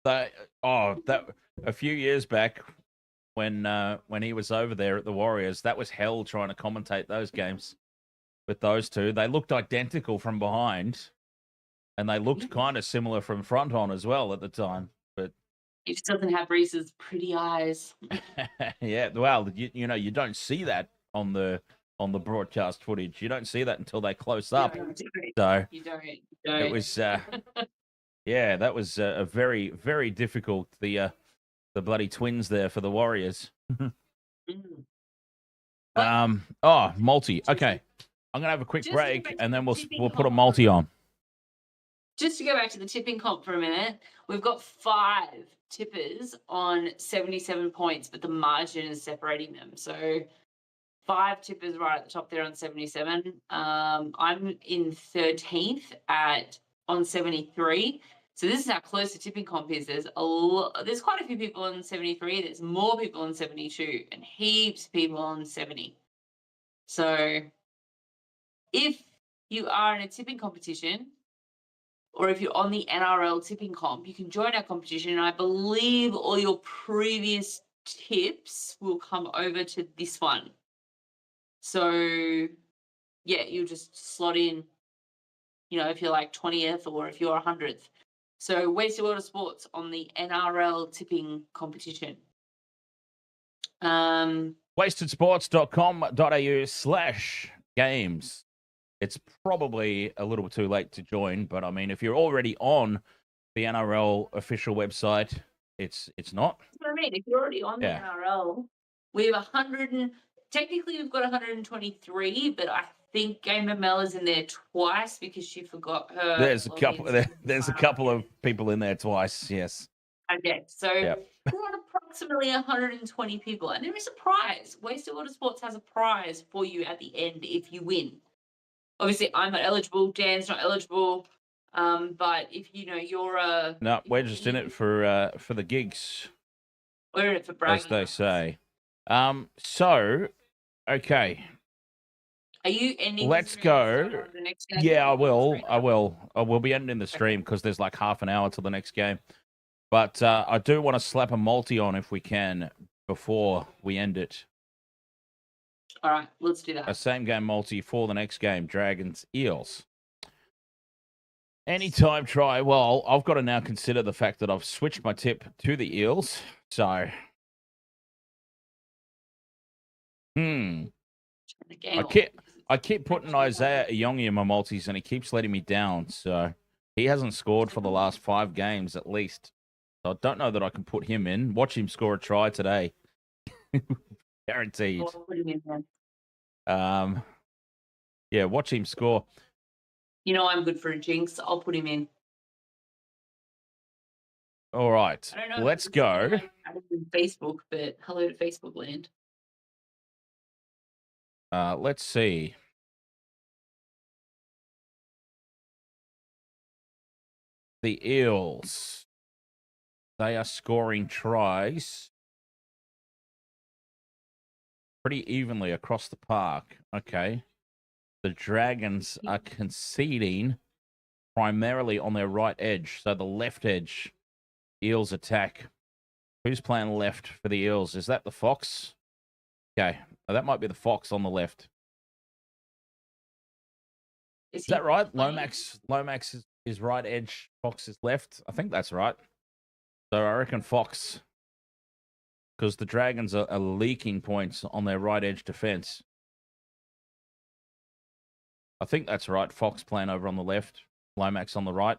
That a few years back when he was over there at the Warriors, that was hell trying to commentate those games with those two. They looked identical from behind, and they looked kind of similar from front on as well at the time. But He just doesn't have Reese's pretty eyes. yeah, well, you know, you don't see that on the broadcast footage. You don't see that until they close up. No, So you don't. it was yeah, that was a very, very difficult. The bloody twins there for the Warriors. Multi. Okay, I'm gonna have a quick Just break, to and then we'll tipping put a comp. multi on. Just to go back to the tipping comp for a minute, we've got 5 tippers on 77 points, but the margin is separating them. So 5 tippers right at the top there on 77. I'm in 13th on 73. So this is how close the tipping comp is. There's quite a few people on 73. There's more people on 72, and heaps of people on 70. So if you are in a tipping competition, or if you're on the NRL tipping comp, you can join our competition. And I believe all your previous tips will come over to this one. So, yeah, you'll just slot in, you know, if you're like 20th or if you're 100th. So, Wasted World of Sports on the NRL tipping competition. Wastedsports.com.au/games. It's probably a little too late to join, but I mean, if you're already on the NRL official website, it's not. That's what I mean. If you're already on the NRL, we have technically we've got 123, but I think Game of Mel is in there twice because she forgot her. There's a couple. There's a couple of people in there twice. Yes. Okay, so we're on approximately 120 people, and there is a prize. Wasted Water Sports has a prize for you at the end if you win. Obviously, I'm not eligible. Dan's not eligible. But if you know you're no, we're just in it for the gigs. We're in it for bragging, as they say. So, okay. Are you ending? Let's go. The next game? Yeah, I will. I will be ending the stream because there's like half an hour till the next game. But I do want to slap a multi on if we can before we end it. All right, let's do that. A same game multi for the next game, Dragons Eels. Anytime try. Well, I've got to now consider the fact that I've switched my tip to the Eels. So, I keep putting Isaiah Iongi in my multis, and he keeps letting me down. So he hasn't scored for the last 5 games at least. So I don't know that I can put him in. Watch him score a try today. Guaranteed. Yeah, watch him score. You know I'm good for a jinx. I'll put him in. All right, let's go. Facebook, but hello to Facebook land. Let's see. The Eels. They are scoring tries pretty evenly across the park. Okay. The Dragons are conceding primarily on their right edge. So the left edge, Eels attack. Who's playing left for the Eels? Is that the Fox? Okay. That might be the Fox on the left. Is that right? Lomax is right edge. Fox is left. I think that's right. So I reckon Fox. Because the Dragons are leaking points on their right edge defense. I think that's right. Fox playing over on the left. Lomax on the right.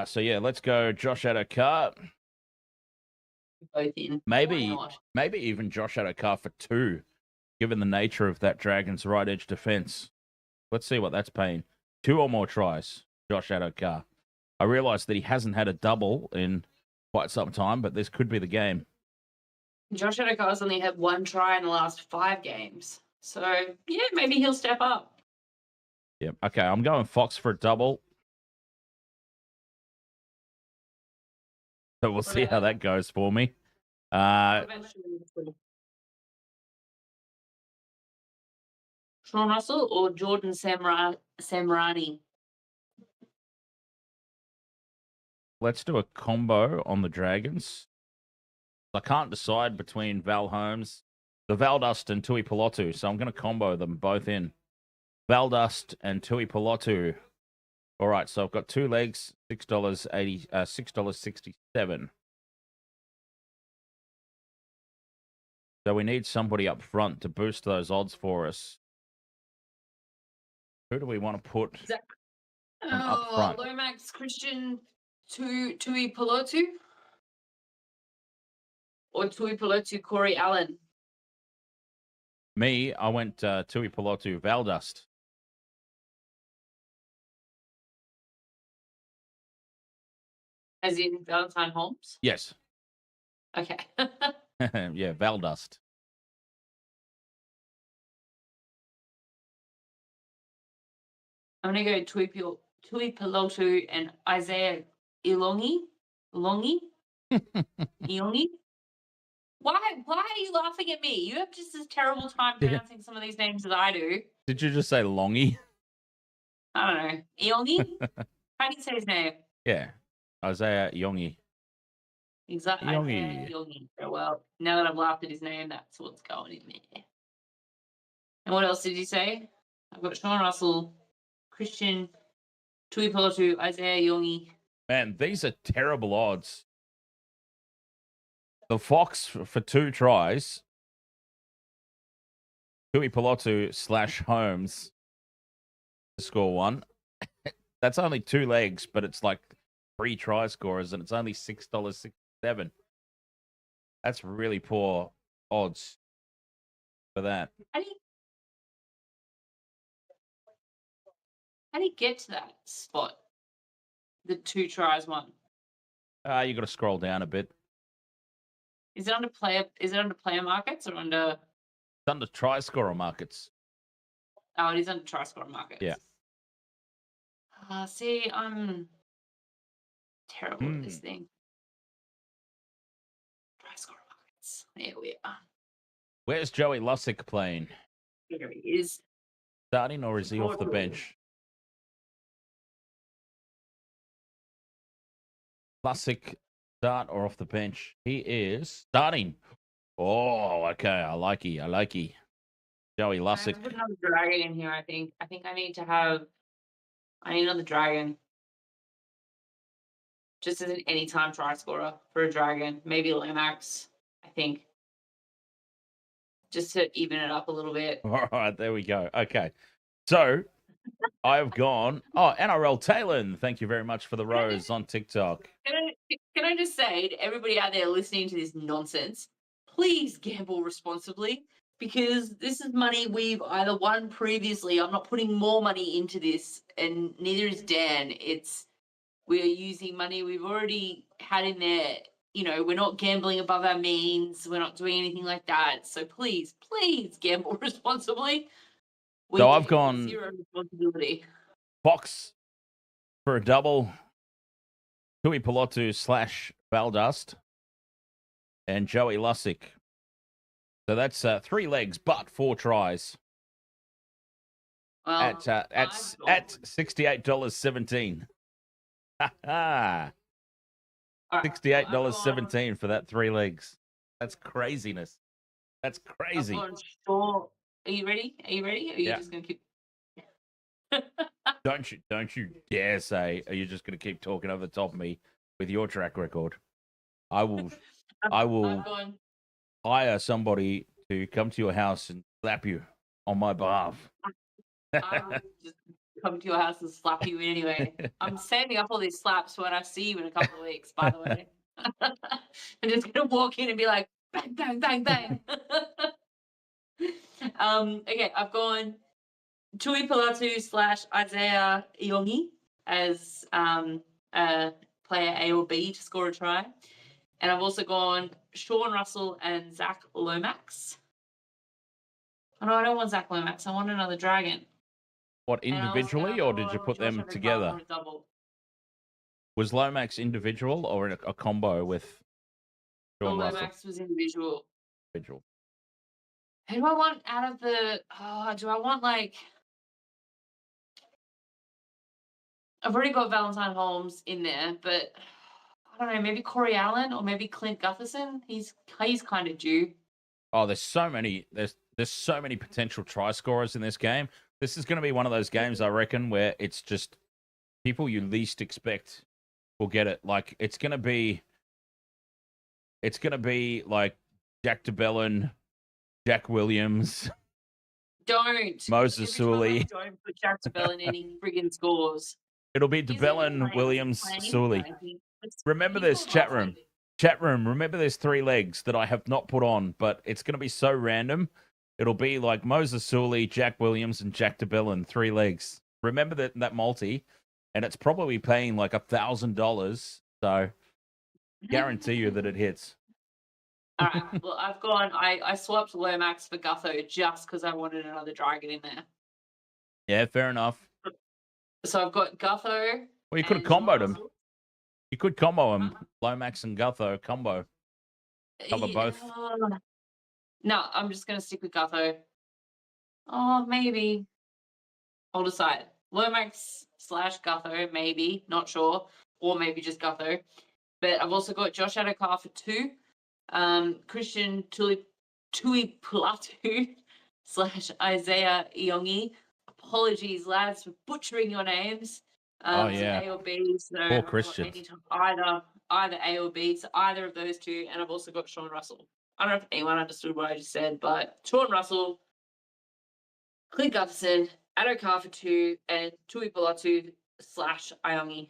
So, yeah, let's go Josh Adokar. Both in. Maybe even Josh Adokar for 2, given the nature of that Dragons right edge defense. Let's see what that's paying. 2 or more tries, Josh Adokar. I realise that he hasn't had a double in quite some time, but this could be the game. Josh Adokar's only had 1 try in the last 5 games. So, yeah, maybe he'll step up. Yep. Okay, I'm going Fox for a double. So we'll see how that goes for me. What about Sean Russell or Jordan Samrani? Let's do a combo on the Dragons. I can't decide between Val Holmes, the Valdust, and Tui Pelotu, so I'm going to combo them both in. Valdust and Tui Pelotu. All right, so I've got 2 legs, $6.80, $6.67. So we need somebody up front to boost those odds for us. Who do we want to put up front? Lomax Christian Tui Pelotu or Tui Pelotu Corey Allen? Me, I went Tui Pelotu Valdust. As in Valentine Holmes? Yes. Okay. Yeah, Valdust. I'm going to go Tui Pelotu and Isaiah Ilongi. Ilongi? Ilongi? Why are you laughing at me? You have just as terrible time pronouncing some of these names as I do. Did you just say Longy? I don't know. Ilongi? How do you say his name? Yeah, Isaiah Yongi. Exactly. Ilongi. Well, now that I've laughed at his name, that's what's going in there. And what else did you say? I've got Sean Russell, Christian, Tui Pelotu, Isaiah Yongi. Man, these are terrible odds. The Fox for 2 tries. Tui Pelotu / Holmes to score 1. That's only 2 legs, but it's like 3 try scorers, and it's only $6.67. That's really poor odds for that. How do you get to that spot? The 2 tries one. You got to scroll down a bit. Is it under player markets or under? It's under try scorer markets. Oh, it is under try scorer markets. Yeah. See, I'm terrible at this thing. Try scorer markets. There we are. Where's Joey Lussick playing? Here he is. Starting, or is he off the bench? Lussick, start or off the bench? He is starting. Oh, okay. I like he. Joey Lussick. I have to put another dragon in here, I think. I need another dragon. Just as an anytime try scorer for a dragon. Maybe Lomax, I think. Just to even it up a little bit. All right, there we go. Okay. So I've gone. Oh, NRL Talon. Thank you very much for the rose on TikTok. Can I just say to everybody out there listening to this nonsense, please gamble responsibly, because this is money we've either won previously. I'm not putting more money into this, and neither is Dan. We are using money we've already had in there. You know, we're not gambling above our means. We're not doing anything like that. So please gamble responsibly. So I've gone 0 responsibility. Fox for a double. Tui Pelotu / Valdust. And Joey Lussick. So that's 3 legs, but 4 tries. Well, at $68.17. $68.17 for that 3 legs. That's craziness. That's crazy. Are you ready? Or are you just gonna keep? Don't you dare say, are you just gonna keep talking over the top of me with your track record? I will hire somebody to come to your house and slap you on my behalf. I will just come to your house and slap you anyway. I'm saving up all these slaps when I see you in a couple of weeks, by the way. I'm just going to walk in and be like, bang, bang, bang, bang. Okay, I've gone Tui Pelotu / Isaiah Iongi as player A or B to score a try. And I've also gone Sean Russell and Zach Lomax. Oh, no, I don't want Zach Lomax. I want another dragon. What, individually, or did you put them together? Was Lomax individual or a combo with Sean Russell? Lomax was individual. Individual. Who do I want out of the? Do I want like? I've already got Valentine Holmes in there, but I don't know. Maybe Corey Allen or maybe Clint Gutherson. He's kind of due. Oh, there's so many. There's so many potential try scorers in this game. This is going to be one of those games, I reckon, where it's just people you least expect will get it. Like it's going to be like Jack DeBellin, Jack Williams. Don't. Moses Sully. Don't put Jack DeBellin in any friggin' scores. It'll be DeBellin, Williams, Sully. Remember this, chat room. Chat room, remember there's 3 legs that I have not put on, but it's going to be so random. It'll be like Moses Sully, Jack Williams, and Jack DeBellin, 3 legs. Remember that multi, and it's probably paying like $1,000, so guarantee you that it hits. All right, well, I swapped Lomax for Gutho just because I wanted another Dragon in there. Yeah, fair enough. So I've got Gutho. Well, you could have comboed them. You could combo them. Lomax and Gutho combo. Cover both. No, I'm just going to stick with Gutho. Oh, maybe. I'll decide. Lomax / Gutho, maybe. Not sure. Or maybe just Gutho. But I've also got Josh Adokar for 2. Christian Tuipulatu / Isaiah Iongi. Apologies, lads, for butchering your names. Oh, yeah. A or B. So Poor Christian. Either A or B. So either of those 2. And I've also got Sean Russell. I don't know if anyone understood what I just said, but Sean Russell, Clint Gutherson, Adokar for 2, and Tuipulatu / Iongi.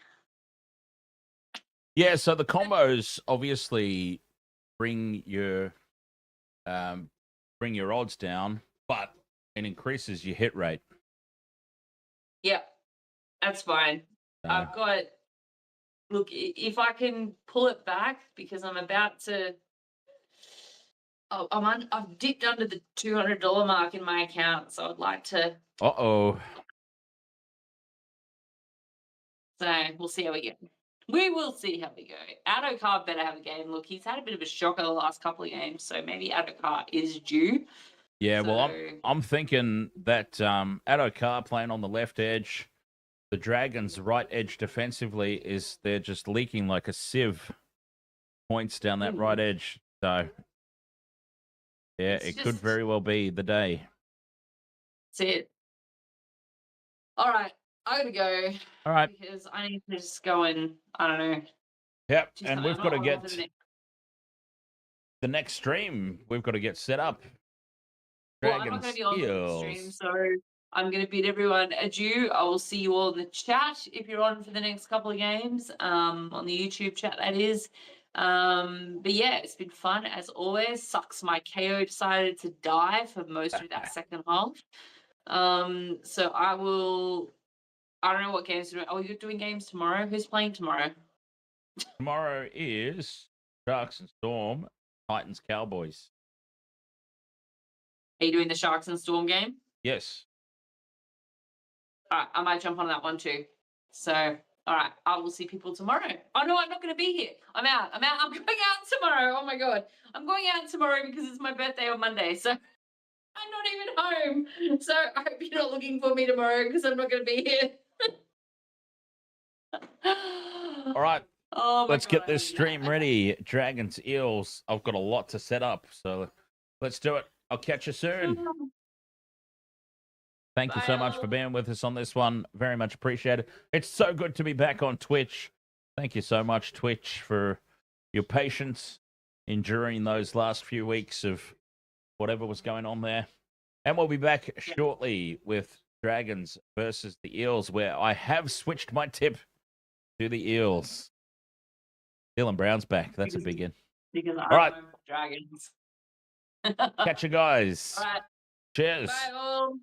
Yeah, so the combos obviously bring your odds down, but it increases your hit rate. Yep, that's fine. I've got. Look, if I can pull it back because I'm about to. Oh, I've dipped under the $200 mark in my account, so I'd like to. Uh-oh. So we'll see how we go. We will see how we go. Adokar better have a game. Look, he's had a bit of a shocker the last couple of games, so maybe Adokar is due. Yeah, well, I'm thinking that Adokar playing on the left edge, the Dragons' right edge defensively they're just leaking like a sieve points down that right edge. So, yeah, it could very well be the day. That's it. All right, I'm going to go. All right. Because I need to just go and, I don't know. Yep, and we've got to get the next stream. We've got to get set up. Well, I'm not going to be on the stream, so I'm going to bid everyone adieu. I will see you all in the chat if you're on for the next couple of games, on the YouTube chat, that is. But yeah, it's been fun as always. Sucks my KO decided to die for most of that second half. So I don't know what games. Oh, you're doing games tomorrow? Who's playing tomorrow? Tomorrow is Sharks and Storm, Titans, Cowboys. Are you doing the Sharks and Storm game? Yes. All right, I might jump on that one too. So, all right, I will see people tomorrow. Oh no, I'm not going to be here. I'm out. I'm going out tomorrow. Oh my God. I'm going out tomorrow because it's my birthday on Monday. So I'm not even home. So I hope you're not looking for me tomorrow because I'm not going to be here. All right. Oh let's get this stream ready. Dragons, Eels. I've got a lot to set up, so let's do it. I'll catch you soon. Thank you so much for being with us on this one. Very much appreciated. It's so good to be back on Twitch. Thank you so much, Twitch, for your patience enduring those last few weeks of whatever was going on there. And we'll be back shortly with Dragons versus the Eels, where I have switched my tip to the Eels. Dylan Brown's back. That's a big one. All right. Dragons. Catch you guys. All right. Cheers. Bye all.